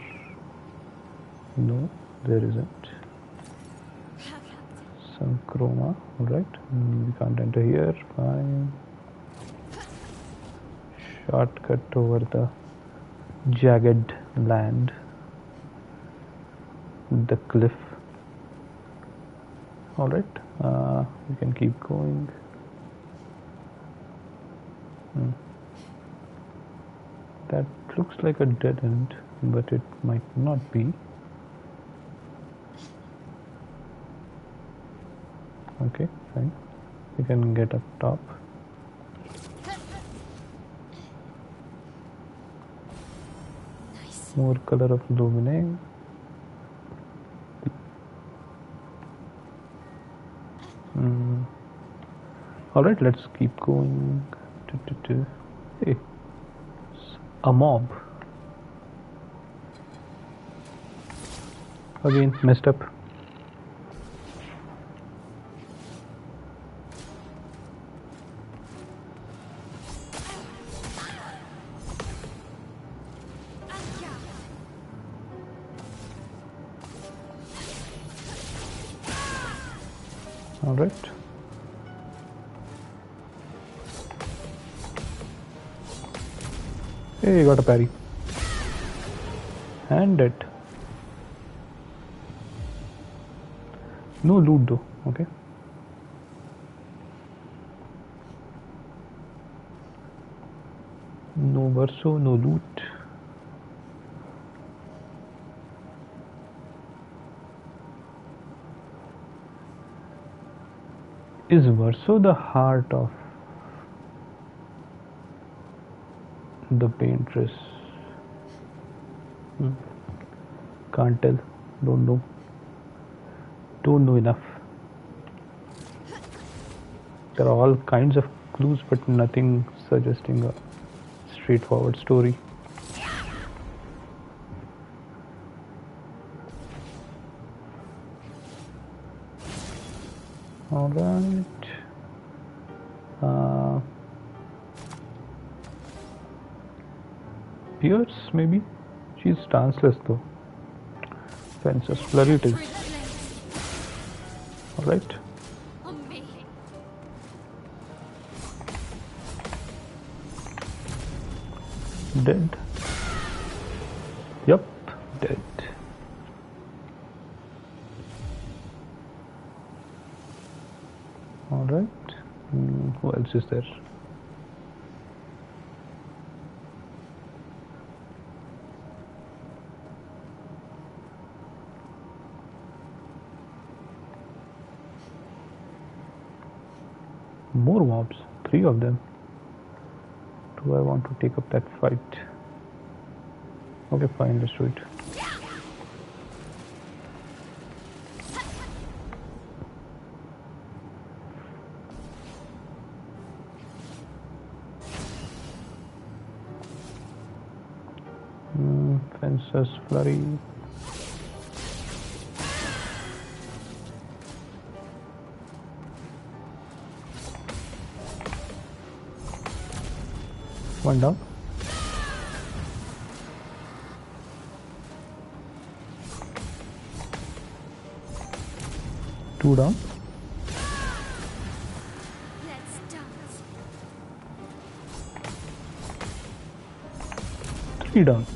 No, there isn't. some chroma. Alright, we can't enter here. Fine. Shortcut over the jagged land, the cliff. Alright, we can keep going. That looks like a dead end, but it might not be. Okay, fine. We can get up top. Nice. More color of luminae. Alright, let's keep going. Hey, a mob. Again, messed up. Alright. Hey, got a parry. And dead. No loot though, okay. No verso, no loot. Is verso the heart of the paintress? Can't tell. Don't know. Don't know enough. There are all kinds of clues, but nothing suggesting a straightforward story. Alright. Pierce, maybe? She's stanceless though. Fences, flurry it is. Alright. On me. Dead. Yup, dead. Alright. Who else is there? More mobs, 3 of them. Do I want to take up that fight? Okay, fine, let's do it. Fences, flurry. One down. Two down. Let's dance. 3 down.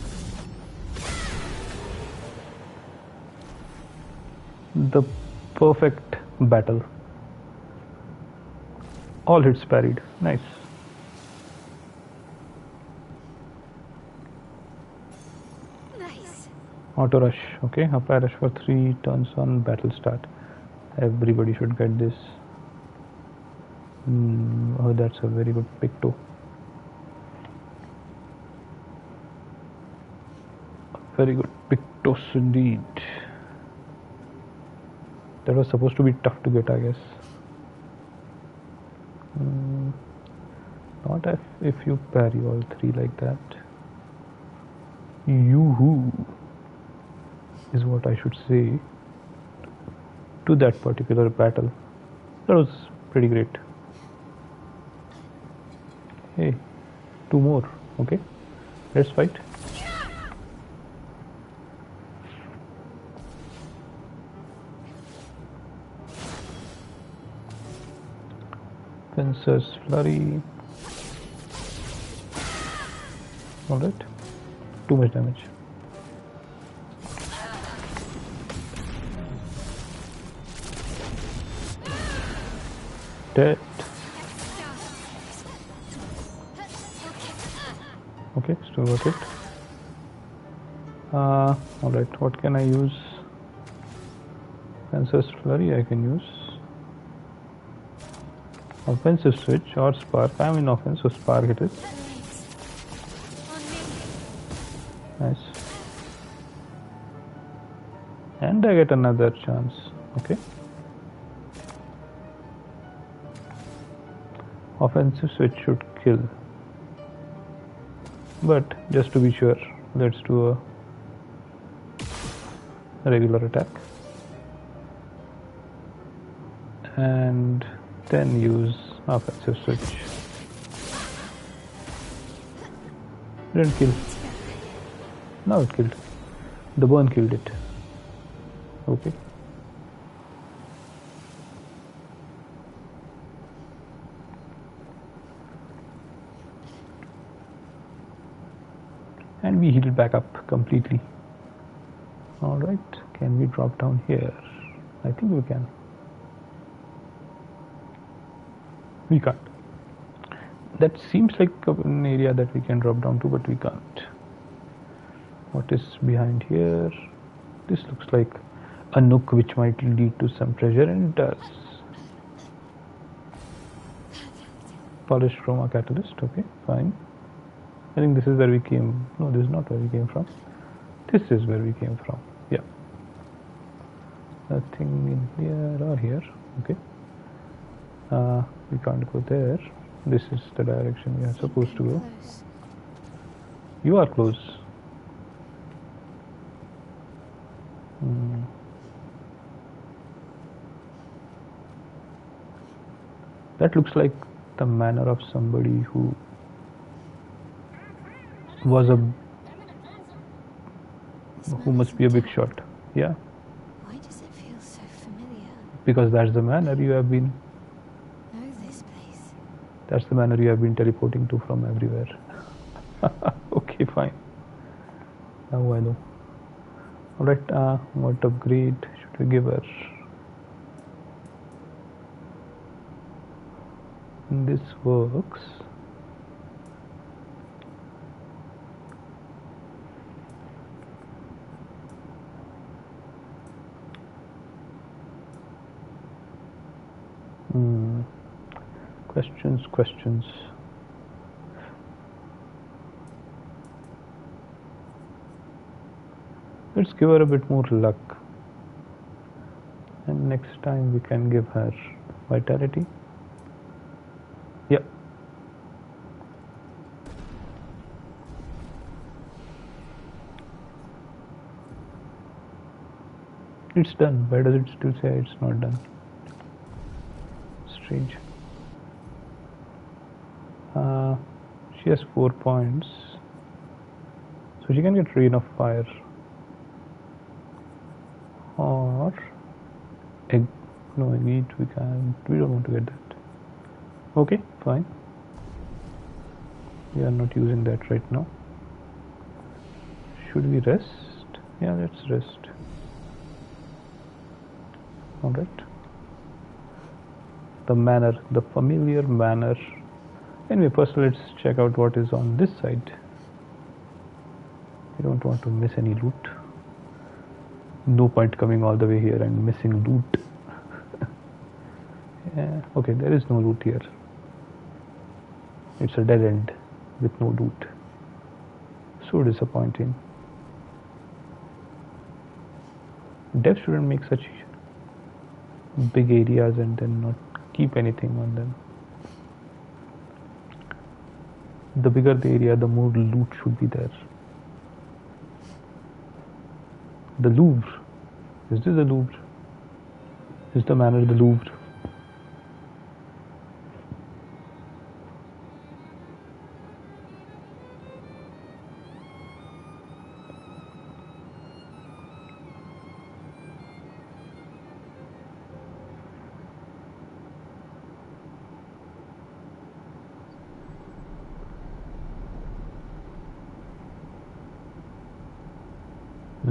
The perfect battle. All hits parried. Nice. Nice. Auto rush. Okay, apply rush for 3 turns on battle start. Everybody should get this. Oh, that's a very good picto. Very good pictos indeed. That was supposed to be tough to get, I guess. Not if you parry all 3 like that. Yoo-hoo is what I should say to that particular battle. That was pretty great. Hey, 2 more. Okay, let's fight. Fencer's Flurry. Alright. Too much damage. Dead. Okay, still got it. Alright, what can I use? Fencer's Flurry I can use. Offensive switch or spark. I'm in offense, so spark it is. Nice. And I get another chance. Okay. Offensive switch should kill. But just to be sure, let's do a regular attack. And then use offensive switch. Didn't kill. Now it killed. The burn killed it. Okay. And we healed back up completely. Alright, can we drop down here? I think we can. We can't. That seems like an area that we can drop down to, but we can't. What is behind here? This looks like a nook which might lead to some treasure, and it does. Polished chroma catalyst, okay, fine. I think this is where we came. No, this is not where we came from. This is where we came from. Yeah. Nothing in here or here. Okay. We can't go there. This is the direction we are supposed to go. Close. You are close. That looks like the manner of somebody who was who must be a big shot. Yeah, Why does it feel so familiar? because that's the manner you have been. Know this place. That's the manner you have been teleporting to from everywhere. Okay, fine. Now I know. Alright, what upgrade should we give her? This works. Questions. Let's give her a bit more luck. And next time we can give her vitality. Yep. It's done. Why does it still say it's not done? Strange. She has 4 points, so she can get Rain of Fire or egg. No, we can't. We don't want to get that. Okay, fine. We are not using that right now. Should we rest? Yeah, let's rest. Alright. The manor, the familiar manor. Anyway, first let's check out what is on this side. We don't want to miss any loot. No point coming all the way here and missing loot. Yeah, okay, there is no loot here. It's a dead end with no loot. So disappointing. Devs shouldn't make such big areas and then not keep anything on them. The bigger the area, the more loot should be there. The Louvre. Is this the Louvre? Is the manor the Louvre?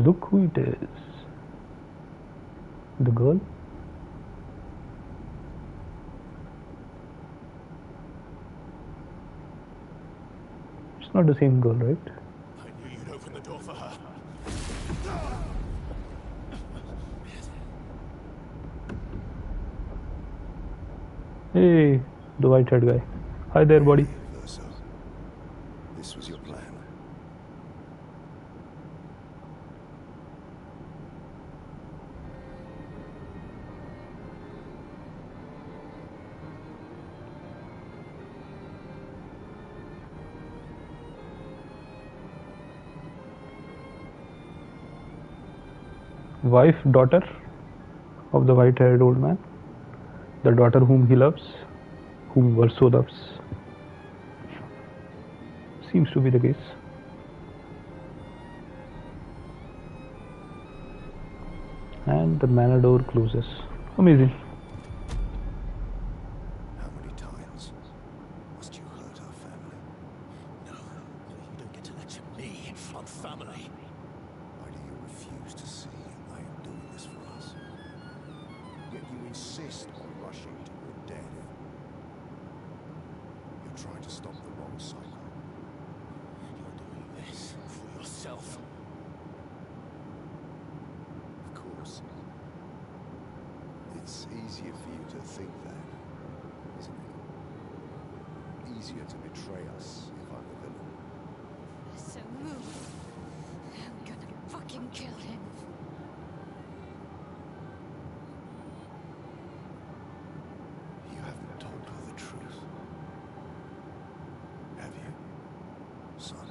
Look who it is. The girl? It's not the same girl, right? I knew you'd open the door for her. Hey, the white-haired guy. Hi there, buddy. Verso, this was your plan. Wife, daughter of the white-haired old man. The daughter whom he loves, whom Verso loves. Seems to be the case. And the manor door closes. Amazing. How many times must you hurt our family? No, you don't get to lecture me on family. Why do you refuse to see I am doing this for us? Yet you insist on rushing to your death. You're trying to stop the wrong cycle. You're doing this for yourself. Of course. It's easier for you to think that, isn't it? Easier to betray us if I'm the villain. So move. I'm gonna fucking kill him. You haven't told her the truth. Have you, son?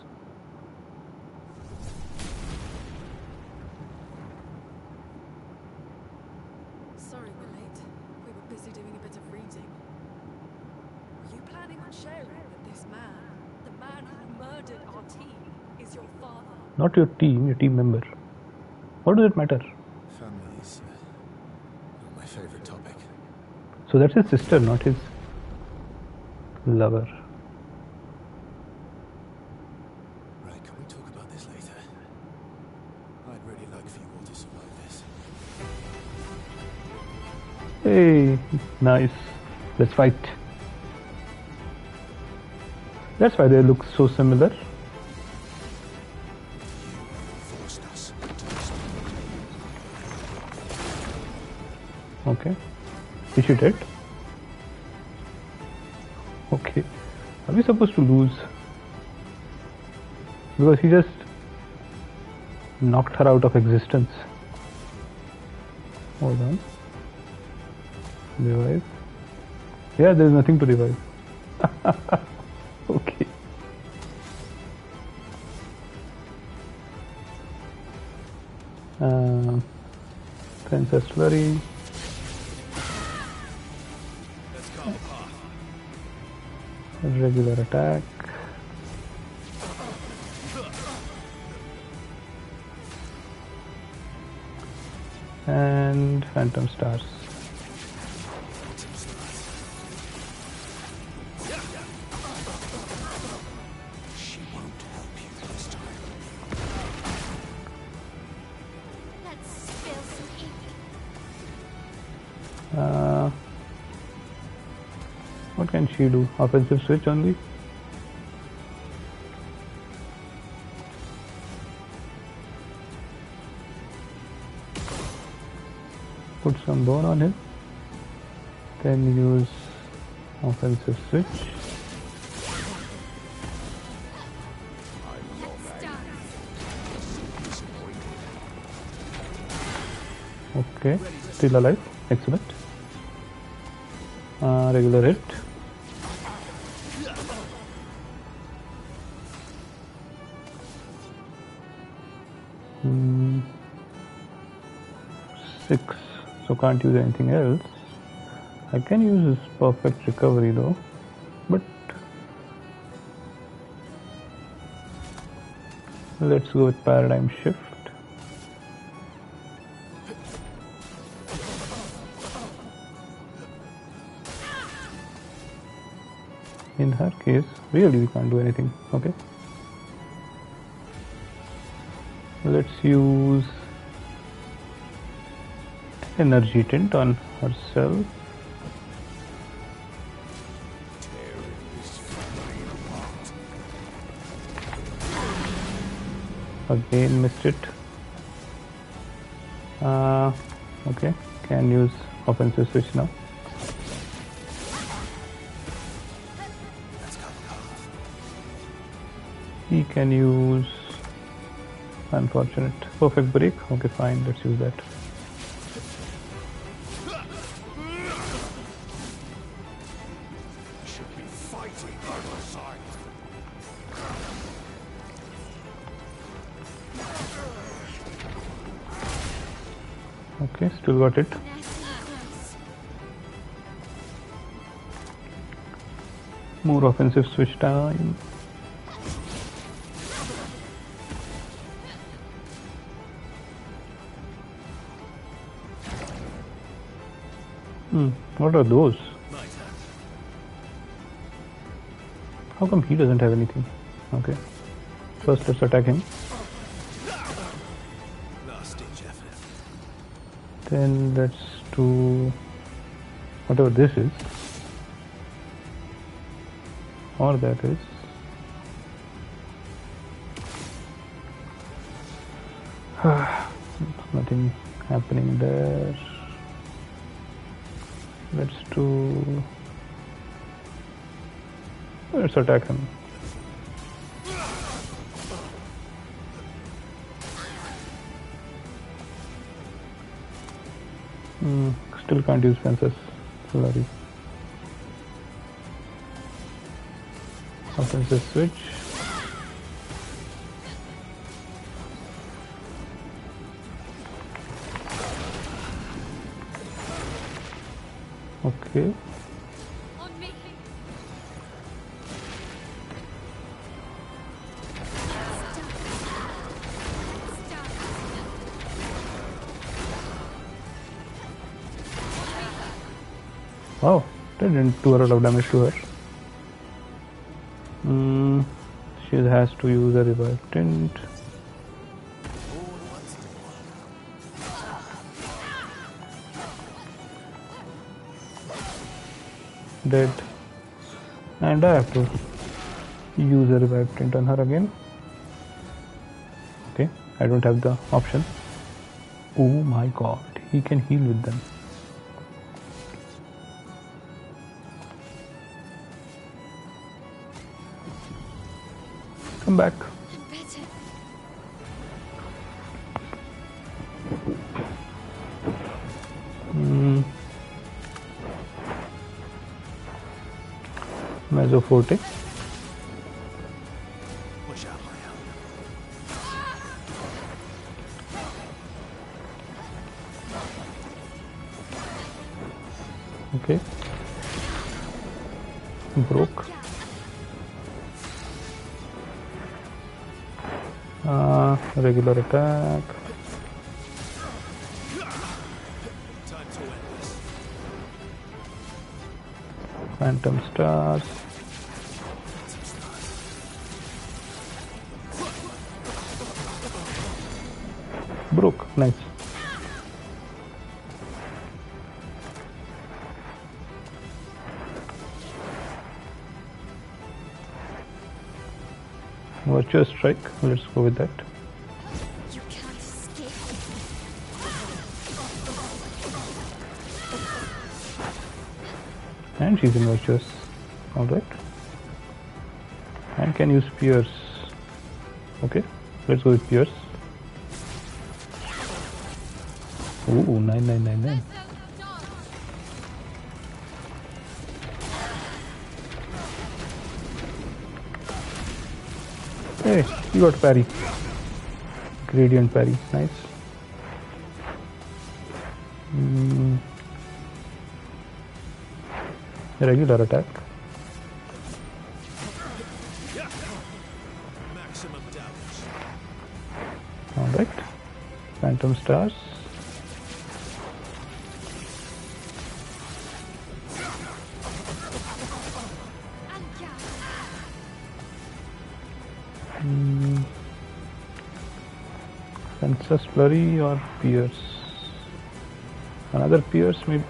Sorry we're late. We were busy doing a bit of reading. Were you planning on sharing that this man, the man who murdered our team, is your father? Not your team member. What does it matter? Family is not my favorite topic. So that's his sister, not his lover. Right, can we talk about this later? I'd really like for you all to survive this. Hey, nice. Let's fight. That's why they look so similar. Forced us to this. Okay. Is she dead? Okay. Are we supposed to lose? Because he just knocked her out of existence. Hold on. Revive. Yeah, there's nothing to revive. Okay. Princess Flurry. Let's carve a path. Regular attack. And Phantom Stars. She won't help you this time. Let's spill some ink. What can she do? Offensive switch only? Put some bone on him. Then use offensive switch. Let's dance. Okay, still alive. Excellent. Regular hit. Hmm. 6. So can't use anything else. I can use this perfect recovery though. But let's go with paradigm shift. In her case, really we can't do anything. Okay. Let's use energy tint on herself. Again missed it. Okay, can use offensive switch now. He can use unfortunate perfect break. Okay, fine, let's use that. Should be fighting by my side. Okay, still got it. More offensive switch time. What are those? How come he doesn't have anything? Okay. First let's attack him. Then let's do whatever this is. Or that is. Nothing happening there. Let's attack him. Still can't use fences. Sorry. Offensive switch. Okay. On me. Wow, that didn't do a lot of damage to her. She has to use a revive tint. Dead. And I have to use a revive tint on her again. Okay, I don't have the option. Oh my god, he can heal with them. Come back. Better. Mezzo Forte. Push out my help. Okay. Broke. Regular attack. Time to end this. Phantom stars. Broke. Nice. Virtuous strike. Let's go with that. You can't escape. And she's in virtuous. Alright. And can use Pierce. Okay. Let's go with Pierce. Ooh, 9999. Hey, you got parry. Gradient parry. Nice. Regular attack. Maximum damage. Alright. Phantom stars. Princess Flurry or Pierce? Another Pierce maybe?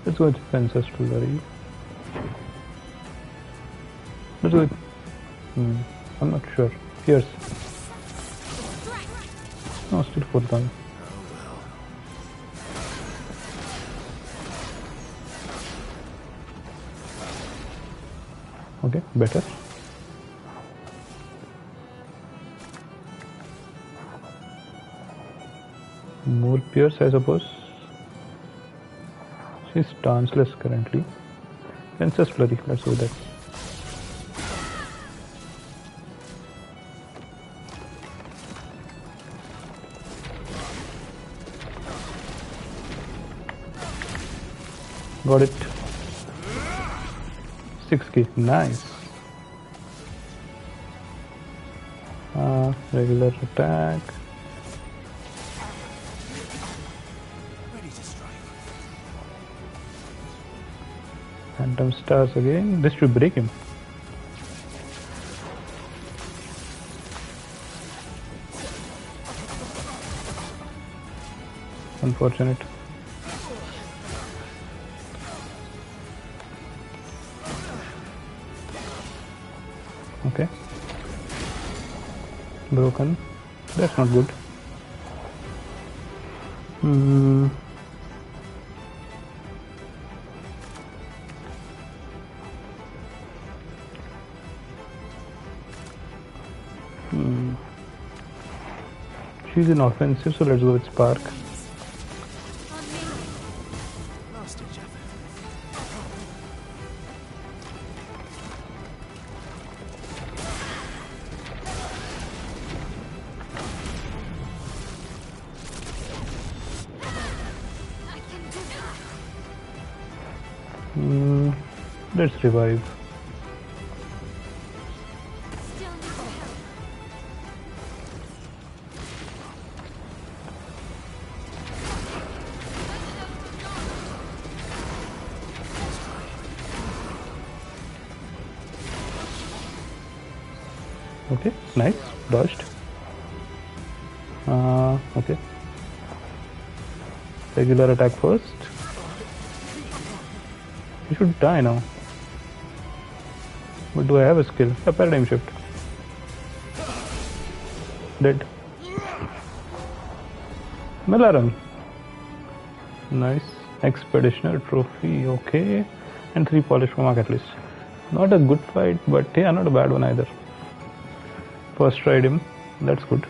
Let's go with Princess Flurry. Let's go with... I'm not sure. Pierce. No, still 4,000. Okay, better. More Pierce, I suppose. She's stanceless currently. Princess Flurry, let's go with that. Got it. 6k, nice. Regular attack. Ready to strike. Phantom stars again. This should break him. Unfortunate. Okay. Broken. That's not good. She's in offensive, so let's go with Spark. Last ditch effort. I can do that. Let's revive. Still need your help. Okay, nice. Dodged. Okay. Regular attack first. You should die now. But do I have a skill? A paradigm shift. Dead. Malaram. Nice. Expeditioner trophy. Okay. And 3 polish for mark at least. Not a good fight, but yeah, not a bad one either. First tried him. That's good.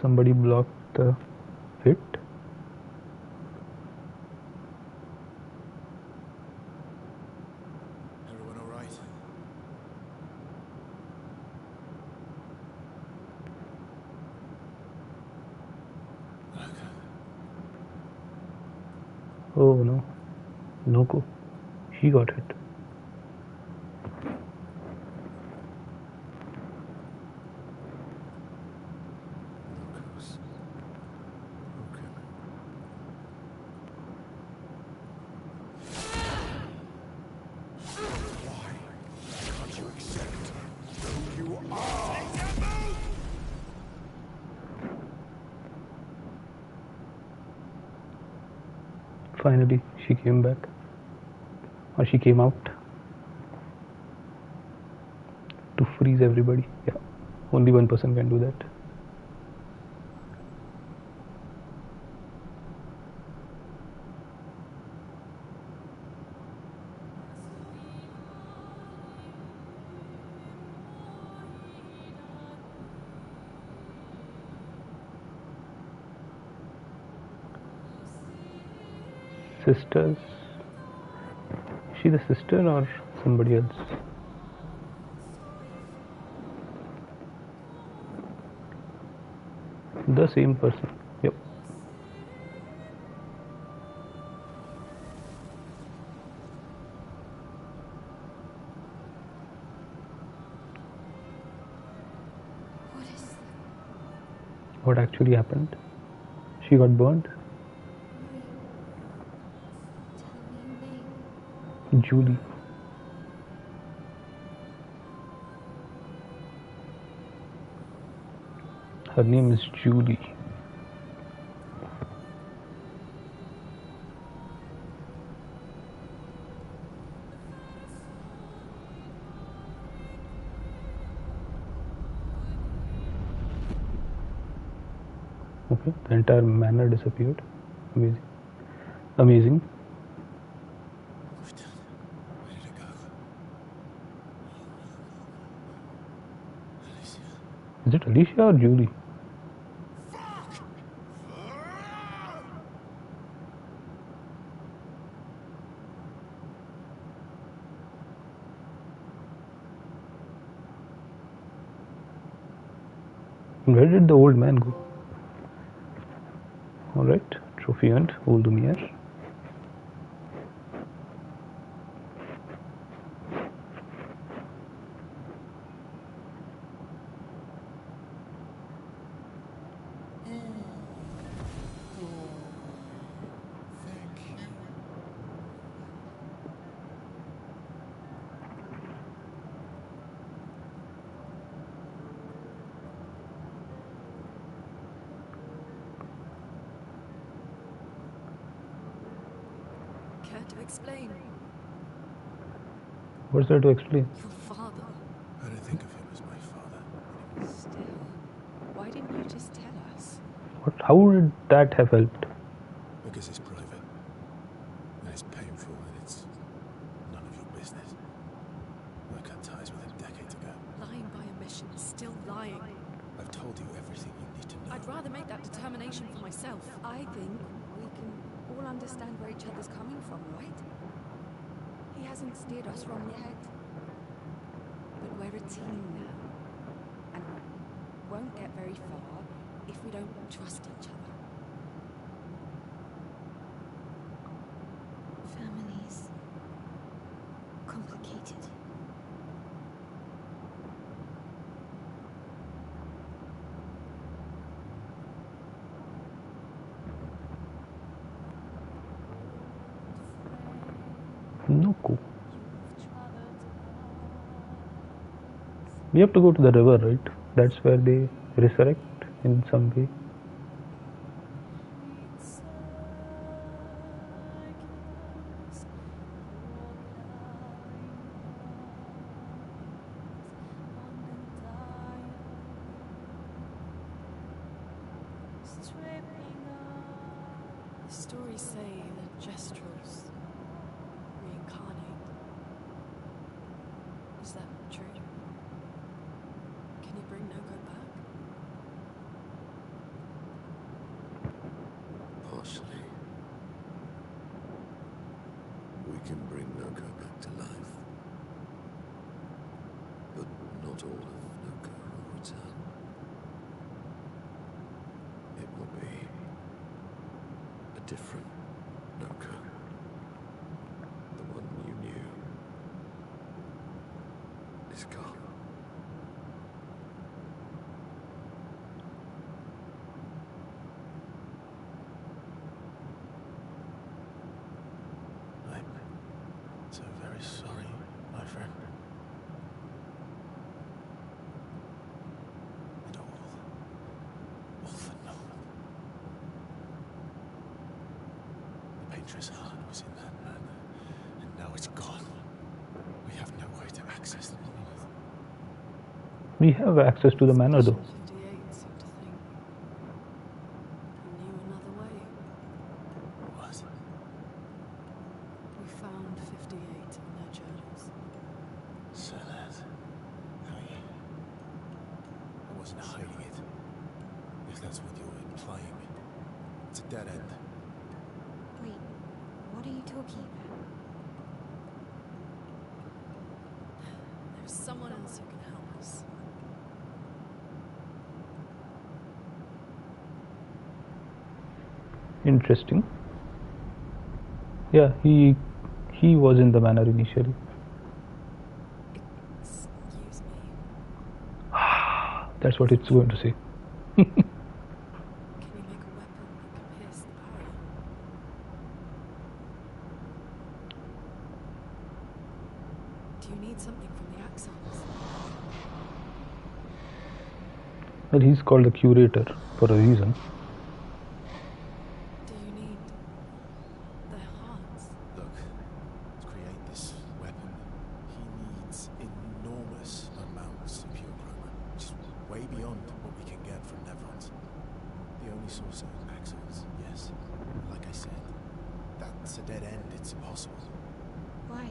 Somebody blocked the hit. Everyone all right? Oh no. Noko. She got hit. Locos. Broken. Why can't you accept who you are? Finally, she came back. Or she came out. To freeze everybody. Yeah. Only one person can do that. Sisters. she the sister or somebody else? The same person. Yep. What is... What actually happened? She got burned? Wait. Tell me your name. Julie. Her name is Julie. Okay, the entire manor disappeared. Amazing. Amazing. Where did it go? Alicia. Is it Alicia or Julie? Where did the old man go? Alright, trophy earned, old Lumiere. Thank you. Care to explain? What's there to explain? Your father. I don't think of him as my father anymore. Still, why didn't you just tell us? How would that have helped? Because it's private. And it's painful and it's none of your business. I cut ties with him decades ago. Lying by omission is still lying. I've told you everything you need to know. I'd rather make that determination for myself. I think we can all understand where each other's coming from, right? He hasn't steered us wrong yet. But we're a team now. And won't get very far if we don't trust each other. Families. Complicated. No go. We have to go to the river, right? That's where they resurrect in some way. The stories say that Jestrels reincarnate. Is that true? Can you bring Noko back? Partially. We can bring Noko back to life. But not all of Noko will return. It will be a different Noko. The one you knew is gone. I'm so very sorry, my friend. And all for naught. The Painter's heart was in that man, and now it's gone. We have no way to access the monolith. We have access to the manor though. Section 58 seemed to think we knew another way. What? We found 58 in their journals. So that... I wasn't hiding it. If that's what you're implying. It's a dead end. Wait, what are you talking about? someone else who can help us. Interesting. Yeah, he was in the manor initially. Excuse me. That's what it's going to say. Can you make a weapon that can pierce the barrier? Do you need something from the Axons? Well, he's called the curator for a reason. Do you need their hearts? Look, to create this weapon, he needs enormous amounts of pure chroma, which is way beyond what we can get from Nevrons. The only source are Axons, yes. Like I said, that's a dead end. It's impossible. Why?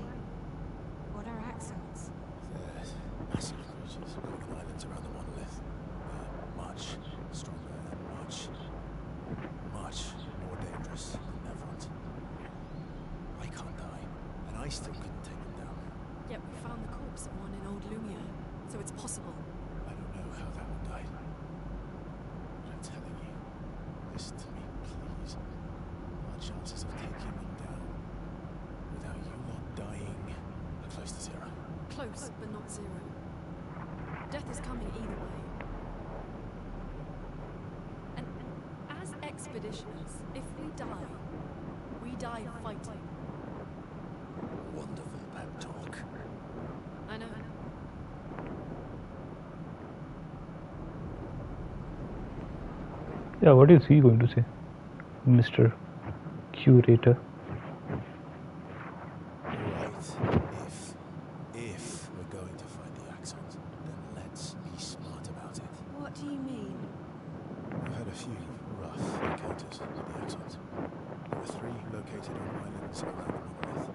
What are axons? They're massive creatures living in islands around the monolith. They're much stronger and much more dangerous than Nevrons. I can't die, and I still couldn't take them down. Yet we found the corpse of one in Old Lumia, so it's possible. I don't know how that one died. But I'm telling you, listen to me, please. Our chances of taking them down without you lot dying are close to zero. Close, but not zero. Death is coming either way. And as expeditioners, if we die fighting. Wonderful pep talk. I know. Yeah, what is he going to say, Mr. Curator? Right. If we're going to fight the Axons, then let's be smart about it. What do you mean? We've had a few rough encounters with the Axons. There were 3 located on islands around the monolith,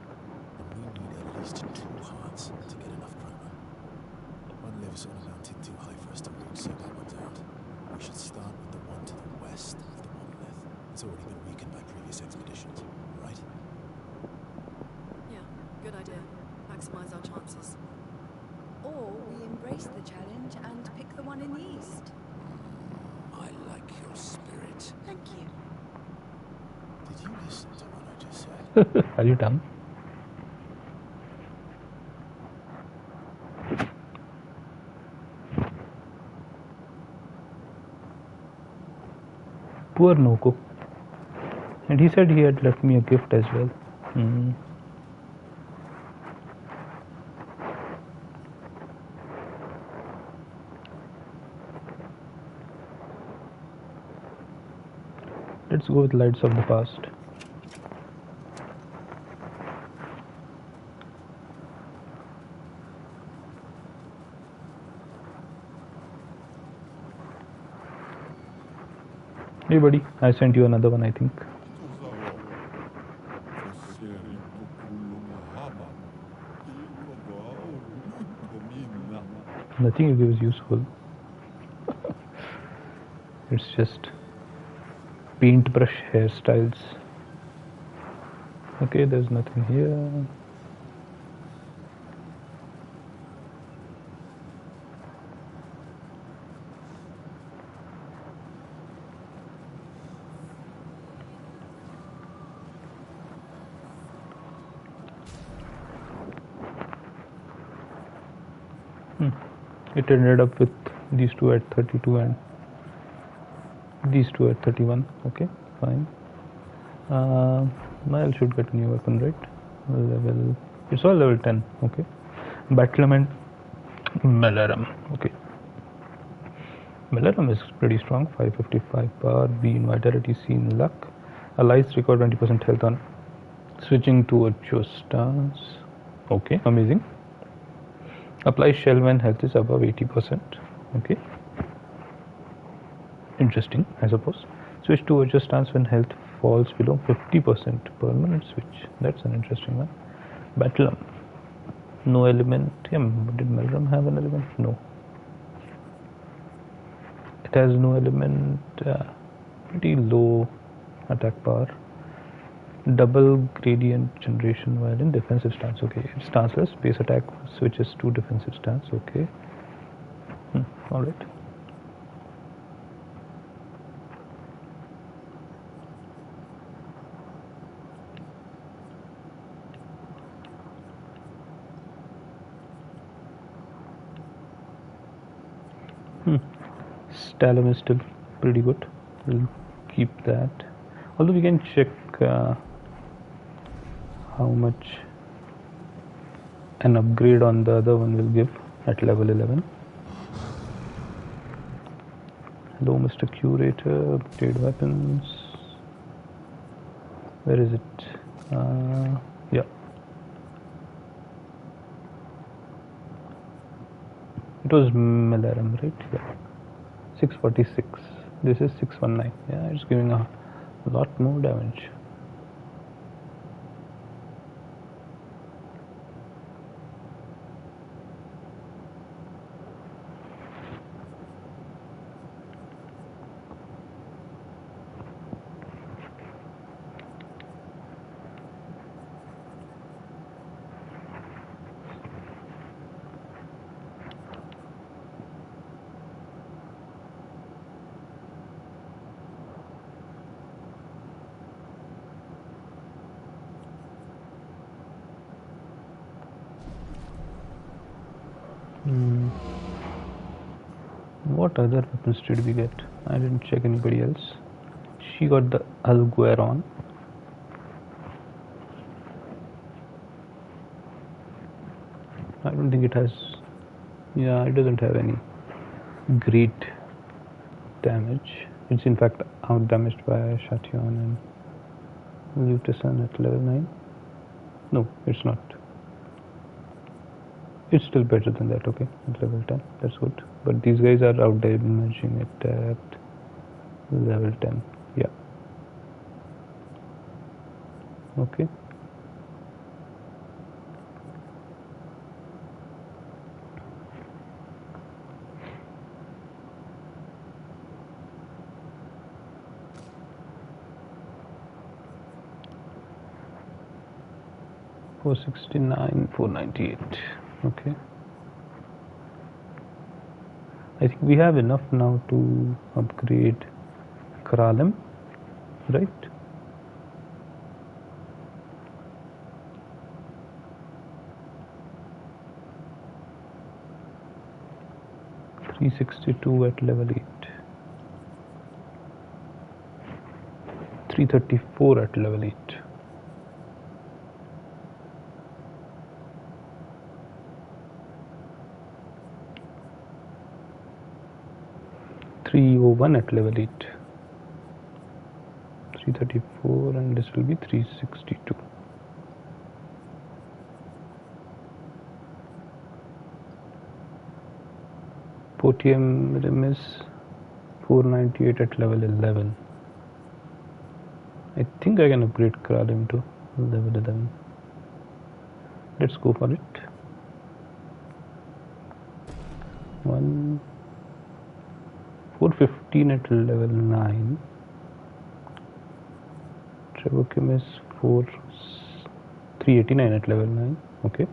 and we need at least 2 hearts to get enough chroma. One lives on a mountain too high for us to reach, so that one's out. We should start with the one to the west of the monolith. It's already been weakened by previous expeditions, right? Yeah, good idea. Maximize our chances. Or we embrace the challenge and pick the one in the east. I like your spirit. Thank you. Did you listen to what I just said? Are you done? Poor Noko. And he said he had left me a gift as well. Let's go with Lights of the Past. Hey buddy, I sent you another one, I think. Nothing you give is useful. It's just paintbrush hairstyles. Okay, there's nothing here. It ended up with these two at 32 and these two at 31. Okay, fine. Niall should get a new weapon, right? Level. It's all level 10. Okay. Battleman and Malarum. Okay. Malarum is pretty strong. 555 power. B in vitality, C in luck. Allies record 20% health on switching to a Jostans. Okay, amazing. Apply shell when health is above 80%. Okay. Interesting, I suppose. Switch to adjust stance when health falls below 50%. Permanent switch. That's an interesting one. Battle. No element. Yeah, did Melram have an element? No. It has no element. Pretty low attack power. Double gradient generation while in defensive stance. Okay, it's stanceless. Base attack switches to defensive stance. Okay. Alright. Stalum is still pretty good. We'll keep that. Although we can check how much an upgrade on the other one will give at level 11. Hello, Mr. Curator. Upgrade weapons. Where is it? Yeah. It was Malaram, right? Yeah. 646. This is 619. Yeah, it's giving a lot more damage. What other weapons did we get? I didn't check anybody else. She got the Algueron. I don't think it has. Yeah, it doesn't have any great damage. It's in fact out damaged by Shation and Lutesan at level 9. No, it's not. It's still better than that, okay, at level 10. That's good. But these guys are out damaging it at level 10. Yeah. Okay. $469, $498. Okay. I think we have enough now to upgrade Kralem, right? $362 at level 8. 334 at level 8. $301 at level 8. 334 and this will be 362. Potium rim is 498 at level 11. I think I can upgrade Kralim to level 11. Let's go for it. 415 at level 9. Travokim is 389 at level 9. Okay.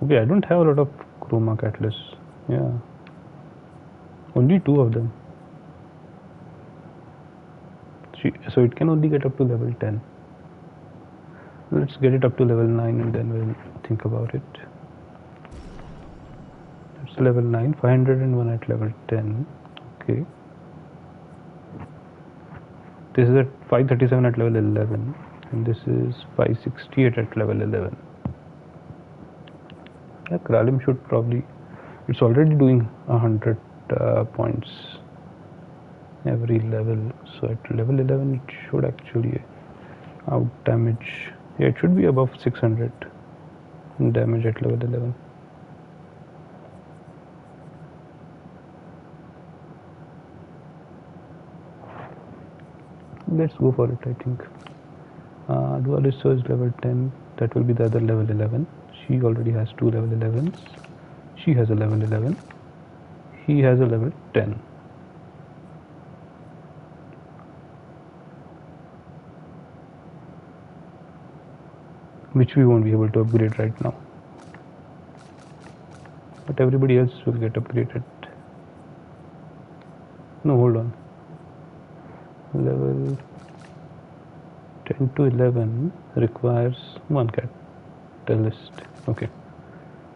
Okay, I don't have a lot of chroma catalysts. Yeah. Only 2 of them. So it can only get up to level 10. Let's get it up to level 9 and then we'll think about it. That's level 9, 501 at level 10. Okay. This is at 537 at level 11 and this is 568 at level 11. Yeah, Kralim should probably, it's already doing 100 points every level, so at level 11 it should actually out damage. Yeah, it should be above 600 damage at level 11. Let's go for it, I think. Dualist is level 10. That will be the other level 11. She already has 2 level 11s. She has a level 11. he has a level 10. Which we won't be able to upgrade right now. But everybody else will get upgraded. No, hold on. Level 10 to 11 requires 1 catalyst. Okay,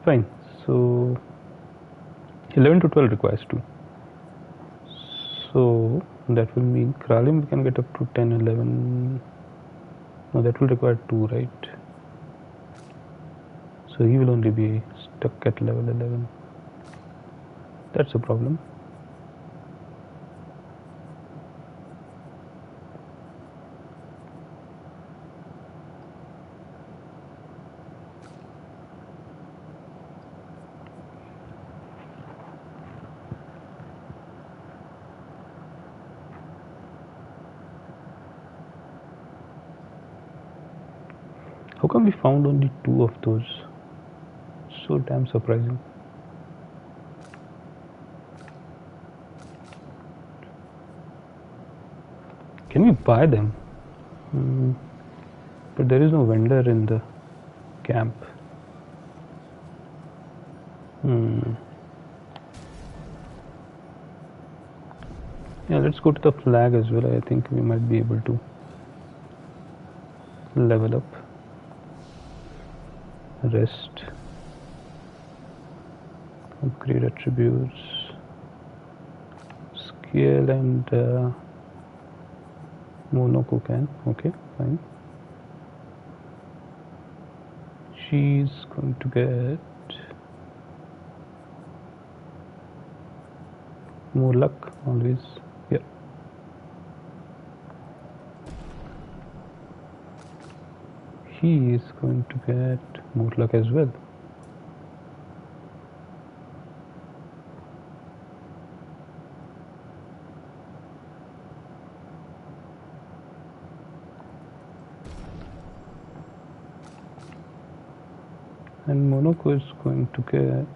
fine. So 11 to 12 requires 2. So that will mean Kralim can get up to 10, 11. No, that will require 2, right? So he will only be stuck at level 11. That's a problem. How come we found only 2 of those? So damn surprising. Can we buy them? But there is no vendor in the camp. Yeah, let's go to the flag as well. I think we might be able to level up. Rest. Upgrade attributes. Scale and Monoko can. Okay, fine. She's going to get more luck always. Yeah. He is going to get more luck as well. And Monoko is going to get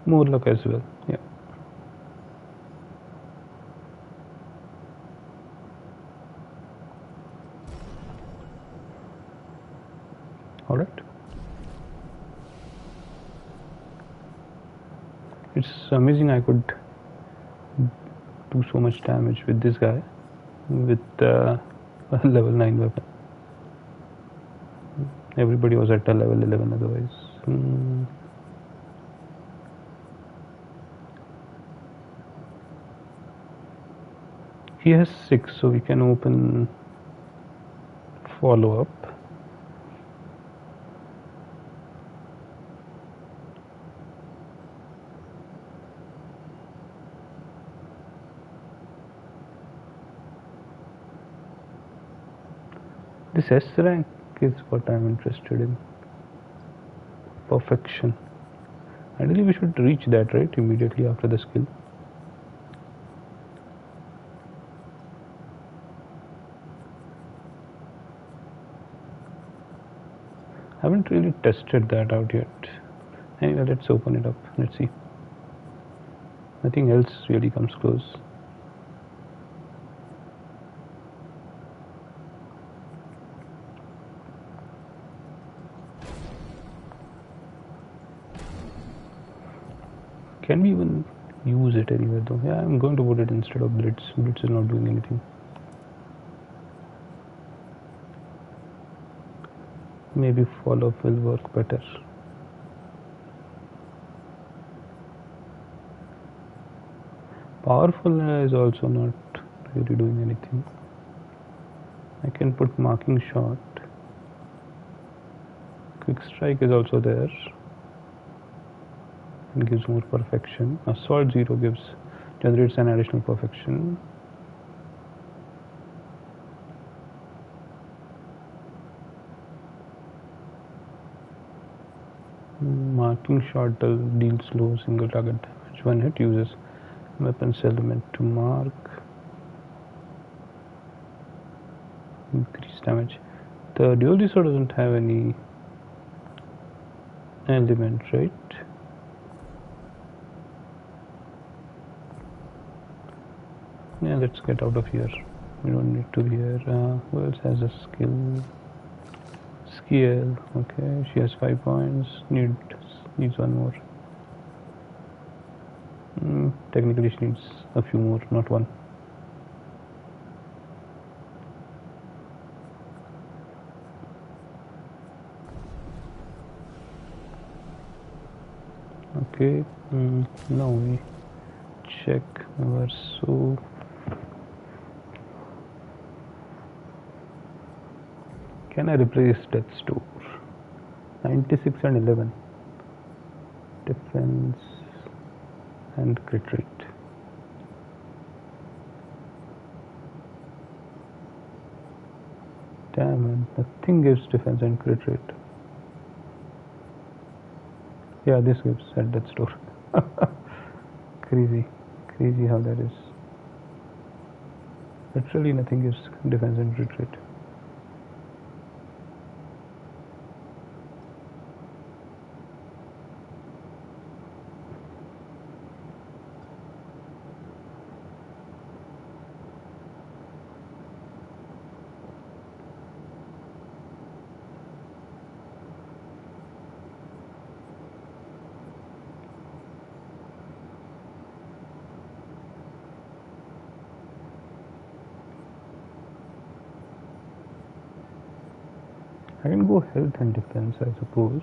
more luck as well. Yeah. Alright. It's amazing I could do so much damage with this guy with a level 9 weapon. Everybody was at a level 11 otherwise. He has 6, so we can open follow up. This S rank is what I'm interested in. Perfection. Ideally we should reach that, right, immediately after the skill. I haven't really tested that out yet. Anyway, let's open it up. Let's see. Nothing else really comes close. Can we even use it anywhere though? Yeah, I'm going to put it instead of Blitz. Blitz is not doing anything. Maybe follow-up will work better. Powerful is also not really doing anything. I can put marking shot. Quick strike is also there. And gives more perfection. Assault 0 generates an additional perfection. Marking shot deals low single target damage. One hit uses weapons element to mark. Increase damage. The dual sword doesn't have any element, right? Yeah, let's get out of here. We don't need to be here. Who else has a skill? Skill. Okay, she has 5 points. Needs one more. Technically, she needs a few more, not one. Okay. Now we check our so. Can I replace Death's Door? 96 and 11. Defense and crit rate. Damn man, nothing gives defense and crit rate. Yeah, this gives at Death's Door. Crazy how that is. Literally nothing gives defense and crit rate. I can go health and defense, I suppose.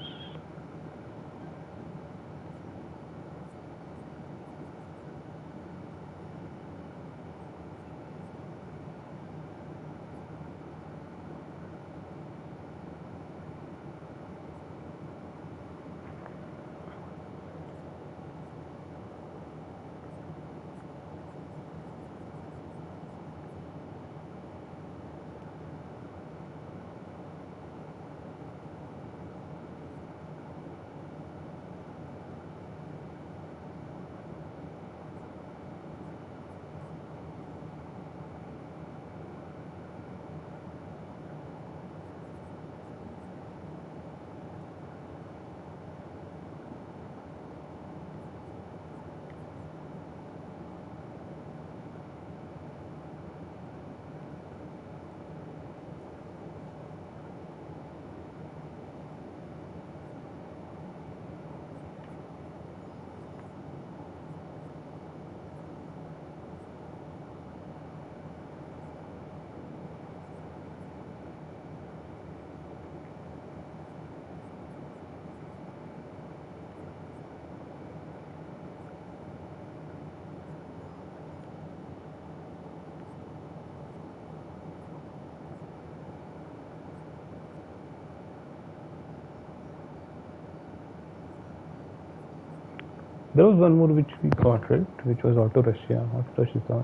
There was one more which we got, right? Which was auto rush. Yeah, auto rush is the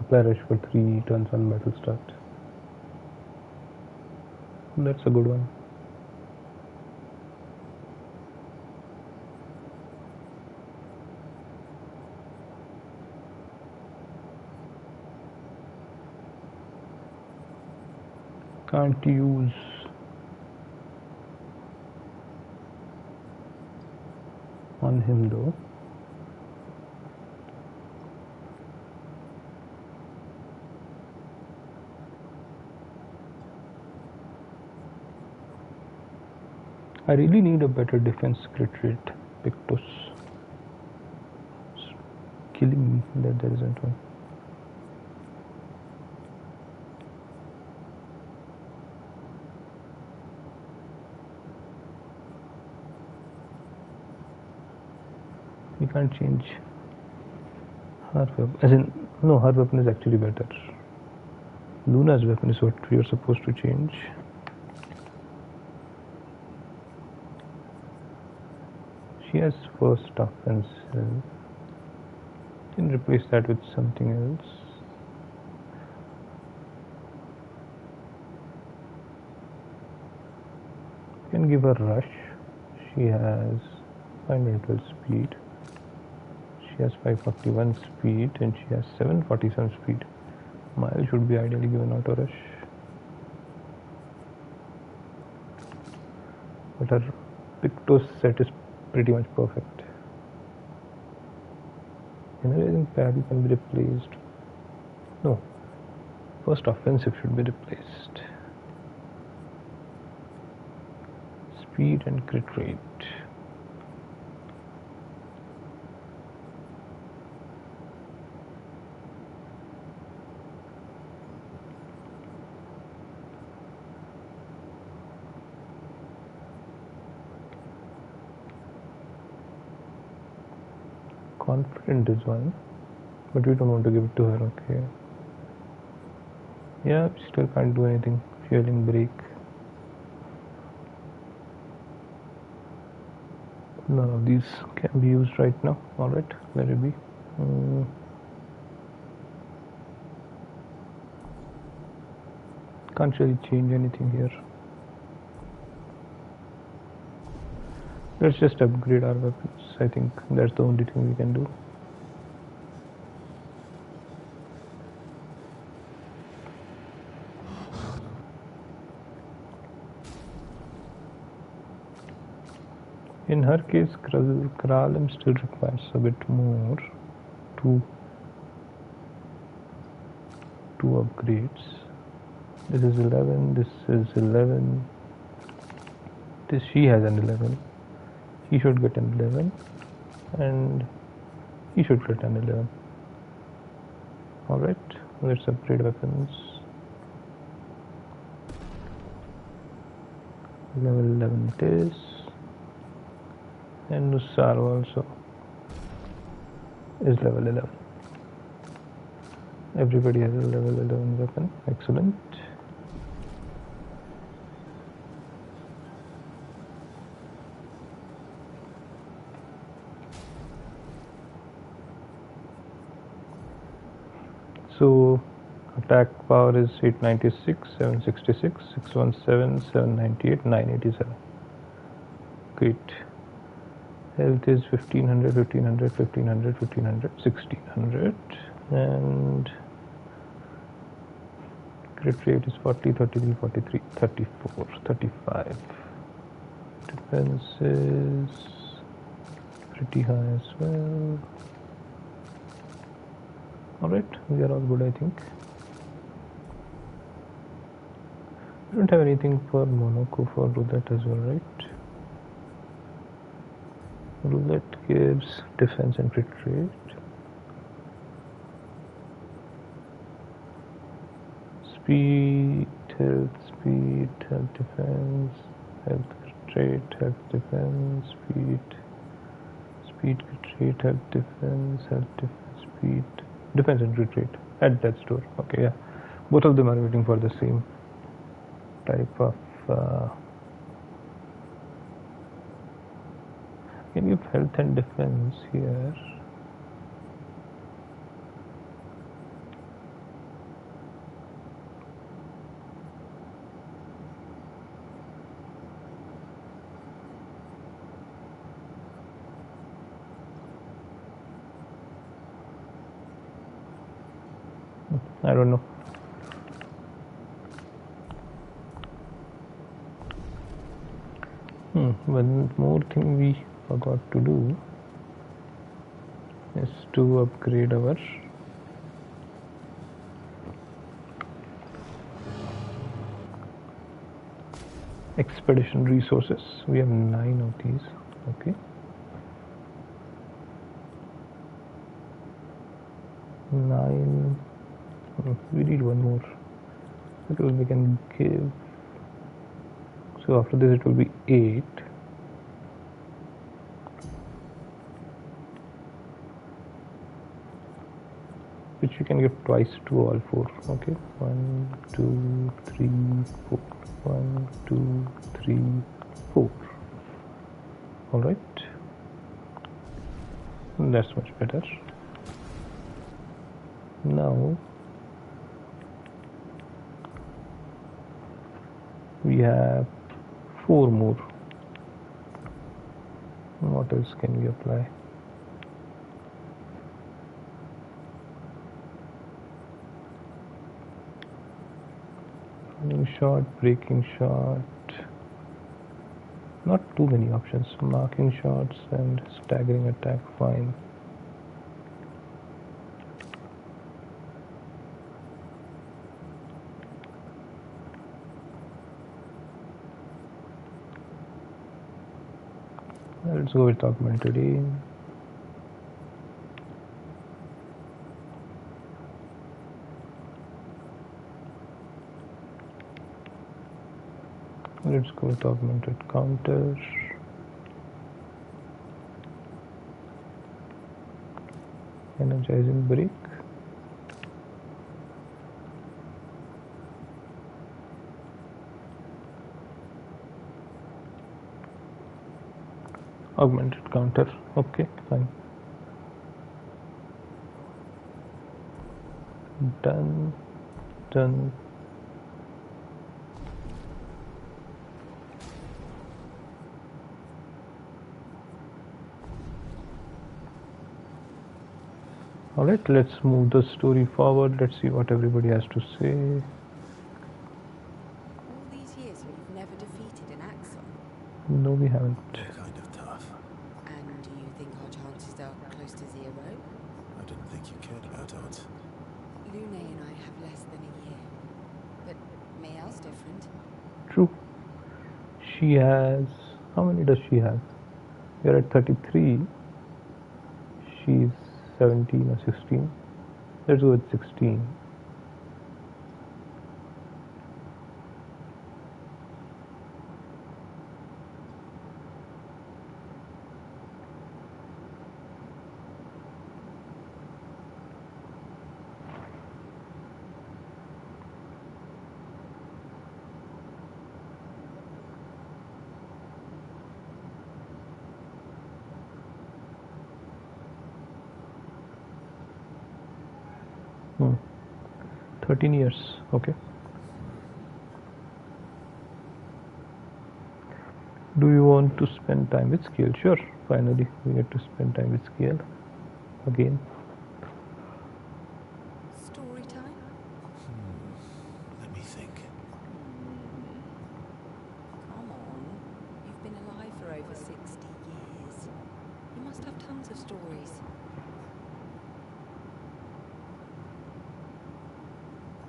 apply rush for 3 turns on battle start. That's a good one. Can't use on him though. I really need a better defense crit rate. Pictus killing me that there isn't one. We can't change her weapon. As in, no, her weapon is actually better. Luna's weapon is what we are supposed to change. She has first offensive. Can replace that with something else. Can give her rush. She has 512 speed. She has 541 speed and she has 747 speed. Mile should be ideally given auto rush. But her Pictos set is pretty much perfect. Analyzing parry can be replaced. No. First offensive should be replaced. Speed and crit rate. Confident is one, but we don't want to give it to her, okay. Yeah, we still can't do anything. Fueling break. None of these can be used right now. Alright, let it be. Can't really change anything here. Let's just upgrade our weapons. I think that's the only thing we can do. In her case, Kralum still requires a bit more. Two upgrades. This is 11, this is 11. She has an 11. He should get an 11. And he should get an 11. Alright, let's upgrade weapons. Level 11 it is. And Nussar also is level 11. Everybody has a level 11 weapon. Excellent. So attack power is 896, 766, 617, 798, 987. Great. Health is 1500, 1500, 1500, 1500, 1600. And crit rate is 40, 33, 43, 34, 35. Defense is pretty high as well. Alright, we are all good, I think. We don't have anything for Monaco for roulette as well, right? Roulette gives defense and crit rate. Speed, health, defense, health, crit rate, health, defense, speed, crit rate, health, defense, speed, defense and crit rate at that store. Okay, yeah. Both of them are waiting for the same type of can give health and defense here. I don't know. One more thing we forgot to do is to upgrade our expedition resources. We have 9 of these. Okay. 9. We need one more because we can give. So after this it will be 8. Which we can give twice to all 4. Okay, 1, 2, 3, 4. 1, 2, 3, 4. All right, that's much better. Now we have 4 more. What else can we apply? Running shot, breaking shot. Not too many options. Marking shots and staggering attack, fine. Let's go with augmented aim. Let's go with augmented counter. Energizing break. Augmented counter. Okay, fine. Done. Done. Alright, let's move the story forward. Let's see what everybody has to say. All these years and you've never defeated an Axon. No, we haven't. They're kind of tough. And do you think our chances are close to zero? I didn't think you cared about odds. Lune and I have less than a year. But Mayal's different. True. She has... How many does she have? We're at 33. She's 17 or 16. Let's go with 16. Hmm. 13 years. Okay. Do you want to spend time with Scale? Sure. Finally, we get to spend time with Scale again. Story time? Let me think. Come on. You've been alive for over 60 years. You must have tons of stories.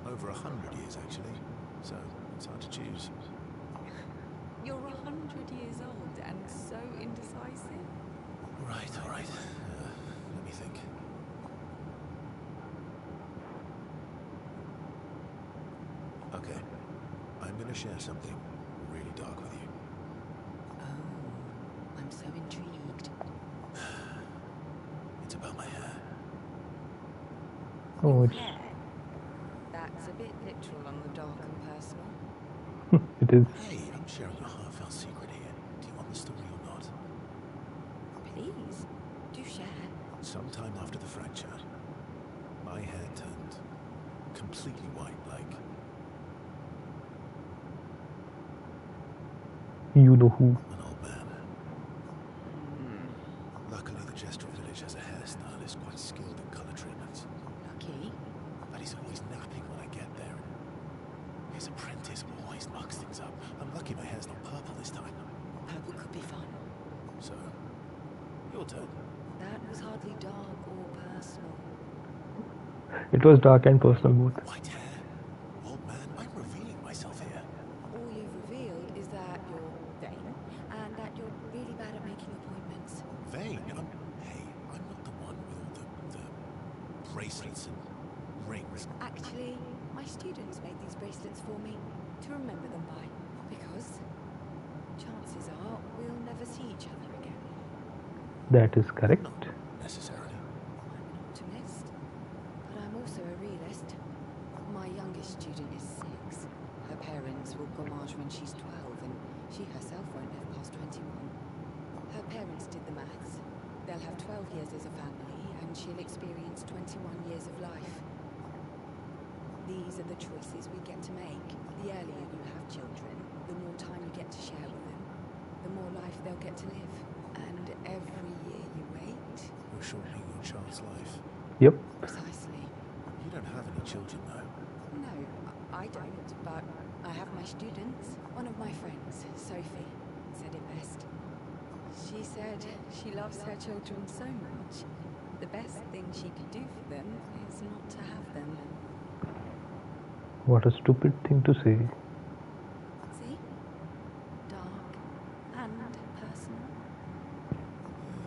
Over 100 years, actually. So, it's hard to choose. You're 100 years old and so indecisive. Right, all right. Let me think. Okay. I'm going to share something really dark with you. Oh, I'm so intrigued. It's about my hair. Oh, it's... Hair? That's a bit literal on the dark and personal. it is. Hey, I'm sharing a heartfelt secret here. Do you want the story or not? Please, do share. Sometime after the fracture, my hair turned completely white, like... You know who. an old man. Luckily, the Jester village has a hairstylist quite skilled in color treatments. Lucky. But he's always napping when I get there. His apprentice always mucks things up. I'm lucky my hair's not purple this time. Purple could be fun. So, your turn. That was hardly dark or personal. It was dark and personal both. White hair. Old man, I'm revealing myself here. All you've revealed is that you're vain and that you're really bad at making appointments. Vain? I'm not the one with all the bracelets and rings. Actually, my students made these bracelets for me to remember them by. Because chances are we'll never see each other again. That is correct. Not necessarily. I'm an optimist, but I'm also a realist. My youngest student is 6. Her parents will Gommage when she's 12, and she herself won't live past 21. Her parents did the maths. They'll have 12 years as a family, and she'll experience 21 years of life. These are the choices we get to make. The earlier you have children, the more time you get to share with them, the more life they'll get to live. And every year you wait... You're shortening your child's life. Yep. Precisely. You don't have any children, though. No, I don't, but I have my students. One of my friends, Sophie, said said it best. She said she loves her children so much. The best thing she could do for them is not to have them. What a stupid thing to say. See? Dark and personal.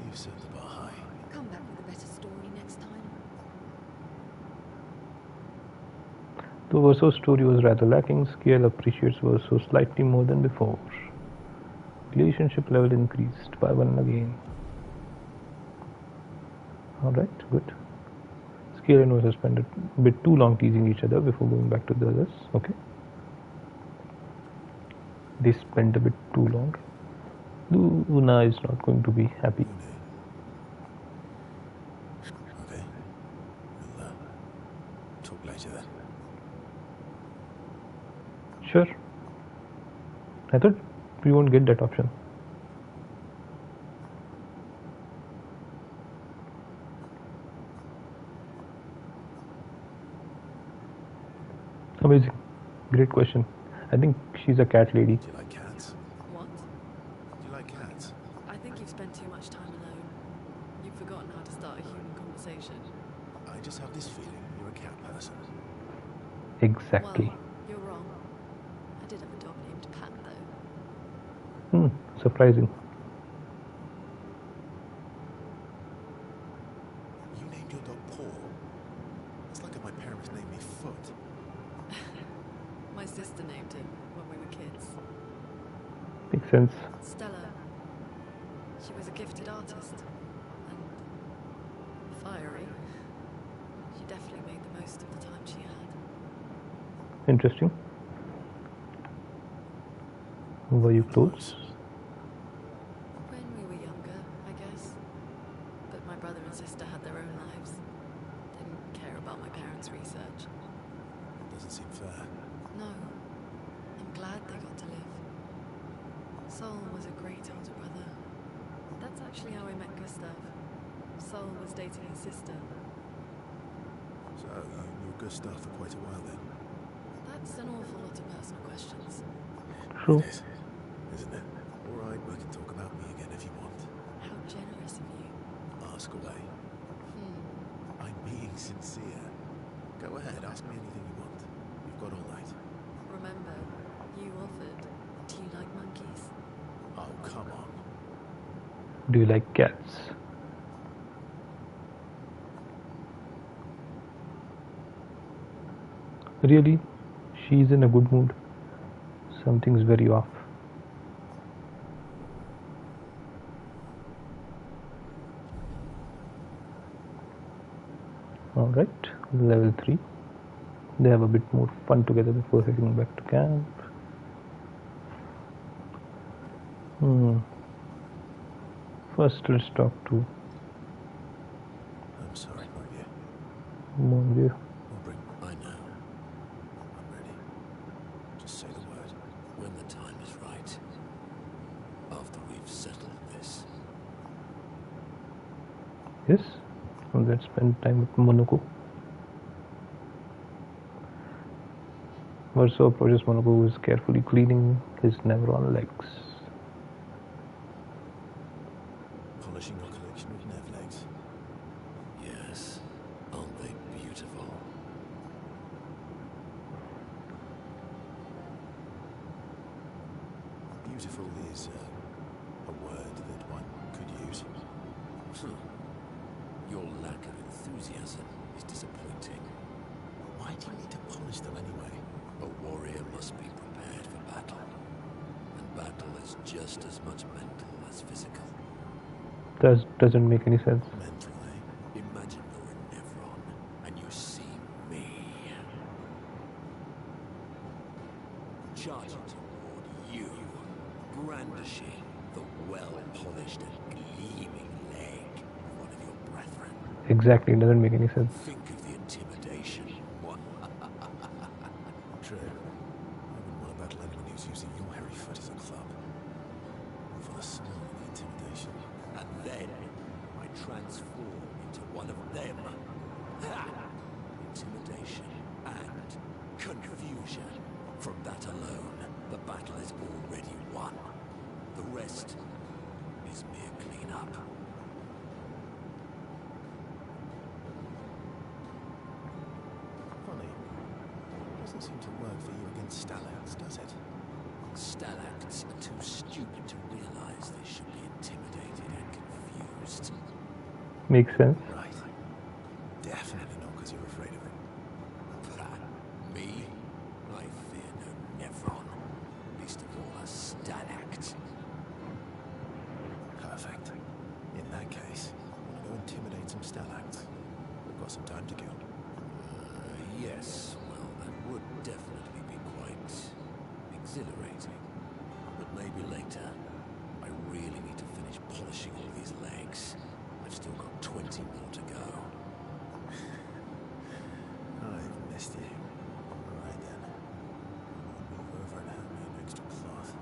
You've set the bar high. Come back with a better story next time. Though Verso's story was rather lacking, Scale appreciates Verso slightly more than before. Relationship level increased by 1 again. Alright, good. Scale and Verso spent a bit too long teasing each other before going back to the others. Okay. They spent a bit too long. Luna is not going to be happy. Okay. We'll talk later then. Sure. I thought we won't get that option. Amazing. Great question. I think she's a cat lady. Do you like cats? What? Do you like cats? I think you've spent too much time alone. You've forgotten how to start a human conversation. I just have this feeling you're a cat person. Exactly. Well, you're wrong. I did have a dog named Pat, though. Surprising. You named your dog Paul. It's like if my parents named me Foot. My sister named him when we were kids. Makes sense. Stella. She was a gifted artist. And fiery. She definitely made the most of the time she had. Interesting. Were you close? When we were younger, I guess. But my brother and sister had their own lives. Didn't care about my parents' research. Doesn't seem fair. No. I'm glad they got to live. Sol was a great older brother. That's actually how I met Gustav. Sol was dating his sister. So you knew Gustav for quite a while then? That's an awful lot of personal questions. True. It is, isn't it? All right, we can talk about me again if you want. How generous of you. Ask away. I'm being sincere. Go ahead, ask me anything you want. You've got all night. Remember, you offered. Do you like monkeys? Oh, come on. Do you like cats? Really? She's in a good mood. Something's very off. Alright, level 3. They have a bit more fun together before heading back to camp. First, let's talk to I'm sorry, Monvier. Monvier. Aubrey, I know. I'm ready. Just say the word. When the time is right. After we've settled this. Yes, and let's spend time with Monoko. Verso approaches Monoko, who is carefully cleaning his Nevron legs. Polishing your collection of Nev legs. Yes. Aren't they beautiful? Beautiful is a word that one could use. Your lack of enthusiasm is disappointing. Why do you need to polish them anyway? A warrior must be prepared for battle. And battle is just as much mental as physical. Doesn't make any sense. Mental, eh? Imagine you're in Nevron and you see me. Charging toward you, brandishing the well-polished and gleaming leg of one of your brethren. Exactly, it doesn't make any sense. Think of the intimidation. True. I wouldn't want to battle anyone who's using your hairy foot as a club. Or for the smell of the intimidation. And then I transform into one of them. Ha! Intimidation and confusion. From that alone, the battle is already won. The rest is mere cleanup. Funny. It doesn't seem to work for you against stalacts, does it? Stalacts are too stupid to realize they should be intimidated and confused. Makes sense. Right. Definitely not because you're afraid of it. Me? I fear no Nevron. Least of all a stalact. Perfect. In that case, want to go intimidate some stalacts? We've got some time to kill. Yes, well, that would definitely be quite exhilarating. But maybe later. I really need to finish polishing all these legs. I've still got 20 more to go. I've missed you. Alright then. Move over and hand me an extra cloth.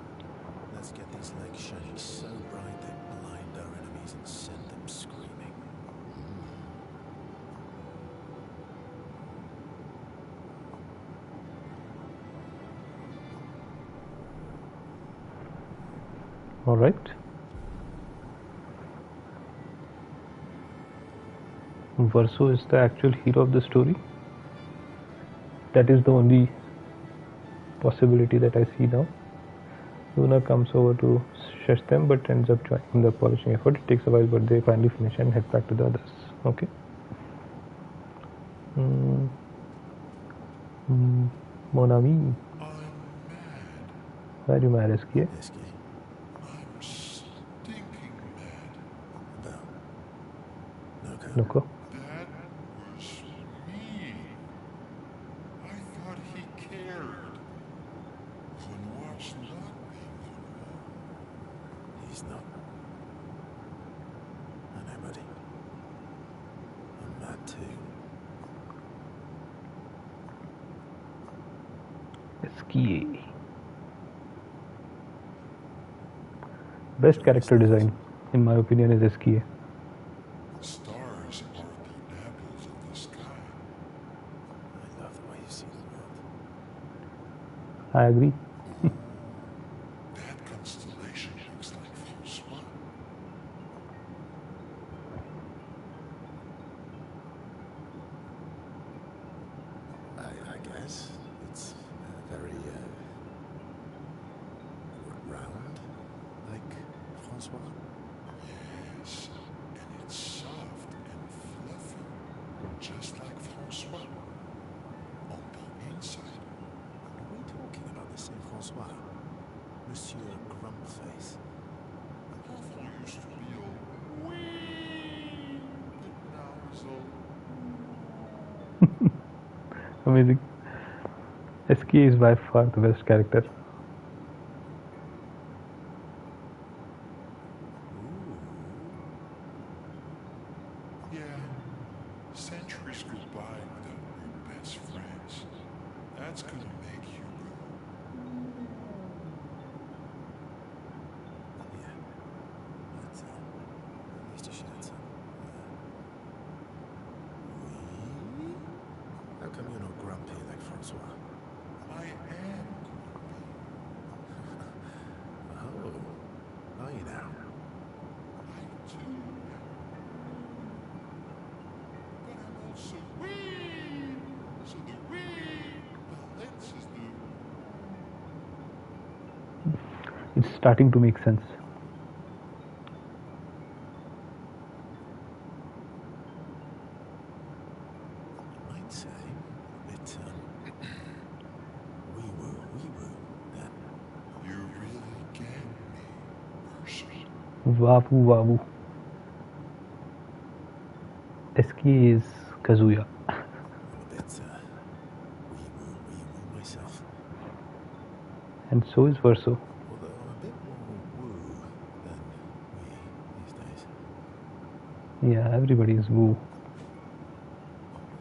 Let's get these legs shining so bright they blind our enemies and send them screaming. All right. Verso is the actual hero of the story. That is the only possibility that I see now. Luna comes over to shush them but ends up joining the polishing effort. It takes a while, but they finally finish and head back to the others. Okay. Mon ami. I'm mad. Why are you mad, Eskie? Esky, I'm stinking mad. about Noko. Noko. That was mean. I thought he cared. Connoir's not being He's not. I know, buddy. I'm mad too. Eskie. Best character design, in my opinion, is Eskie. the stars are the apples of the sky. I love the way you see the world. I agree. That constellation looks like Francois. I guess it's very round, like Francois. Yes, and it's soft and fluffy, just like Francois. On the inside, Are we talking about the same Francois? Monsieur Grumpface. Awful used to be all wee, but now he's all Amazing. Eskie is by far the best character. yeah. Centuries go by without new best friends. That's gonna make you go. Yeah. But at least you should have some. Oui? How come you're not grumpy like Francois? I am grumpy. Oh. Are you now? I do now. But I'm also wee. So the wee balances the. It's starting to make sense. I'd say a bit, wee-woo, then. You really get me, person. Wawu wawu. Eskie is Kazuya. I'm a bit, wee-woo myself. And so is Verso. Although I'm a bit more woo than wee these days. Yeah, everybody is woo.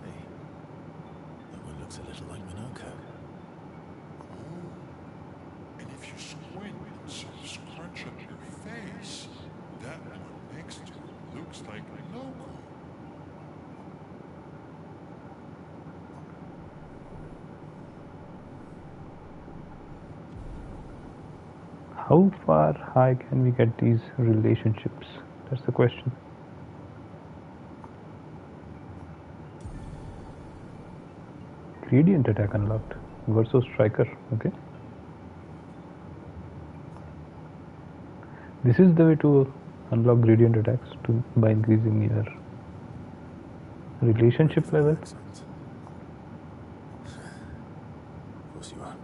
Hey, that one looks a little like Minako. Oh, and if you squint and sort of scrunch up your face, that one next to it looks like Loco. How far high can we get these relationships? That's the question. Gradient attack unlocked. Verso striker. Okay. This is the way to unlock gradient attacks by increasing your relationship level. Accent. Of course you are.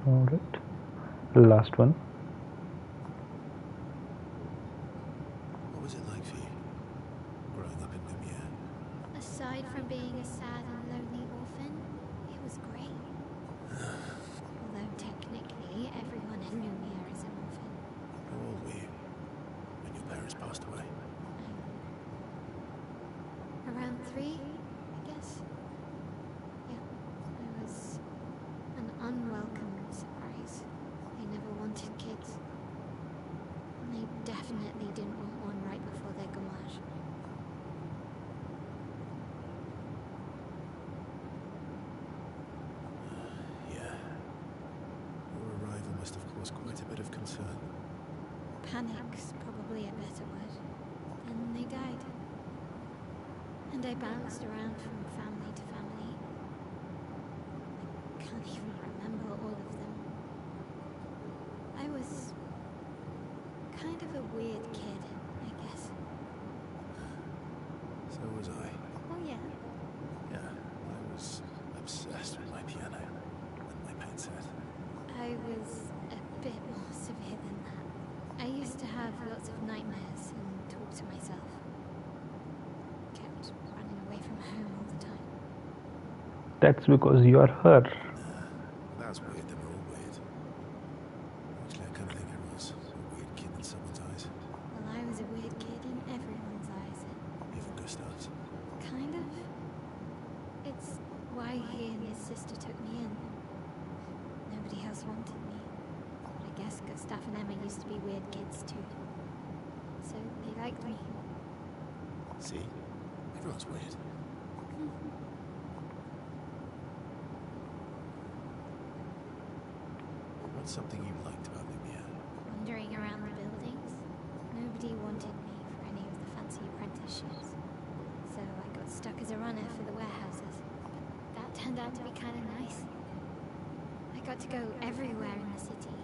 Alright. Last one. What was it like for you, growing up in Lumiere? Aside from being a sad and lonely orphan, it was great. Although technically everyone in Lumiere is an orphan. How old were you when your parents passed away? Around 3, I guess. Yeah, I was an unwelcome surprise. They never wanted kids. And they definitely didn't want one right before their gommage. Yeah. Your arrival must have caused quite a bit of concern. Panic's probably a better word. And they died. And I bounced around from family to family. I can't even remember all of them. I was kind of a weird kid, I guess. So was I. Oh yeah. Yeah, I was obsessed with my piano and my paint set. I was a bit more severe than that. I used to have lots of nightmares and talk to myself. Kept running away from home all the time. That's because you are her. That's weird, they were all weird. Actually, I kind of think everyone's a weird kid in someone's eyes. Well, I was a weird kid in everyone's eyes. Even Gustav's. Kind of. It's why he and his sister took me in. Nobody else wanted me. But I guess Gustav and Emma used to be weird kids too. So they liked me. See? Everyone's weird. What's something you liked about Lumiere? Wandering around the buildings. Nobody wanted me for any of the fancy apprenticeships. So I got stuck as a runner for the warehouses. But that turned out to be kind of nice. I got to go everywhere in the city.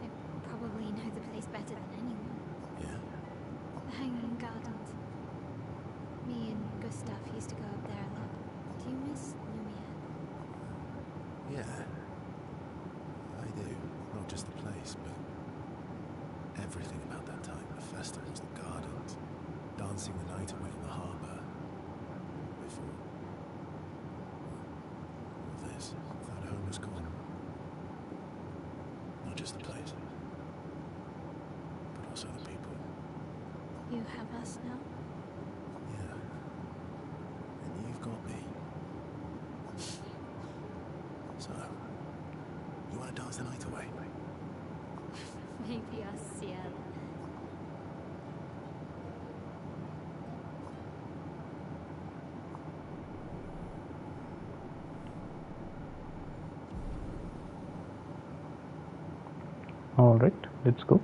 I probably know the place better than anyone. Yeah? The Hanging Gardens. Me and Gustav used to go up there a lot. Do you miss Lumiere? Yeah. I do. Not just the place, but everything about that time. The festivals, the gardens, dancing the night away on the harbour. Before all this, that home was gone. Not just the place, but also the people. You have us now? Yeah. And you've got me. So, you want to dance the night away? Maybe us, yeah. Alright, let's go.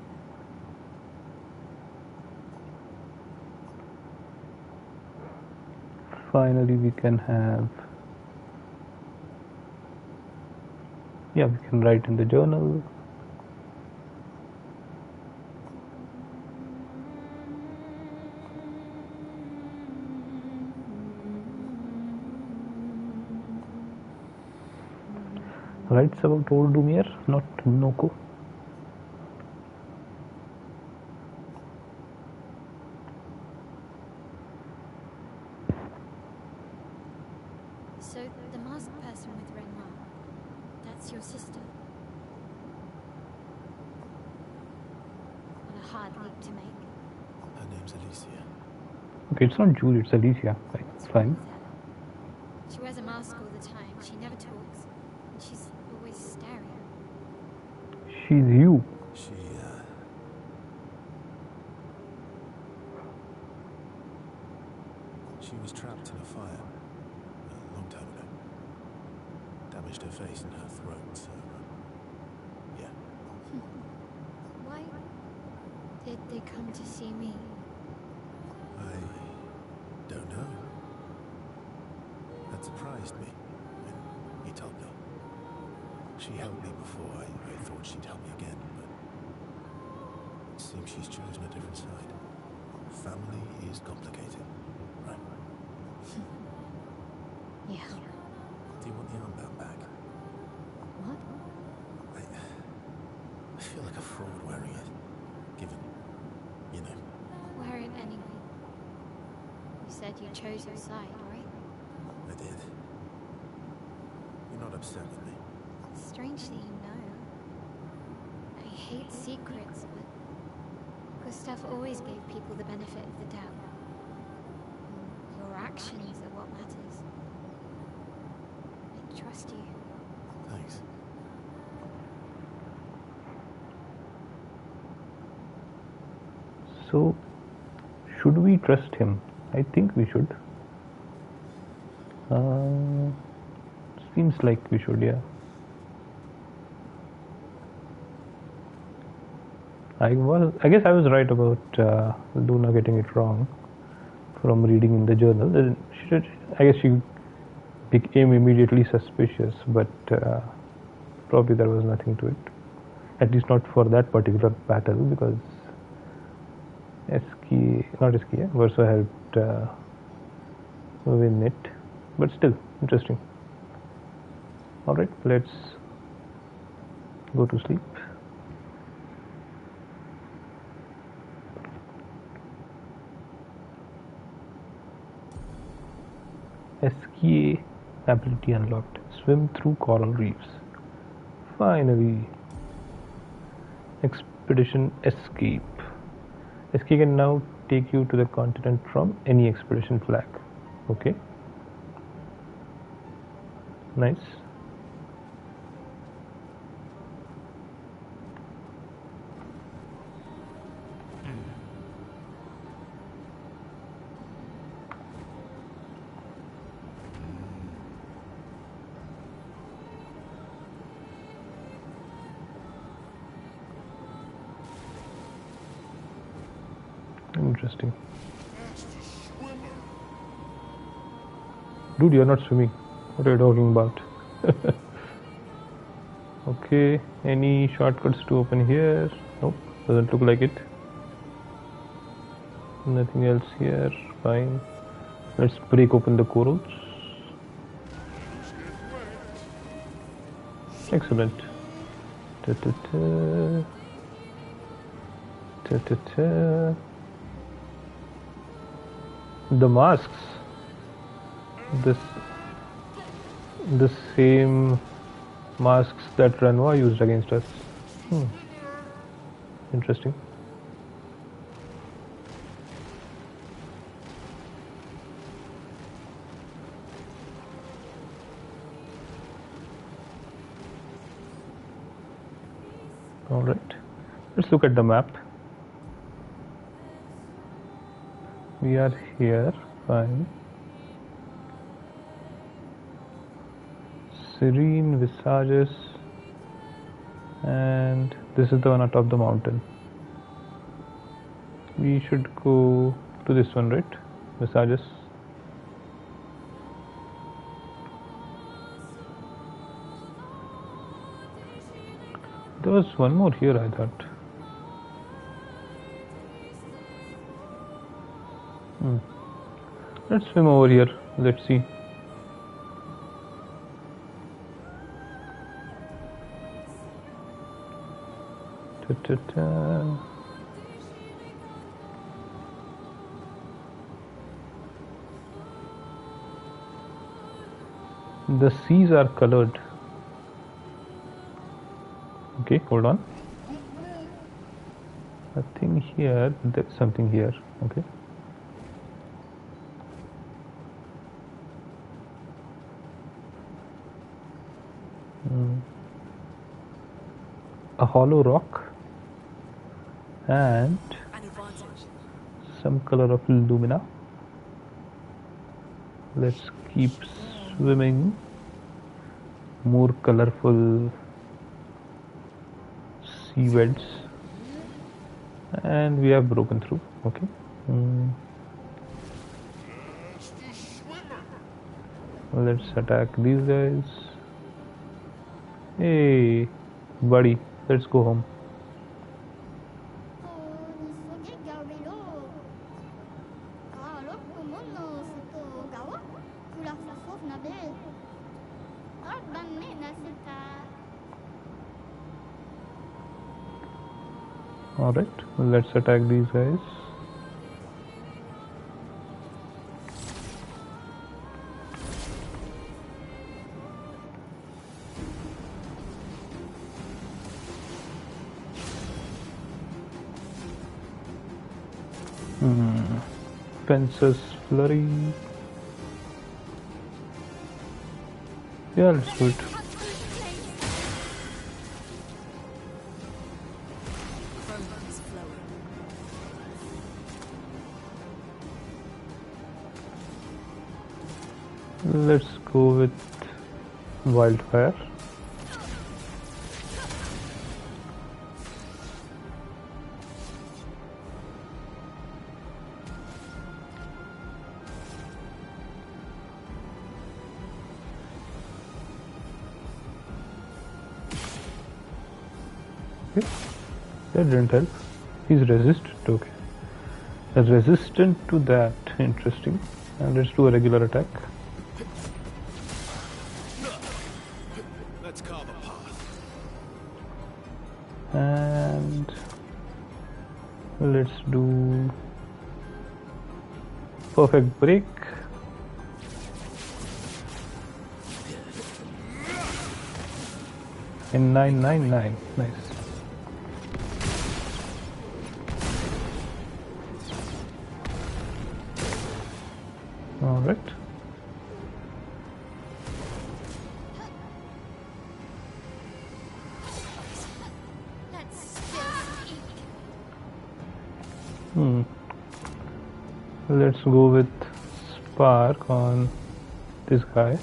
Finally we can have, yeah, we can write in the journal. Writes about old Lumiere, not Noko. So, the masked person with Renoir, that's your sister? What a hard leap to make. Her name's Alicia. Okay, it's not Julie, it's Alicia. Right, it's fine. With her. She wears a mask all the time, she never talks, and she's always staring. She's you. She was trapped in a fire a long time ago. damaged her face and her throat, so, yeah. Why did they come to see me? I don't know. That surprised me when you told me. She helped me before. I thought she'd help me again, but it seems she's chosen a different side. Family is complicated, right? Yeah. Do you want the armband back? What? I feel like a fraud wearing it, given, you know. Wear it anyway. You said you chose your side, right? I did. You're not upset with me. Strangely, you know. I hate secrets, but Gustav always gave people the benefit of the doubt. Your actions are what matters. I trust you. Thanks. So, should we trust him? I think we should. Seems like we should, yeah. I guess I was right about Luna getting it wrong from reading in the journal. I guess she became immediately suspicious, but probably there was nothing to it. At least not for that particular battle, because Verso helped win it. But still, interesting. Alright, let's go to sleep. SKA ability unlocked. Swim through coral reefs. Finally. Expedition escape. SK can now take you to the continent from any expedition flag. Okay. Nice. Interesting. Dude, you're not swimming. What are you talking about? Okay, any shortcuts to open here? Nope, doesn't look like it. Nothing else here. Fine. Let's break open the corals. Excellent. Ta-ta-ta. Ta-ta-ta. The masks. The same masks that Renoir used against us. Interesting. All right, let's look at the map. We are here, fine. Serene Visages, and this is the one atop the mountain. We should go to this one, right? Visages. There was one more here, I thought. Let's swim over here. Let's see. Ta-ta-ta. The seas are colored. Okay, hold on. Nothing here. There's something here. Okay. A hollow rock and some color of lumina. Let's keep swimming. more colorful seabeds, and we have broken through. Okay. Let's attack these guys. Hey, buddy, let's go home. Alright, let's attack these guys. Fences flurry. Yeah, let's do it. Let's go with wildfire. Okay. That didn't help. He's resistant. Okay. Resistant to that. Interesting. And let's do a regular attack. Let's carve a path. And let's do perfect break. In 999. Nice. All right. Let's go with spark on this guy.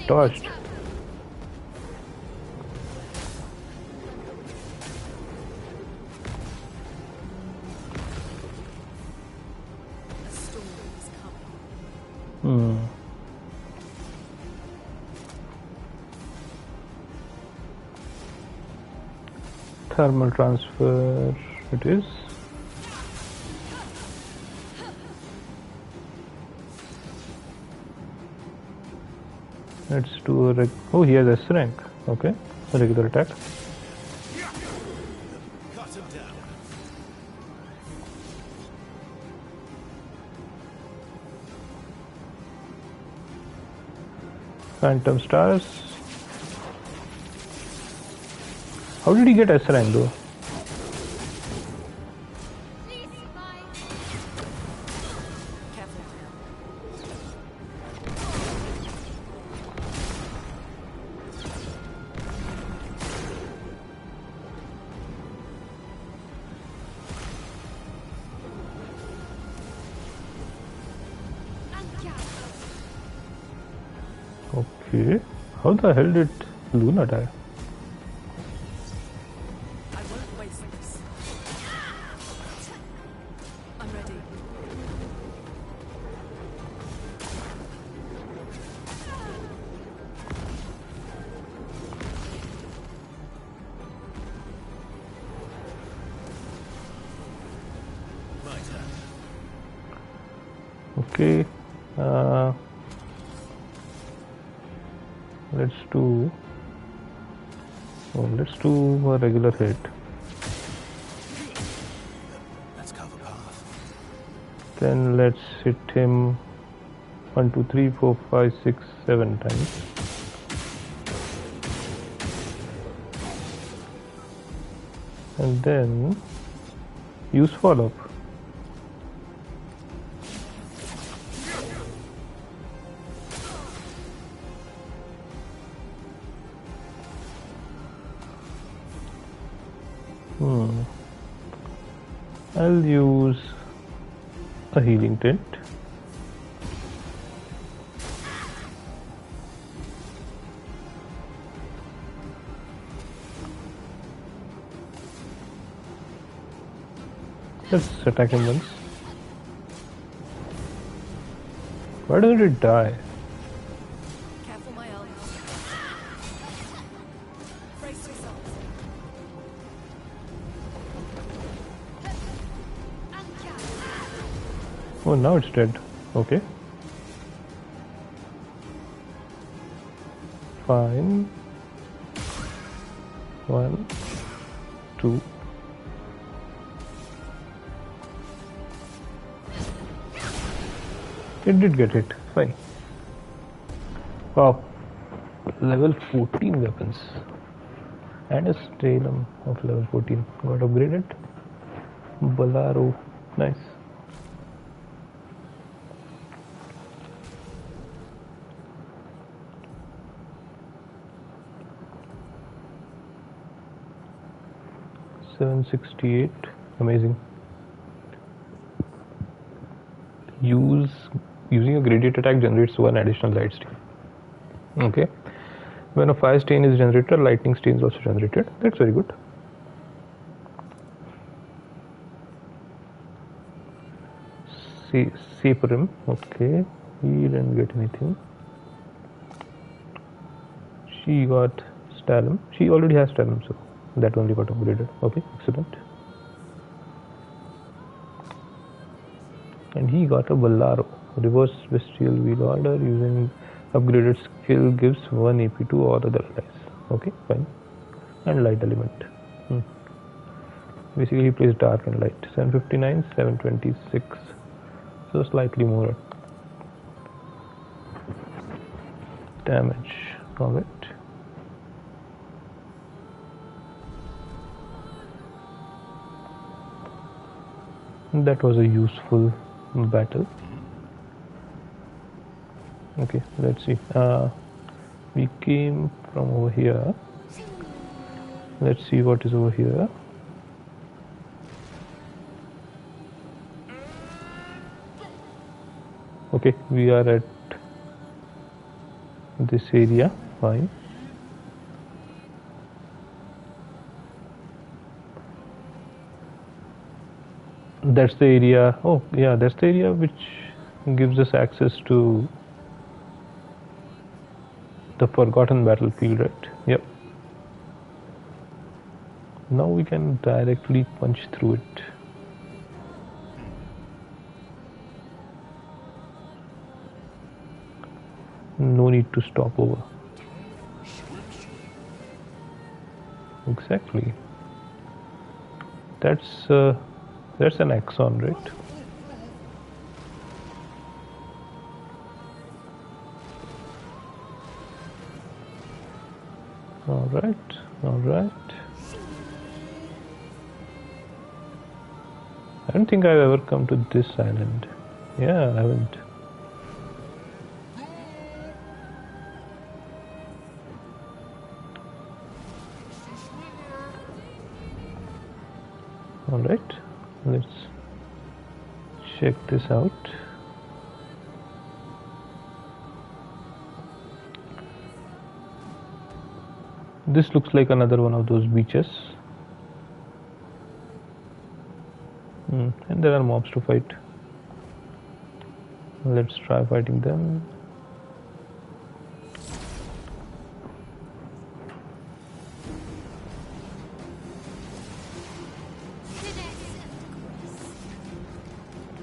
Torched. Thermal transfer it is. Let's do a oh, he has S rank. Okay, a regular attack. Cut him down. Phantom stars. How did he get S rank though? Okay, how the hell did Luna die? I won't waste this. I'm ready. My turn. Okay, let's do a regular hit. Let's carve a path. Then let's hit him 1, 2, 3, 4, 5, 6, 7 times. And then use follow up. I'll use a healing tint. Let's attack him once. Why doesn't it die? Careful, my elbow. Brace yourselves. Oh, now it's dead. Okay. Fine. 1, 2. It did get hit. Fine. Wow. Level 14 weapons. And a Stalem of level 14. Got upgraded. Bolaro. Nice. $768. Amazing. Using a gradient attack generates 1 additional light stain. Okay. When a fire stain is generated, lightning stain is also generated. That's very good. Saperim. Okay. He didn't get anything. She got Stalem. She already has Stalem, so that only got upgraded. Okay, excellent. And he got a Bolaro. Reverse Bestial Wheel Order using upgraded skill gives 1 AP to all other allies. Okay, fine. And light element. Basically he plays dark and light. 759, 726. So slightly more damage. Alright. That was a useful battle. Okay, let's see. We came from over here. Let's see what is over here. Okay, we are at this area. Fine. That's the area. Oh, yeah, that's the area which gives us access to the Forgotten Battlefield, right? Yep. Now we can directly punch through it. No need to stop over. Exactly. That's an axon, right? Alright. I don't think I've ever come to this island. Yeah, I haven't. Alright, let's check this out. This looks like another one of those beaches. And there are mobs to fight. Let's try fighting them.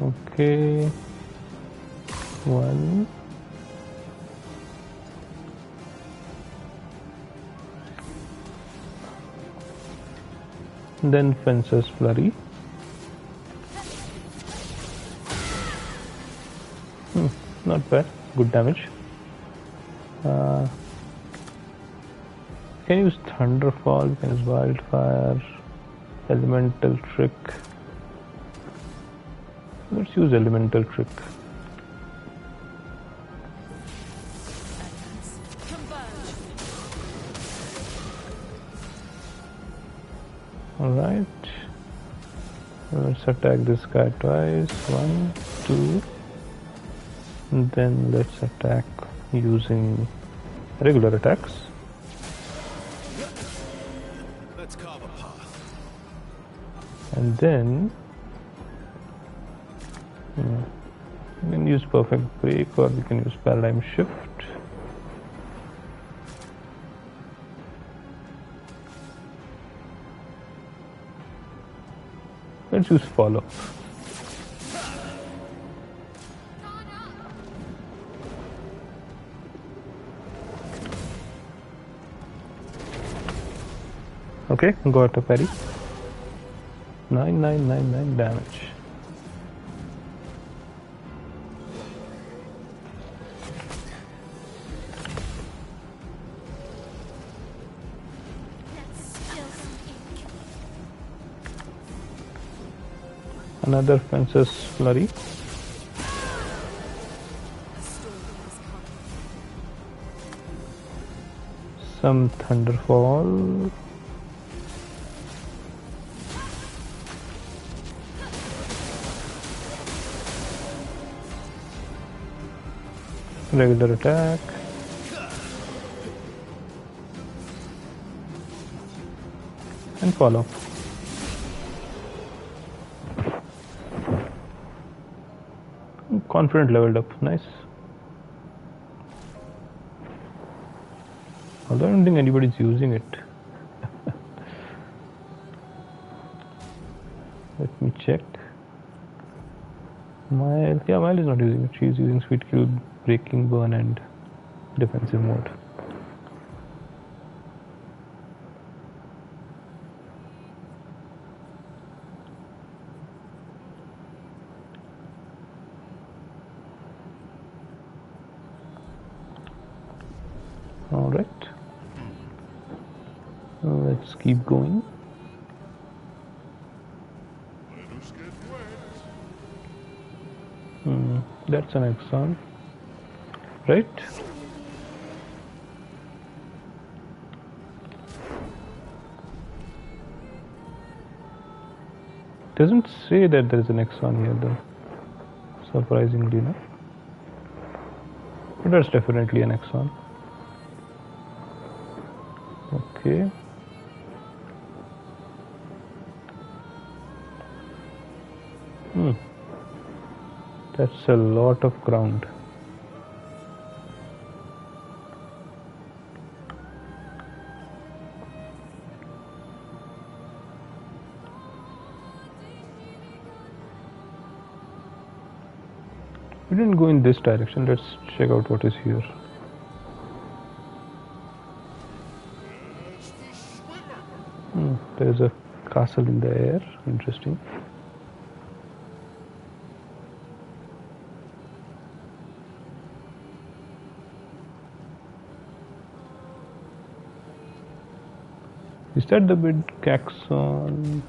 Okay. 1. Then Fencer's Flurry. Not bad. Good damage. You can use Thunderfall, you can use Wildfire, Elemental Trick. Let's use Elemental Trick. Alright. Let's attack this guy twice. 1, 2. And then let's attack using regular attacks. Let's carve a path. And then We can use perfect break or we can use paradigm shift. Let's use follow. Okay, got a parry. 9999 damage. Another fencer's flurry. Some thunderfall. Regular attack. And follow. Confident leveled up, nice. Although I don't think anybody's using it. Let me check. Mile is not using it. She's using Sweet Kill, Breaking Burn and defensive mode. Alright. Let's keep going. That's an axon. Right? Doesn't say that there is an axon here though. Surprisingly enough. But that's definitely an axon. Okay. That's a lot of ground. We didn't go in this direction. Let's check out what is here. There is a castle in the air. Interesting. Is that the big Caxon?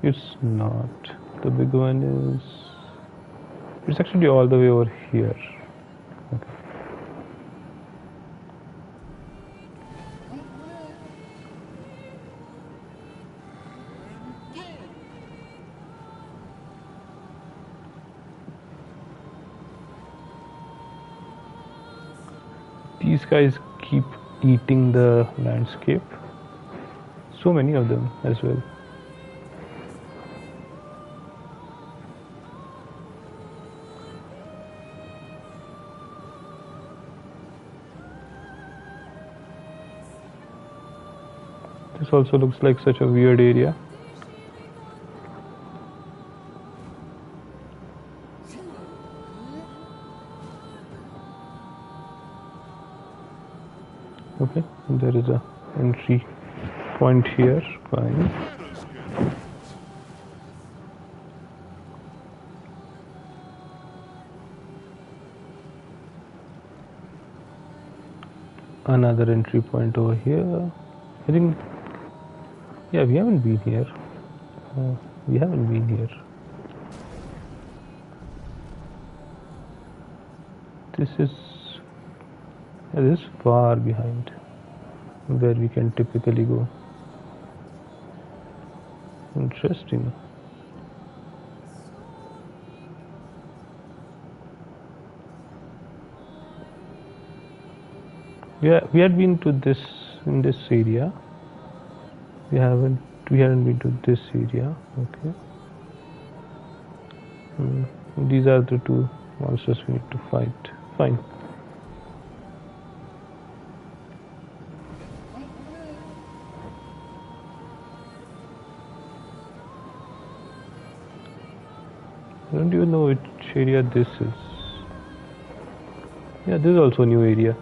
It's not. The big one is... It's actually all the way over here. Okay. These guys keep eating the landscape. So many of them as well. This also looks like such a weird area. Okay, there is a entry point here. Fine. Another entry point over here. I think, yeah, we haven't been here. We haven't been here. This is far behind where we can typically go. Interesting. Yeah, we had been to this in this area. We haven't we haven't been to this area. Okay. These are the two monsters we need to fight. Fine. I don't even know which area this is. Yeah, this is also a new area.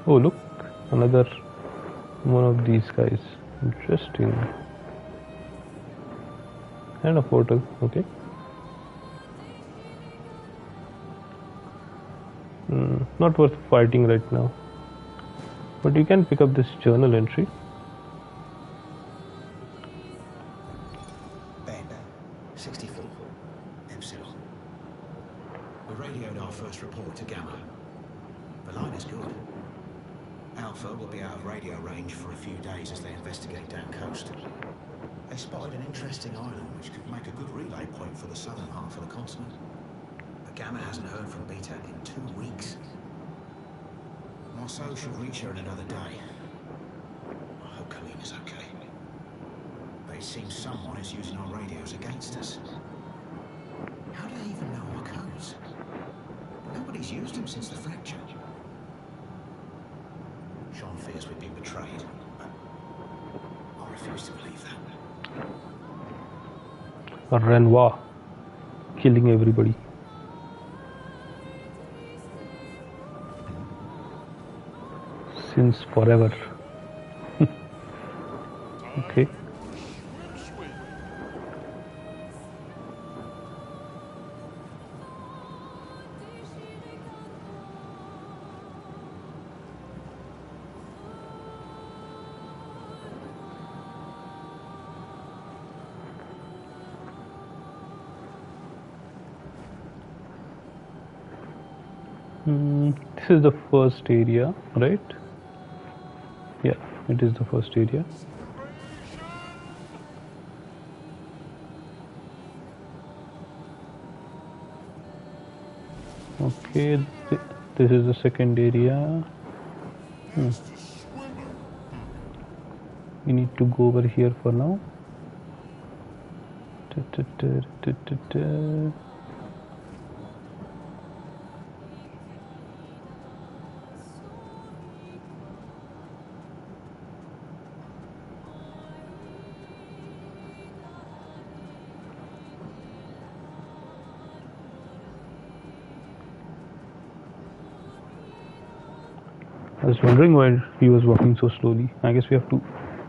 Oh, look, another one of these guys. Interesting. And a portal. Okay. Not worth fighting right now. But you can pick up this journal entry. Ben, 64. Epsilon. We radioed our first report to Gamma. The line is good. Alpha will be out of radio range for a few days as they investigate down coast. They spotted an interesting island which could make a good relay point for the southern half of the continent. But Gamma hasn't heard from Beta in 2 weeks. Marceau should reach her in another day. I hope Colleen is okay. But it seems someone is using our radios against us. How do they even know our codes? Nobody's used them since the fracture. Sean fears we've been betrayed, but I refuse to believe that. Renoir killing everybody. Since forever. Okay. This is the first area, right? Yeah, it is the first area. Okay, this is the second area. We need to go over here for now. I was wondering why he was walking so slowly. I guess we have to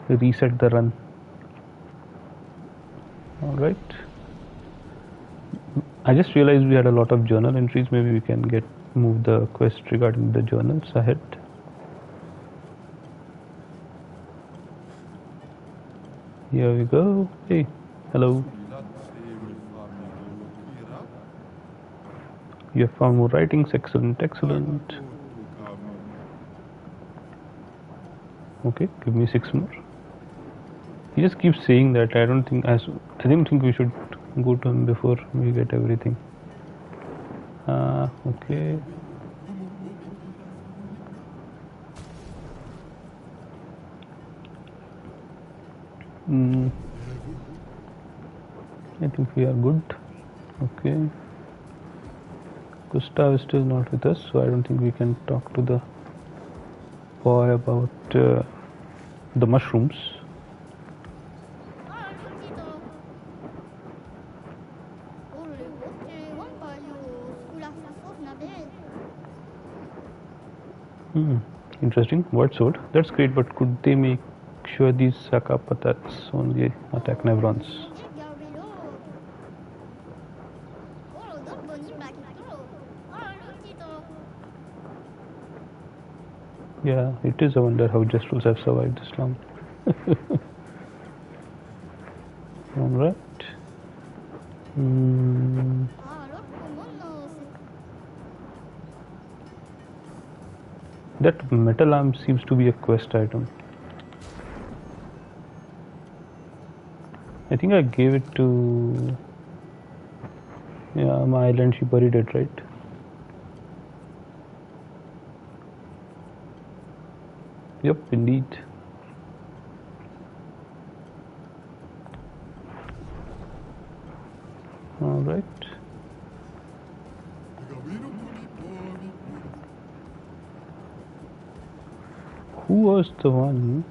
reset the run. Alright. I just realized we had a lot of journal entries. Maybe we can move the quest regarding the journals ahead. Here we go. Hey, hello. You have found more writings. Excellent, excellent. Okay, give me 6 more. He just keeps saying that. I don't think we should go to him before we get everything. Okay. I think we are good. Okay. Gustav is still not with us, so I don't think we can talk to the boy about the mushrooms. Interesting. Word sword. That's great, but could they make sure these Sakapatats only attack Nevrons? Yeah, it is a wonder how Jestrels have survived this long. Alright. That metal arm seems to be a quest item. I think I gave it to my island. She buried it, right? Yep, indeed. All right. Who was the one?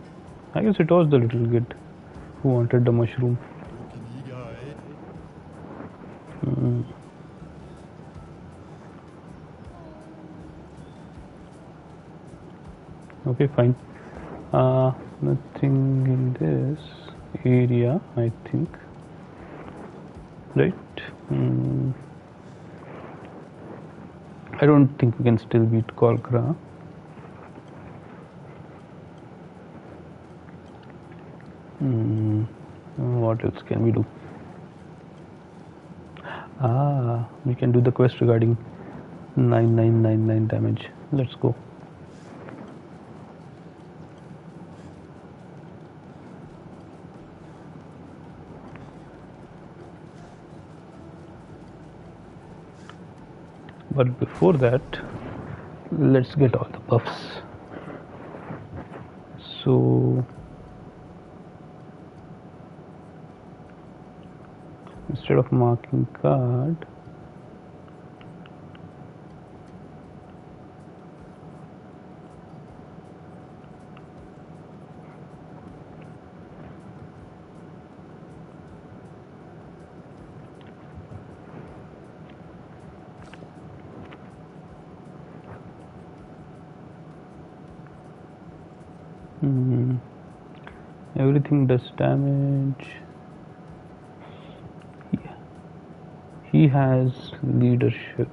I guess it was the little kid who wanted the mushroom. Okay, fine. Nothing in this area, I think. Right? I don't think we can still beat Kolkra. What else can we do? We can do the quest regarding 9999 damage. Let's go. But before that, let's get all the buffs. So instead of marking card, everything does damage. He has leadership.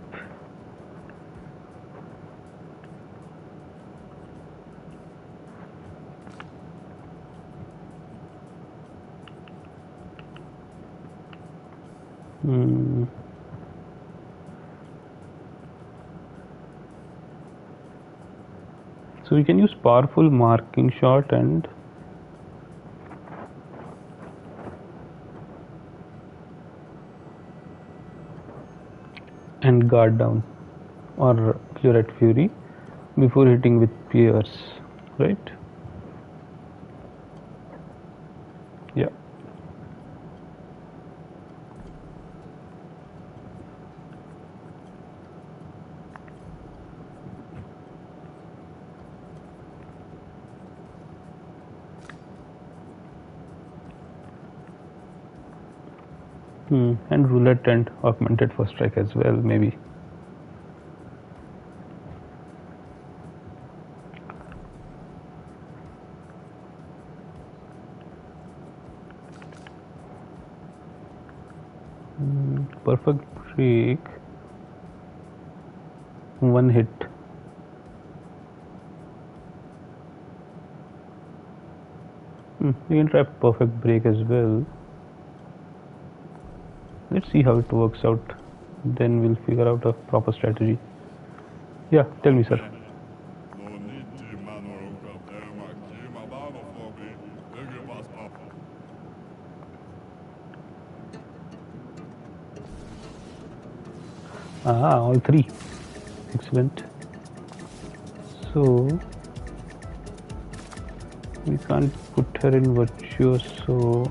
So we can use powerful marking shot and guard down or clear at fury before hitting with pierce, right? Yeah. And roulette and augmented first strike as well, maybe. Perfect break. One hit. We can try perfect break as well. Let's see how it works out. Then we'll figure out a proper strategy. Yeah, tell me, sir. All three. Excellent. So we can't put her in virtuous, so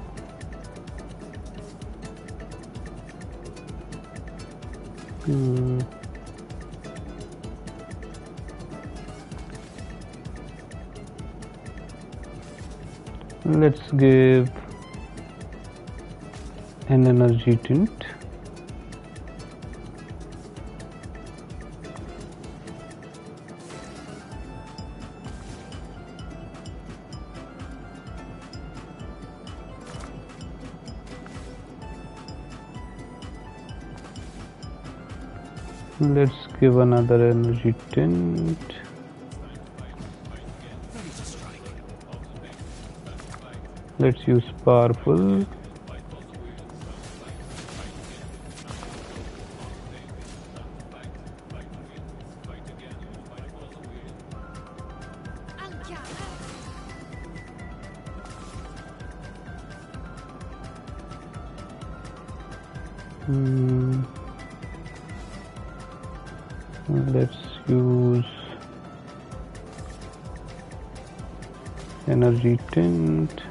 let's give an energy tint. Let's give another energy tint. Let's use powerful. Let's use energy tint.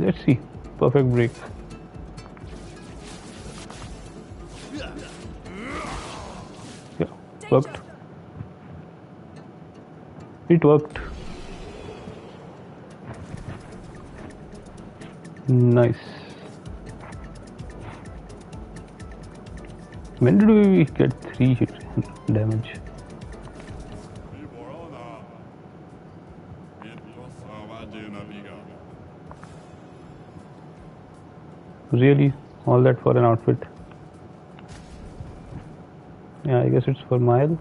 Let's see. Perfect break. Yeah, worked. It worked. Nice. When did we get 3 hit damage? Really? All that for an outfit? Yeah, I guess it's for mile.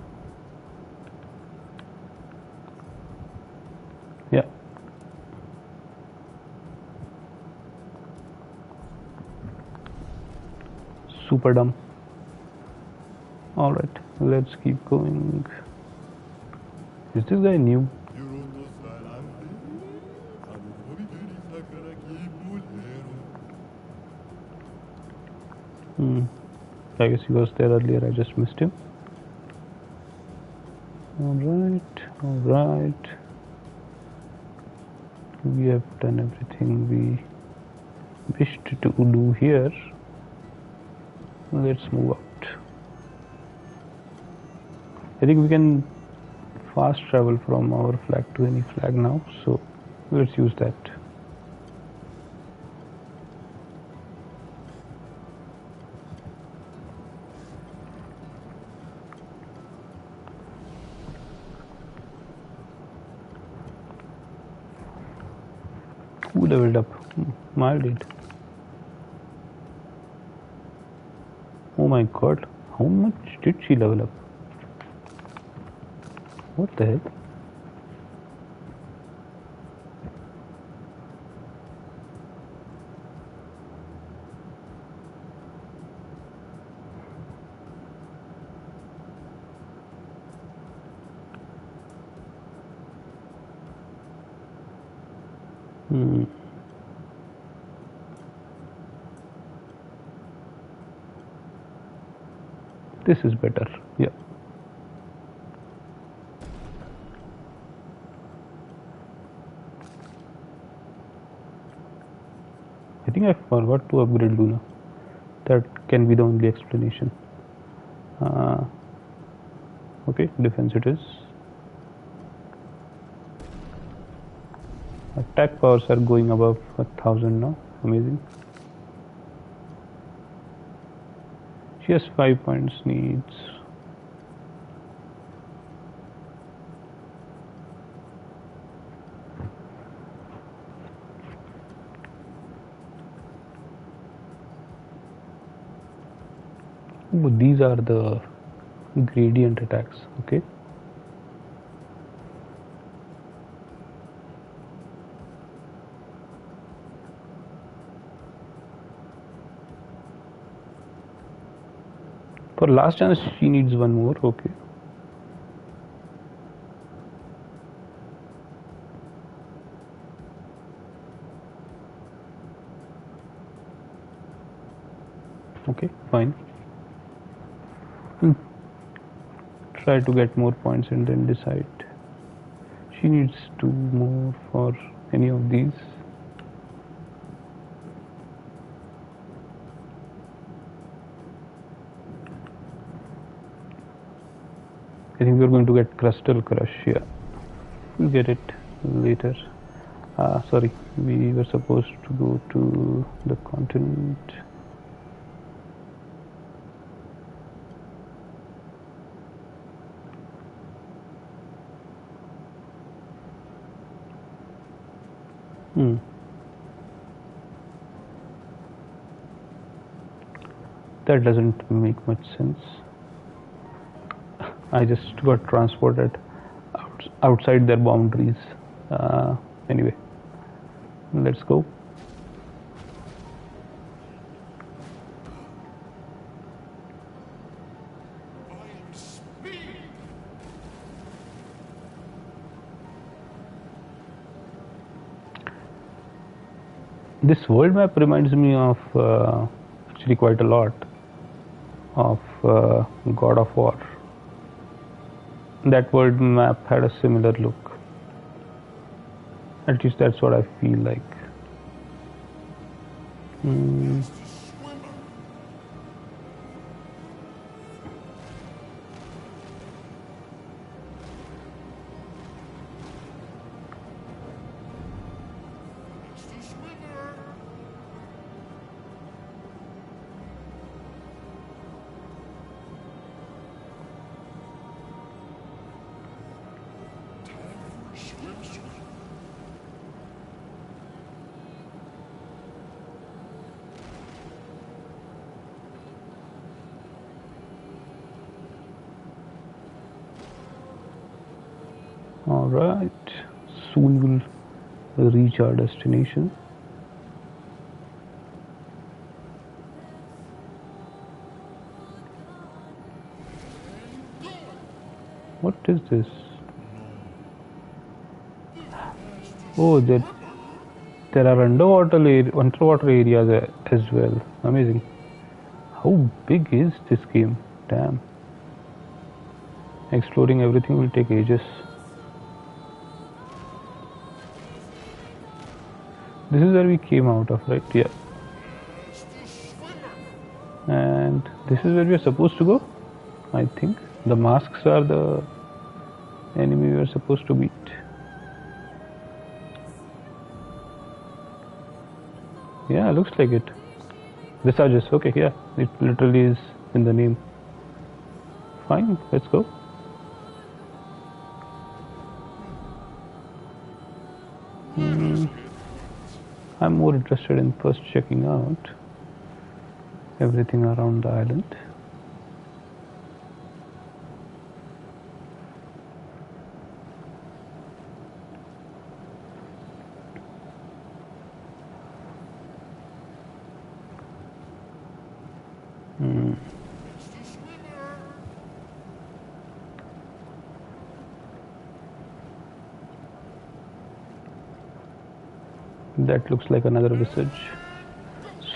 Yeah. Super dumb. Alright, let's keep going. Is this guy new? I guess he was there earlier, I just missed him. Alright. We have done everything we wished to do here. Let's move out. I think we can fast travel from our flag to any flag now, so let's use that. Who leveled up? Mile did. Oh my god, how much did she level up? What the heck? This is better, yeah. I think I forgot to upgrade Luna. That can be the only explanation. Okay, defense it is. Attack powers are going above 1000 now. Amazing. She has 5 points needs. Oh, these are the gradient attacks. Okay. For last chance, she needs one more. Okay. Okay, fine. Try to get more points and then decide. She needs 2 more for any of these. I think we're going to get Crystal Crush here. We'll get it later. Sorry, we were supposed to go to the continent. That doesn't make much sense. I just got transported outside their boundaries. Anyway, let's go. This world map reminds me of actually quite a lot of God of War. That world map had a similar look. At least that's what I feel like. Hmm. All right, soon we'll reach our destination. What is this? Oh, there are underwater areas as well. Amazing. How big is this game? Damn. Exploring everything will take ages. This is where we came out of, right? Yeah. And this is where we are supposed to go, I think. The masks are the enemy we are supposed to beat. Yeah, looks like it. Visages, okay, yeah. It literally is in the name. Fine, let's go. I'm more interested in first checking out everything around the island. That looks like another visage.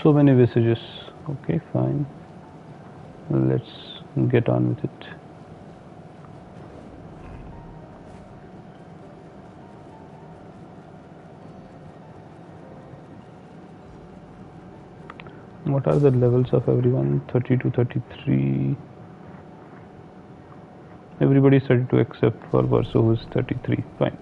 So many visages. Okay, fine. Let's get on with it. What are the levels of everyone? 30 to 33. Everybody is 32 except for Verso, who is 33. Fine.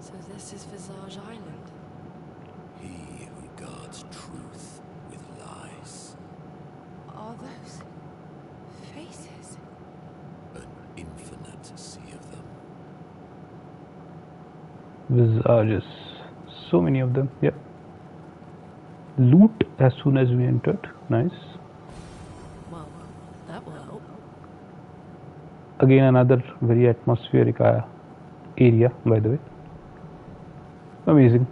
So this is Visage Island. He who guards truth with lies. Are those faces? An infinite sea of them. Visages. So many of them. Yeah. Loot as soon as we entered. Nice. Well, that will help. Again, another very atmospheric area, by the way. Amazing.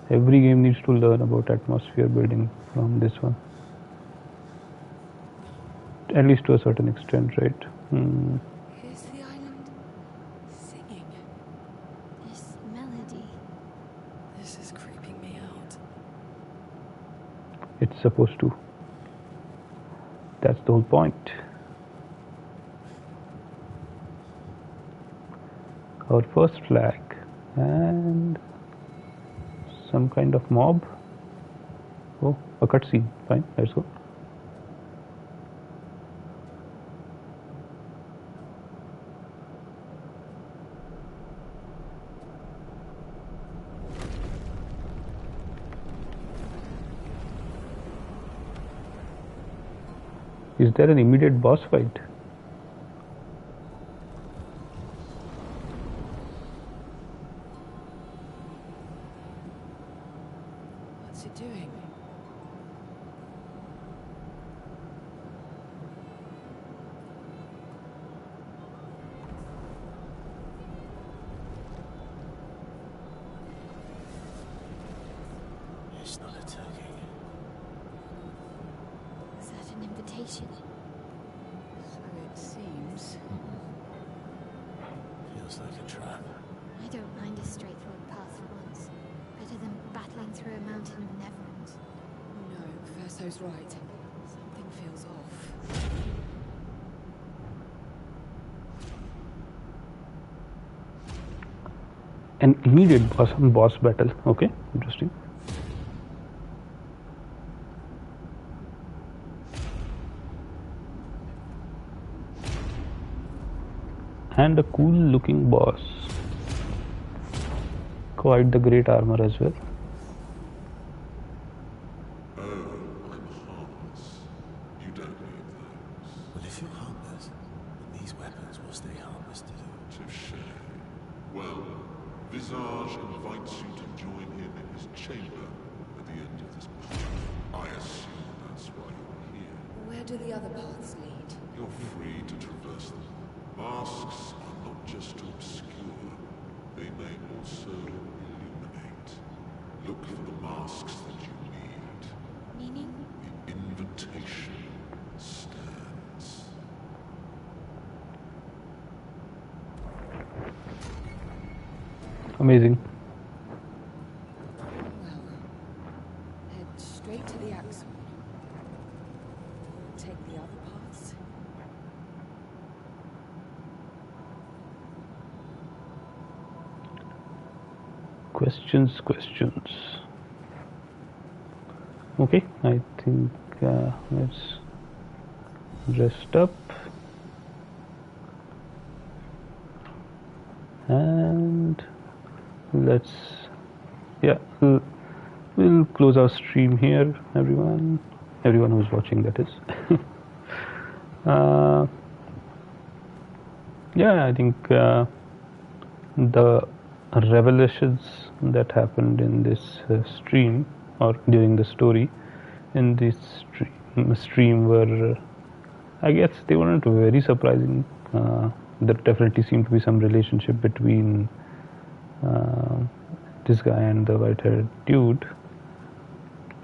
Every game needs to learn about atmosphere building from this one. At least to a certain extent, right? Here's the island singing. This melody. This is creeping me out. It's supposed to. That's the whole point. Our first flag and some kind of mob. Oh, a cutscene. Fine, let's go. Is there an immediate boss fight? What's it doing? It's not attacking. Is that an invitation? So it seems. Feels like a trap. I don't mind a straightforward path for once. Better than battling through a mountain of neverons. No, Verso's right. an immediate boss battle. Okay, interesting. And a cool looking boss. Quite the great armor as well. Oh, I'm harmless. You don't need those. Well, if you're harmless, then these weapons will stay harmless to you. Touché. Well, Visage invites you to join him in his chamber at the end of this path. I assume that's why you're here. Where do the other paths lead? You're free to traverse them. Masks are not just to obscure. They may also illuminate. Look for the masks that you need. Meaning? The invitation stands. Amazing. Well, head straight to the Axel. Take the other paths. Questions. Okay, I think let's rest up and let's we'll close our stream here, everyone who's watching, that is. Yeah, I think the revelations that happened in this stream or during the story in this stream were, I guess they weren't very surprising. There definitely seemed to be some relationship between this guy and the white-haired dude,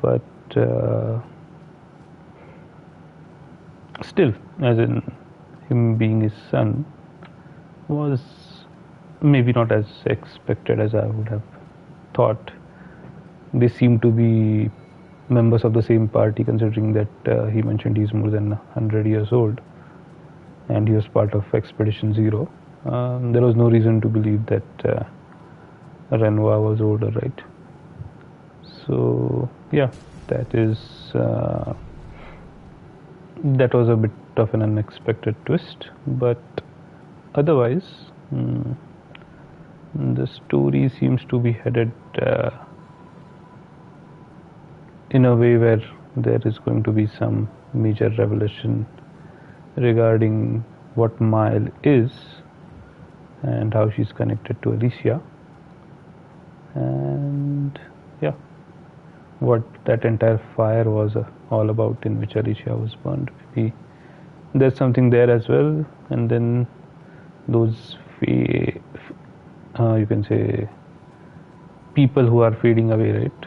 but still, as in him being his son, was maybe not as expected as I would have thought. They seem to be members of the same party, considering that he mentioned he's more than 100 years old and he was part of Expedition Zero. There was no reason to believe that Renoir was older, right? So yeah, that was a bit of an unexpected twist, but otherwise the story seems to be headed in a way where there is going to be some major revelation regarding what Mile is and how she's connected to Alicia, and yeah, what that entire fire was all about in which Alicia was burned. Maybe there's something there as well, and then those you can say people who are fading away, right?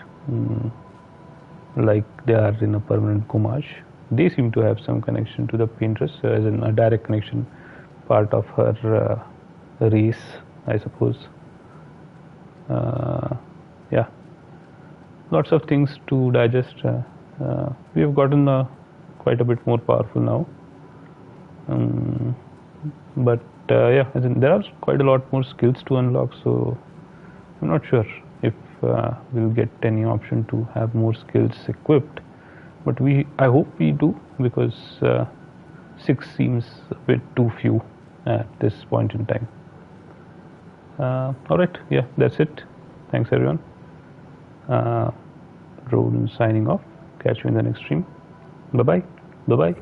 Like they are in a permanent homage. They seem to have some connection to the paintress, as in a direct connection, part of her race, I suppose. Yeah, lots of things to digest. We have gotten quite a bit more powerful now, but yeah, as in there are quite a lot more skills to unlock, so I'm not sure if we'll get any option to have more skills equipped, but I hope we do, because 6 seems a bit too few at this point in time. Alright, yeah, that's it. Thanks everyone. Roland signing off. Catch you in the next stream. Bye bye.